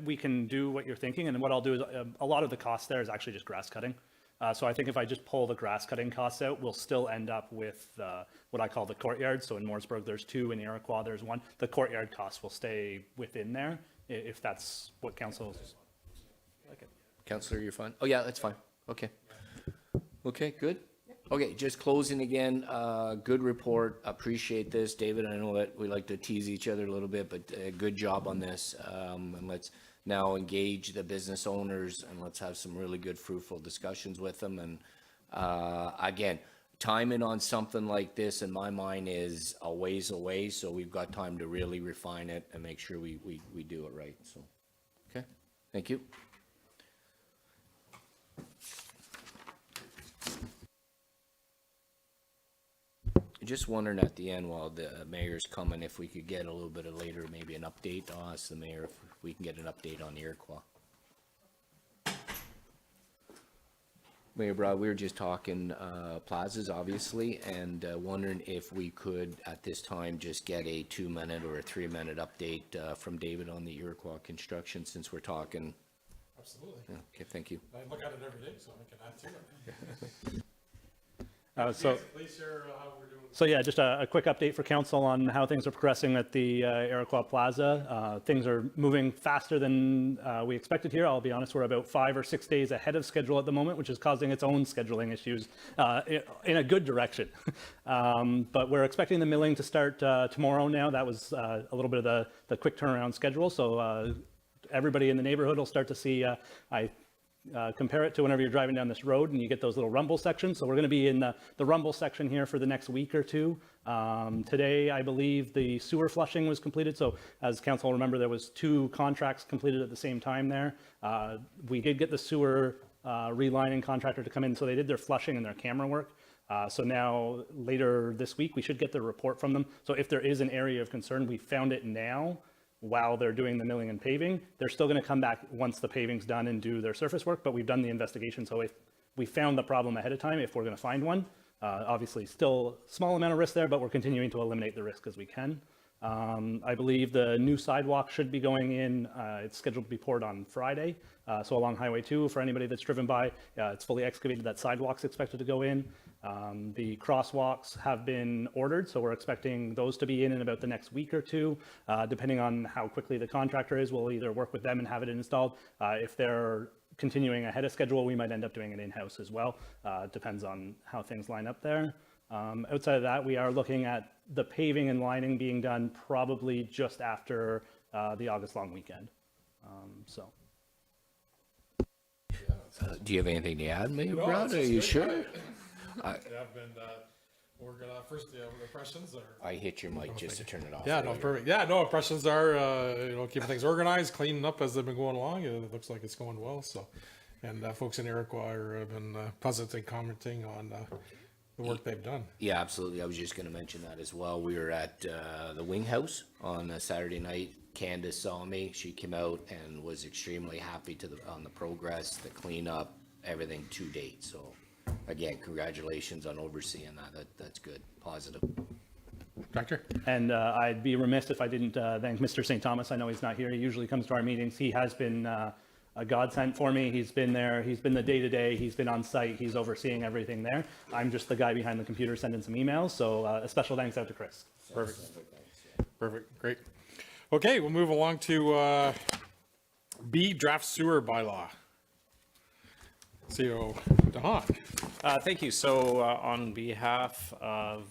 P: we can do what you're thinking, and what I'll do is a lot of the cost there is actually just grass cutting. So I think if I just pull the grass cutting costs out, we'll still end up with what I call the courtyard. So in Mooresburg, there's 2, in Iroquois, there's 1. The courtyard costs will stay within there, if that's what council. Okay.
C: Councillor, you're fine? Oh, yeah, that's fine. Okay. Okay, good. Okay, just closing again, good report, appreciate this. David, I know that we like to tease each other a little bit, but good job on this. And let's now engage the business owners and let's have some really good fruitful discussions with them. And again, timing on something like this in my mind is a ways away, so we've got time to really refine it and make sure we do it right, so. Okay, thank you. Just wondering at the end while the mayor's coming, if we could get a little bit of later, maybe an update. I'll ask the mayor if we can get an update on Iroquois. Mayor Broad, we were just talking plazas, obviously, and wondering if we could, at this time, just get a 2-minute or a 3-minute update from David on the Iroquois construction, since we're talking.
A: Absolutely.
C: Yeah, okay, thank you.
A: I look at it every day, so I can add to it. Please share how we're doing.
P: So yeah, just a quick update for council on how things are progressing at the Iroquois Plaza. Things are moving faster than we expected here. I'll be honest, we're about 5 or 6 days ahead of schedule at the moment, which is causing its own scheduling issues in a good direction. But we're expecting the milling to start tomorrow now. That was a little bit of the quick turnaround schedule. So everybody in the neighborhood will start to see, compare it to whenever you're driving down this road and you get those little rumble sections. So we're going to be in the rumble section here for the next week or two. Today, I believe the sewer flushing was completed. So as council will remember, there was 2 contracts completed at the same time there. We did get the sewer relining contractor to come in. So they did their flushing and their camera work. So now later this week, we should get the report from them. So if there is an area of concern, we found it now. While they're doing the milling and paving, they're still going to come back once the paving's done and do their surface work, but we've done the investigation. So if we found the problem ahead of time, if we're going to find one, obviously still small amount of risk there, but we're continuing to eliminate the risk as we can. I believe the new sidewalk should be going in, it's scheduled to be poured on Friday. So along Highway 2, for anybody that's driven by, it's fully excavated, that sidewalk's expected to go in. The crosswalks have been ordered, so we're expecting those to be in about the next week or two. Depending on how quickly the contractor is, we'll either work with them and have it installed. If they're continuing ahead of schedule, we might end up doing it in-house as well. Depends on how things line up there. Outside of that, we are looking at the paving and lining being done probably just after the August long weekend. So.
C: Do you have anything to add, Mayor
A: No,
C: Brown?
A: it's
C: Are
A: just
C: you
A: great.
C: sure?
A: I've been, we're gonna, first, the impressions are.
C: I hit your mic just to turn it off.
A: Yeah, no,
C: earlier.
A: perfect. Yeah, no, impressions are, keeping things organized, cleaning up as they've been going along. It looks like it's going well, so. And folks in Iroquois have been positively commenting on the work they've done.
C: Yeah, absolutely. I was just going to mention that as well. We were at the Wing House on a Saturday night. Candace saw me. She came out and was extremely happy on the progress, the cleanup, everything to date. So, again, congratulations on overseeing that. That's good, positive.
A: Director?
P: And I'd be remiss if I didn't thank Mr. St. Thomas. I know he's not here. He usually comes to our meetings. He has been a godsend for me. He's been there. He's been the day-to-day. He's been on site. He's overseeing everything there. I'm just the guy behind the computer sending some emails. So a special thanks out to Chris.
A: Perfect. Perfect, great. Okay, we'll move along to B, draft sewer bylaw. CEO DeHaan.
O: Thank you. So on behalf of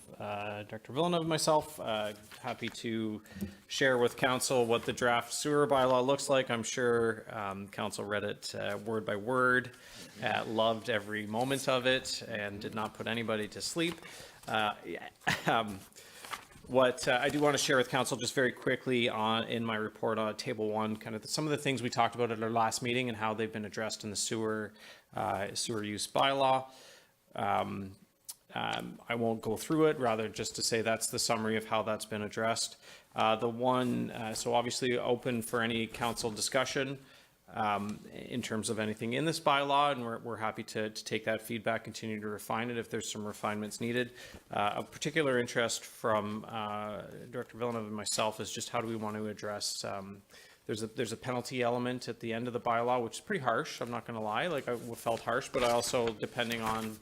O: Director Villeneuve and myself, happy to share with council what the draft sewer bylaw looks like. I'm sure council read it word by word, loved every moment of it, and did not put anybody to sleep. What I do want to share with council just very quickly in my report on table 1, kind of some of the things we talked about at our last meeting and how they've been addressed in the sewer use bylaw. I won't go through it, rather just to say that's the summary of how that's been addressed. So obviously open for any council discussion in terms of anything in this bylaw, and we're happy to take that feedback, continue to refine it if there's some refinements needed. Of particular interest from Director Villeneuve and myself is just how do we want to address there's a penalty element at the end of the bylaw, which is pretty harsh. I'm not going to lie, like I felt harsh, but I also, depending on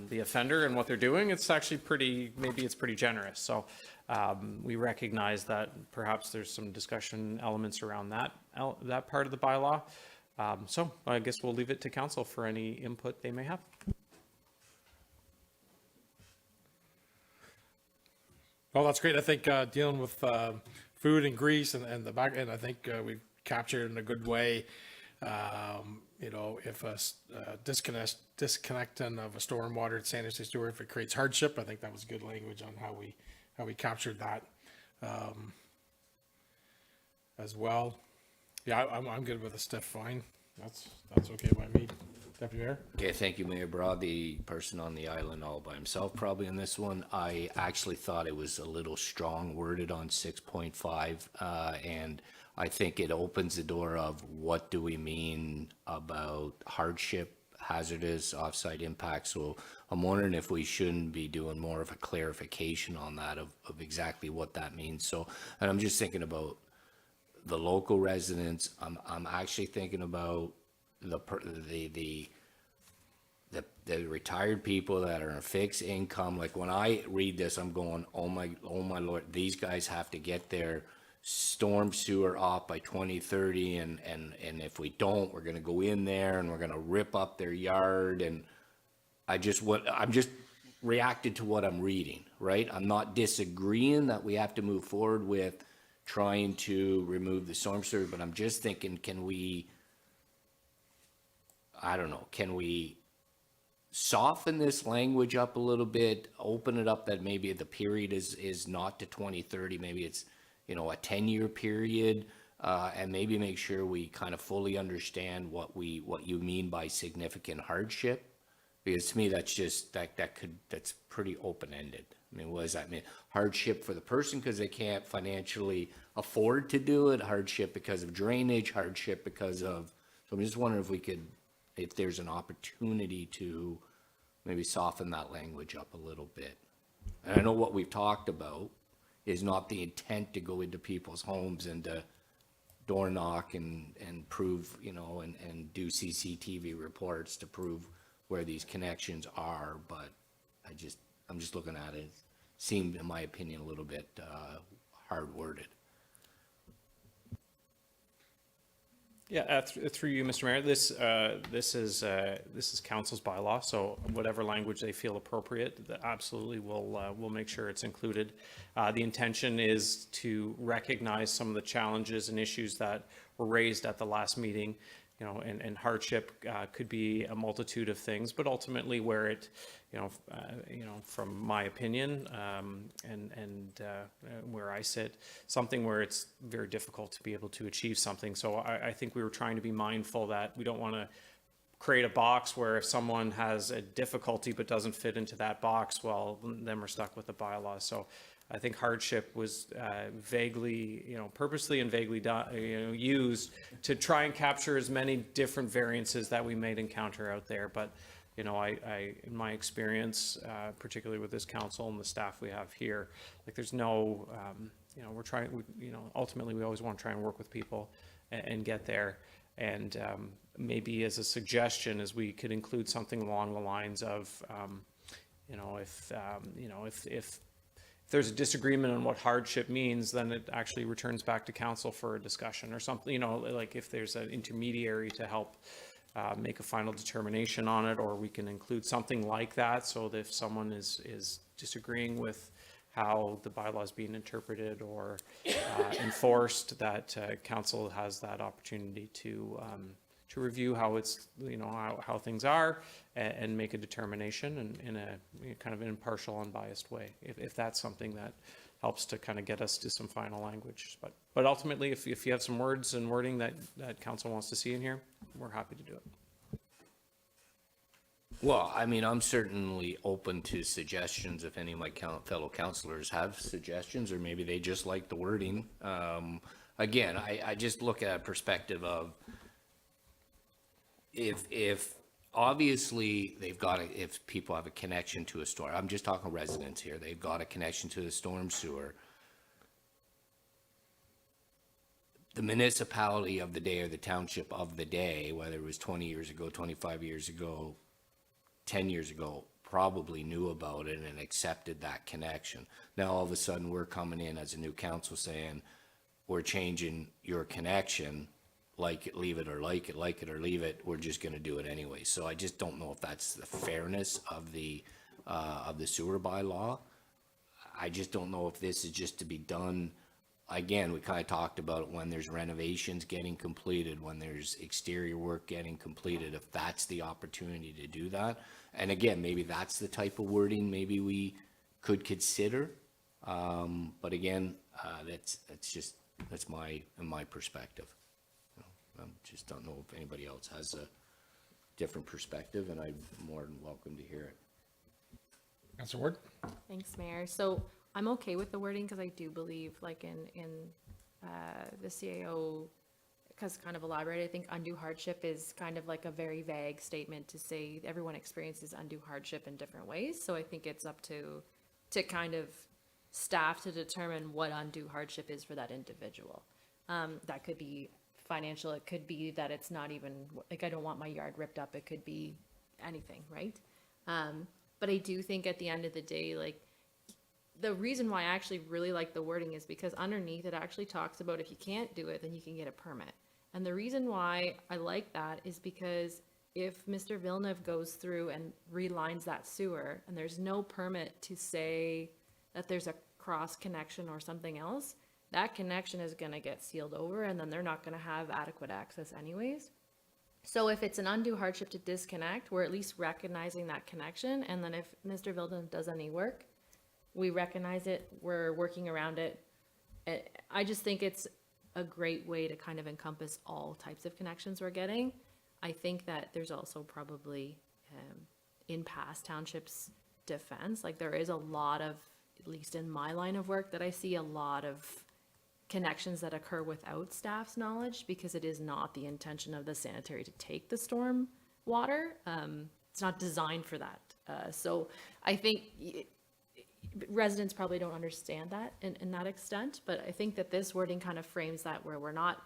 O: the offender and what they're doing, it's actually maybe it's pretty generous. So we recognize that perhaps there's some discussion elements around that part of the bylaw. So I guess we'll leave it to council for any input they may have.
A: Well, that's great. I think dealing with food and grease and the back end, I think we've captured in a good way. If a disconnecting of a stormwater sanitary sewer, if it creates hardship, I think that was good language on how we captured that as well. Yeah, I'm good with a stiff fine. That's okay by me. Deputy Mayor?
C: Okay, thank you, Mayor Broad, the person on the island all by himself probably on this one. I actually thought it was a little strong worded on 6.5, and I think it opens the door of what do we mean about hardship, hazardous, offsite impact. So I'm wondering if we shouldn't be doing more of a clarification on that of exactly what that means. So, and I'm just thinking about the local residents. I'm actually thinking about the retired people that are on fixed income. Like when I read this, I'm going, oh my Lord, these guys have to get their storm sewer off by 2030. And if we don't, we're going to go in there and we're going to rip up their yard. And I'm just reacted to what I'm reading, right? I'm not disagreeing that we have to move forward with trying to remove the storm sewer, but I'm just thinking, can we soften this language up a little bit, open it up that maybe the period is not to 2030, maybe it's, a 10-year period, and maybe make sure we kind of fully understand what you mean by significant hardship. Because to me, that's pretty open-ended. I mean, what does that mean? Hardship for the person because they can't financially afford to do it, hardship because of drainage, hardship because of, so I'm just wondering if there's an opportunity to maybe soften that language up a little bit. And I know what we've talked about is not the intent to go into people's homes and to door knock and prove, and do CCTV reports to prove where these connections are. But I'm just looking at it, seemed, in my opinion, a little bit, hard worded.
O: Yeah, through you, Mr. Mayor, this is council's bylaw, so whatever language they feel appropriate, absolutely we'll make sure it's included. The intention is to recognize some of the challenges and issues that were raised at the last meeting, you know, and hardship could be a multitude of things, but ultimately where it, from my opinion, and where I sit, something where it's very difficult to be able to achieve something. So I think we were trying to be mindful that we don't want to create a box where if someone has a difficulty but doesn't fit into that box, well, then we're stuck with the bylaws. So I think hardship was vaguely, purposely and vaguely used to try and capture as many different variances that we might encounter out there. But, I in my experience, particularly with this council and the staff we have here, like there's no, we're trying, ultimately we always want to try and work with people and get there. And maybe as a suggestion, as we could include something along the lines of, if there's a disagreement on what hardship means, then it actually returns back to council for a discussion or something, like if there's an intermediary to help make a final determination on it, or we can include something like that so that if someone is disagreeing with how the bylaw is being interpreted or enforced, that council has that opportunity to review how it's, how things are and make a determination in a kind of an impartial, unbiased way, if that's something that helps to kind of get us to some final language. But ultimately, if you have some words and wording that council wants to see in here, we're happy to do it.
C: Well, I mean, I'm certainly open to suggestions if any of my fellow councilors have suggestions, or maybe they just like the wording. Again, I just look at a perspective of if obviously they've got if people have a connection to a storm, I'm just talking residents here, they've got a connection to the storm sewer. The municipality of the day or the township of the day, whether it was 20 years ago, 25 years ago, 10 years ago, probably knew about it and accepted that connection. Now, all of a sudden, we're coming in as a new council saying, we're changing your connection, like it, leave it, or like it, or leave it, we're just gonna do it anyway. So I just don't know if that's the fairness of the sewer bylaw. I just don't know if this is just to be done. Again, we kind of talked about it when there's renovations getting completed, when there's exterior work getting completed, if that's the opportunity to do that. And again, maybe that's the type of wording maybe we could consider. But again, that's my perspective. I just don't know if anybody else has a different perspective, and I'm more than welcome to hear it.
A: Councilor Ward?
D: Thanks, Mayor. So I'm okay with the wording because I do believe, like in the CAO, because kind of elaborate, I think undue hardship is kind of like a very vague statement to say everyone experiences undue hardship in different ways. So I think it's up to kind of staff to determine what undue hardship is for that individual. That could be financial. It could be that it's not even, like, I don't want my yard ripped up. It could be anything, right? But I do think at the end of the day, like, the reason why I actually really like the wording is because underneath it actually talks about if you can't do it, then you can get a permit. And the reason why I like that is because if Mr. Villeneuve goes through and relines that sewer and there's no permit to say that there's a cross connection or something else, that connection is going to get sealed over and then they're not going to have adequate access anyways. So if it's an undue hardship to disconnect, we're at least recognizing that connection. And then if Mr. Villeneuve does any work, we recognize it, we're working around it. I just think it's a great way to kind of encompass all types of connections we're getting. I think that there's also probably, in past townships' defense, like there is a lot of, at least in my line of work, that I see a lot of connections that occur without staff's knowledge because it is not the intention of the sanitary to take the storm water. It's not designed for that. So I think residents probably don't understand that in that extent, but I think that this wording kind of frames that where we're not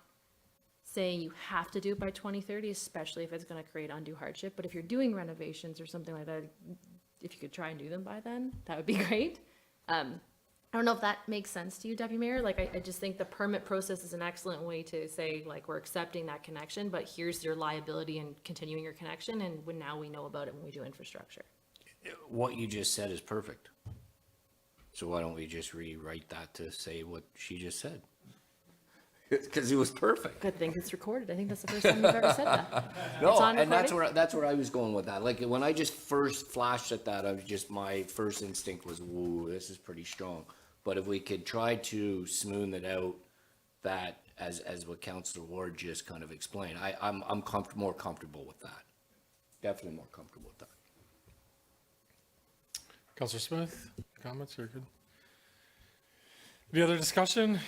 D: saying you have to do it by 2030, especially if it's going to create undue hardship. But if you're doing renovations or something like that, if you could try and do them by then, that would be great. I don't know if that makes sense to you, Deputy Mayor. Like, I just think the permit process is an excellent way to say, like, we're accepting that connection, but here's your liability and continuing your connection, and now we know about it when we do infrastructure.
C: What you just said is perfect. So why don't we just rewrite that to say what she just said? Because it was perfect.
D: Good thing it's recorded. I think that's the first time you've ever said that.
C: No,
D: It's on
C: and
D: recording?
C: that's where I was going with that. Like, when I just first flashed at that, my first instinct was, whoa, this is pretty strong. But if we could try to smooth it out, that, as what Councillor Ward just kind of explained, I'm more comfortable with that. Definitely more comfortable with that.
A: Councillor Smith, comments are good. Any other discussion?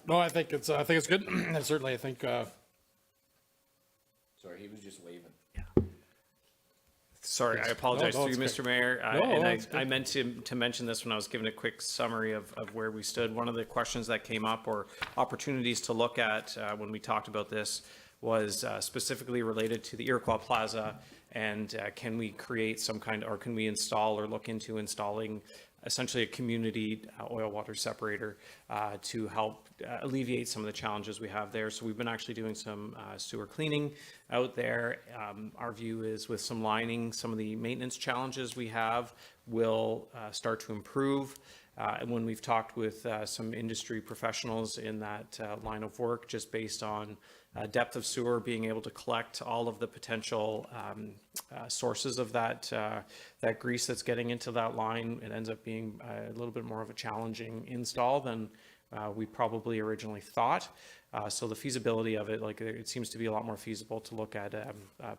A: No, I think it's good. And certainly, I think,
C: Sorry, he was just waving.
O: Sorry, I apologize
A: No,
O: to you,
A: it's
O: Mr.
A: good.
O: Mayor.
A: No,
O: And
A: it's
O: I meant to mention this when I was giving a quick summary of where we stood. One of the questions that came up, or opportunities to look at when we talked about this, was specifically related to the Iroquois Plaza, and can we create some kind, or can we install or look into installing essentially a community oil water separator to help alleviate some of the challenges we have there. So we've been actually doing some sewer cleaning out there. Our view is with some lining, some of the maintenance challenges we have will start to improve. And when we've talked with some industry professionals in that line of work, just based on depth of sewer, being able to collect all of the potential sources of that grease that's getting into that line, it ends up being a little bit more of a challenging install than we probably originally thought. So the feasibility of it, like, it seems to be a lot more feasible to look at a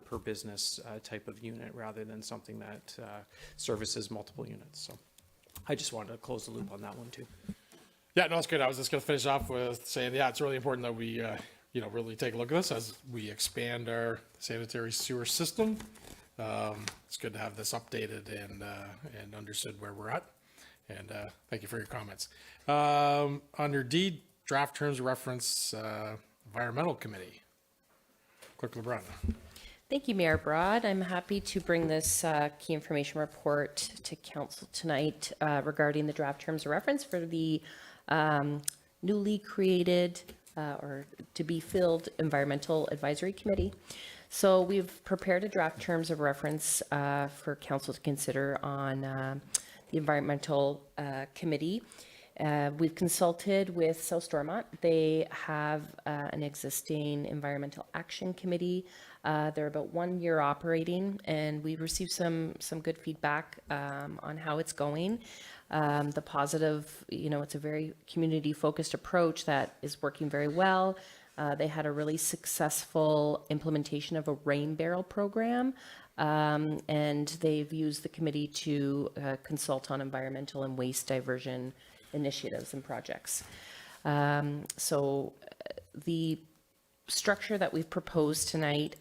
O: per business type of unit rather than something that services multiple units. So I just wanted to close the loop on that one too.
A: yeah, no, it's good. I was just going to finish off with saying, yeah, it's really important that we, really take a look at this as we expand our sanitary sewer system. It's good to have this updated and understood where we're at. And thank you for your comments. Under D, draft terms of reference, environmental committee. Clerk LeBrun.
B: Thank you, Mayor Broad. I'm happy to bring this key information report to council tonight regarding the draft terms of reference for the newly created or to be filled Environmental Advisory Committee. So we've prepared a draft terms of reference for council to consider on the Environmental Committee. We've consulted with South Stormont. They have an existing Environmental Action Committee. They're about 1 year operating, and we've received some good feedback on how it's going. The positive, it's a very community-focused approach that is working very well. They had a really successful implementation of a rain barrel program, and they've used the committee to consult on environmental and waste diversion initiatives and projects. So the structure that we've proposed tonight,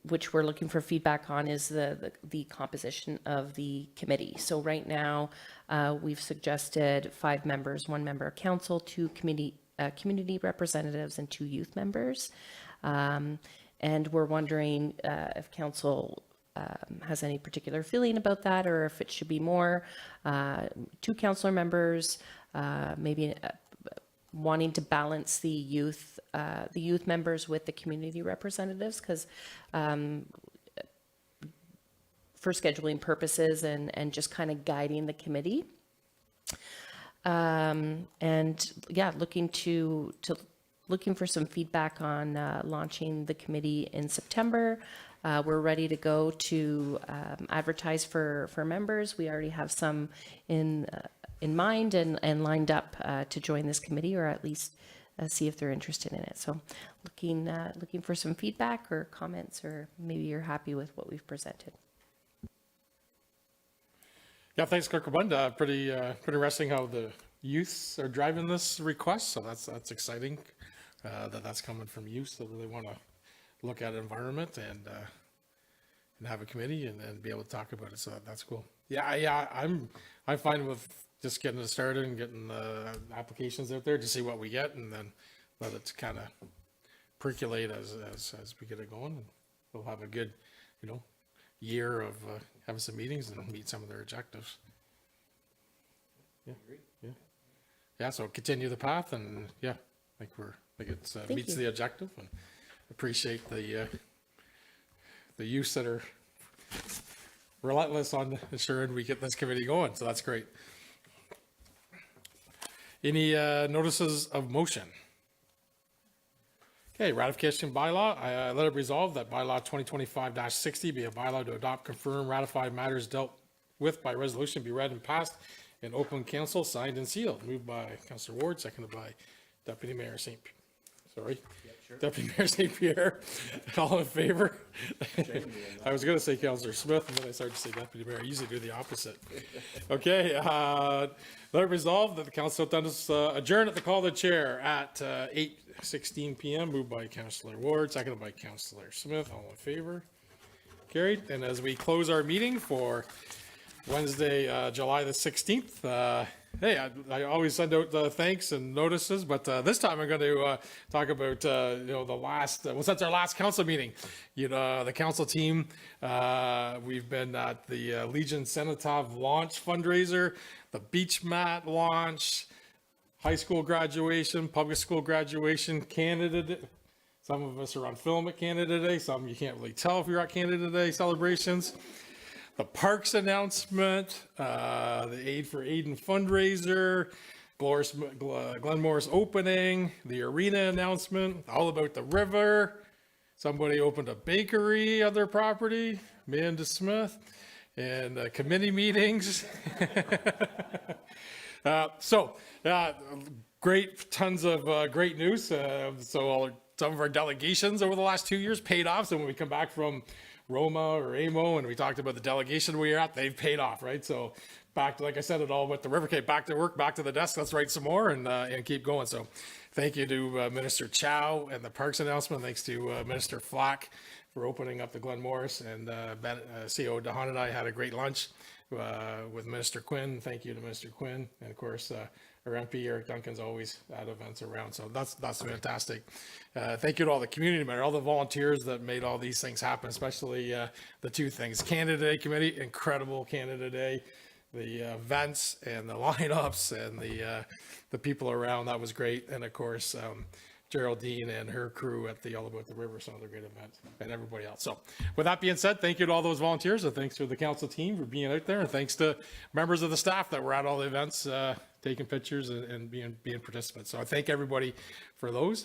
B: which we're looking for feedback on, is the composition of the committee. So right now, we've suggested 5 members, 1 member of council, 2 community representatives, and 2 youth members. And we're wondering if council has any particular feeling about that, or if it should be more, 2 councillor members, maybe wanting to balance the youth members with the community representatives, because for scheduling purposes and just kind of guiding the committee. And yeah, looking for some feedback on launching the committee in September. We're ready to go to advertise for members. We already have some in mind and lined up to join this committee, or at least see if they're interested in it. So looking for some feedback or comments, or maybe you're happy with what we've presented.
A: Yeah, thanks, Clerk LeBrun. Pretty interesting how the youths are driving this request. So that's exciting that's coming from youth that really want to look at environment and have a committee and be able to talk about it. So that's cool. Yeah, I'm fine with just getting it started and getting the applications out there to see what we get, and then let it kind of percolate as we get it going. And we'll have a good, year of having some meetings and meet some of their objectives. Yeah, yeah. Yeah, so continue the path, and yeah, I think it's meets
B: you.
A: the objective, and appreciate the youths that are relentless on ensuring we get this committee going, so that's great. Any notices of motion? Okay, ratification bylaw. I let it resolve that bylaw 2025-60 be a bylaw to adopt, confirm, ratify matters dealt with by resolution, be read and passed in open council, signed and sealed. Moved by Councillor Ward, seconded by Deputy Mayor Deputy Mayor St. Pierre. All in favor? I was going to say Councillor Smith, and then I started to say Deputy Mayor. I usually do the opposite. Okay, let it resolve that the Council of Dundas adjourn at the call of the chair at 8:16 p.m. Moved by Councillor Ward, seconded by Councillor Smith. All in favor? Carried. And as we close our meeting for Wednesday, July the 16th, hey, I always send out thanks and notices, but this time I'm going to talk about, the last, since our last council meeting, the council team, we've been at the Legion Cenotaph launch fundraiser, the beach mat launch, high school graduation, public school graduation, Canada. Some of us are on film at Canada Day. Some you can't really tell if you're at Canada Day celebrations. The parks announcement, the Aid for Aiden fundraiser, Glenmore's opening, the arena announcement, all about the river. Somebody opened a bakery on their property, Amanda Smith, and committee meetings. Great, tons of great news. Some of our delegations over the last 2 years paid off. So when we come back from Roma or AMO, and we talked about the delegation we were at, they've paid off, right? So back to, like I said, it all went to River Cape, back to work, back to the desk. Let's write some more and keep going. So thank you to Minister Chow and the parks announcement. Thanks to Minister Flack for opening up the Glen Morris, and CO DeHaan and I had a great lunch with Minister Quinn. Thank you to Minister Quinn. And of course, our MP Eric Duncan's always at events around. So that's fantastic. Thank you to all the community members, all the volunteers that made all these things happen, especially the two things. Canada Day committee, incredible Canada Day. The events and the lineups and the people around, that was great. And of course, Geraldine and her crew at the All About the River, some other great events, and everybody else. So with that being said, thank you to all those volunteers, and thanks to the council team for being out there, and thanks to members of the staff that were at all the events, taking pictures and being participants. So I thank everybody for those.